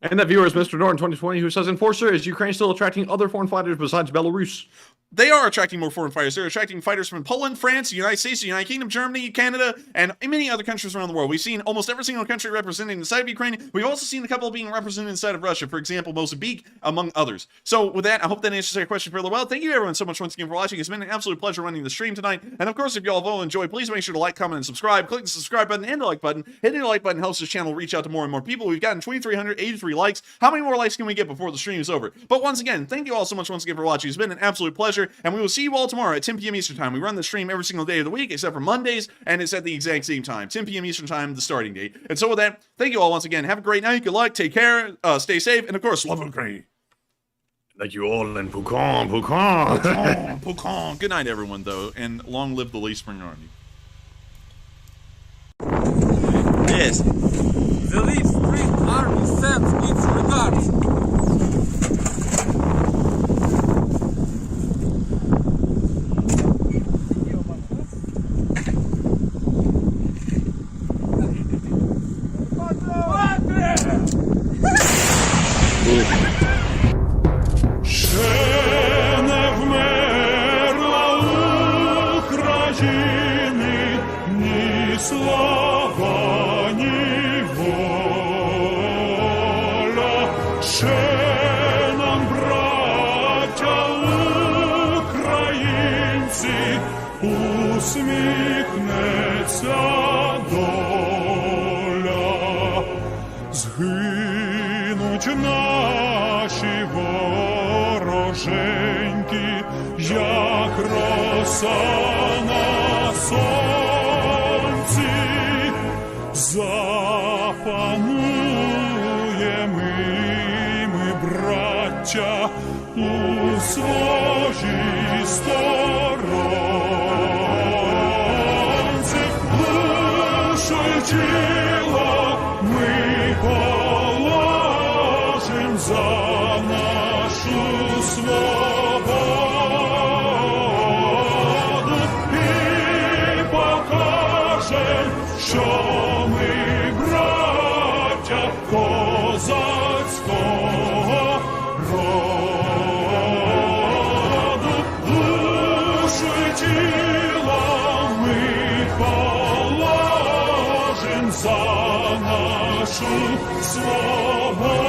And that viewer is Mr. Norton 2020, who says, Enforcer, is Ukraine still attracting other foreign fighters besides Belarus? They are attracting more foreign fighters. They're attracting fighters from Poland, France, the United States, the United Kingdom, Germany, Canada, and many other countries around the world. We've seen almost every single country represented inside of Ukraine. We've also seen a couple being represented inside of Russia. For example, Mozambique, among others. So with that, I hope that answers your question fairly well. Thank you everyone so much once again for watching. It's been an absolute pleasure running the stream tonight. And of course, if you all have all enjoyed, please make sure to like, comment, and subscribe. Click the subscribe button and the like button. Hitting the like button helps this channel reach out to more and more people. We've gotten 2,383 likes. How many more likes can we get before the stream is over? But once again, thank you all so much once again for watching. It's been an absolute pleasure. And we will see you all tomorrow at 10 p.m. Eastern Time. We run the stream every single day of the week, except for Mondays, and it's at the exact same time, 10 p.m. Eastern Time, the starting date. And so with that, thank you all once again. Have a great night. Good luck. Take care. Stay safe. And of course, love Ukraine. Thank you all, and Pukan. Pukan. Good night, everyone, though, and long live the Lee Spring Army. Yes. The Lee Spring Army sends its regards. Наші вороженьки, як роса на сонці, запануємо ми, браття, у своїй сторонці, душу тіло ми положим за нашу свободу і покажем, що ми браття козацького роду. Душу і тіло ми положим за нашу свободу.